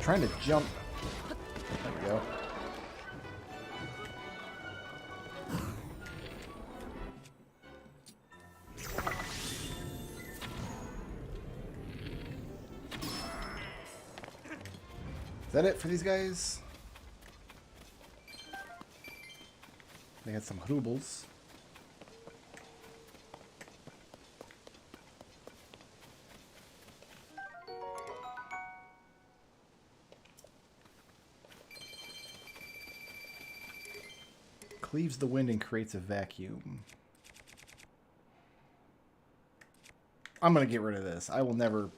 Trying to jump. There we go. Is that it for these guys? They had some rubles. Cleaves the wind and creates a vacuum. I'm gonna get rid of this. I will never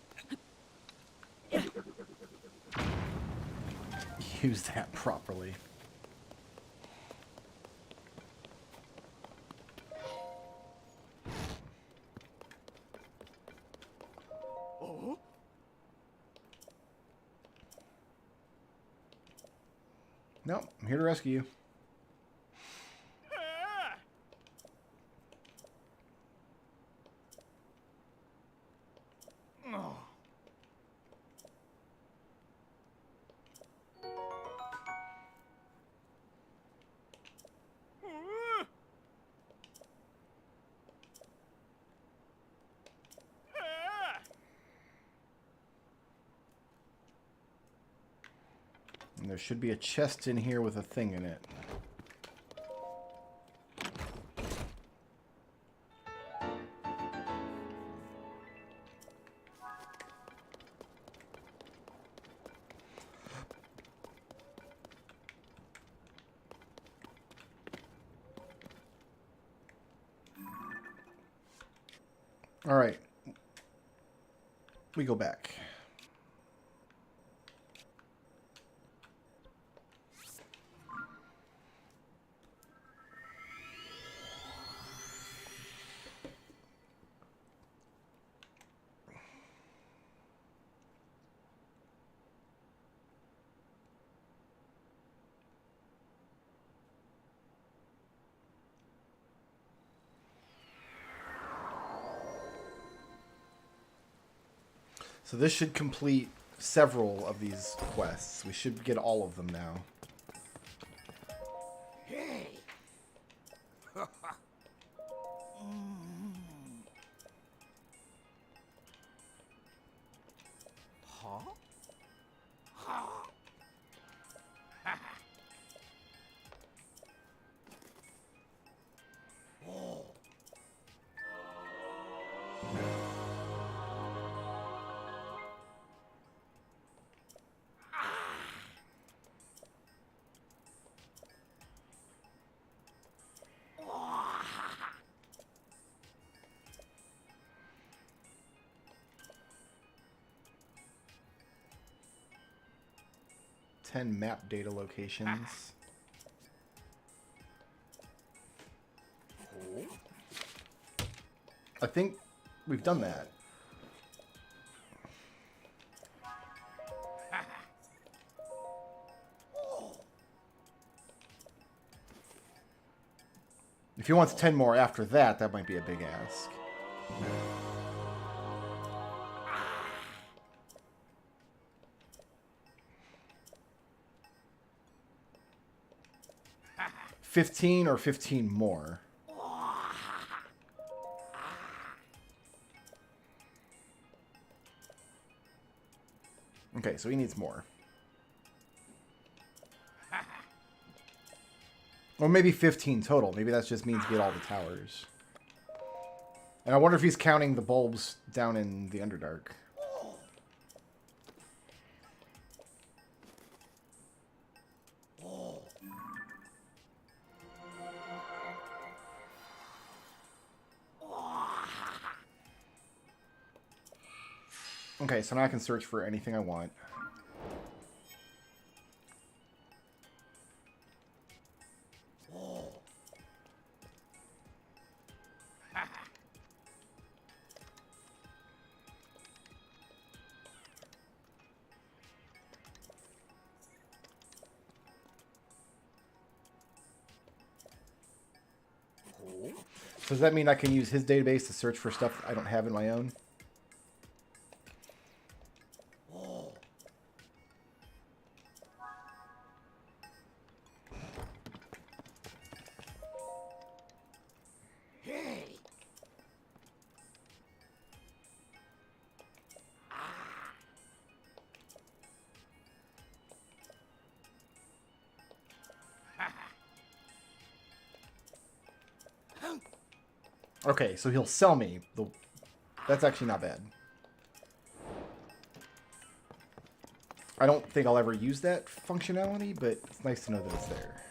use that properly. No, I'm here to rescue you. And there should be a chest in here with a thing in it. All right. We go back. So this should complete several of these quests. We should get all of them now. Hey. Huh? Huh? Oh. 10 map data locations. I think we've done that. If he wants 10 more after that, that might be a big ask. $15 or 15 more. Okay, so he needs more. Or maybe 15 total. Maybe that just means get all the towers. And I wonder if he's counting the bulbs down in the Underdark. Okay, so now I can search for anything I want. So does that mean I can use his database to search for stuff I don't have in my own? Okay, so he'll sell me. That's actually not bad. I don't think I'll ever use that functionality, but it's nice to know that it's there.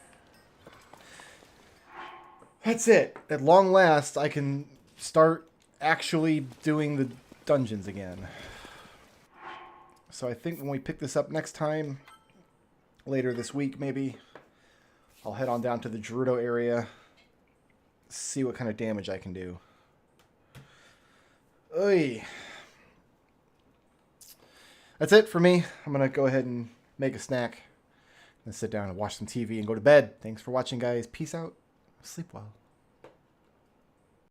That's it. At long last, I can start actually doing the dungeons again. So I think when we pick this up next time, later this week maybe, I'll head on down to the Gerudo area, see what kind of damage I can do. Oy. That's it for me. I'm going to go ahead and make a snack and sit down and watch some TV and go to bed. Thanks for watching, guys. Peace out. Sleep well.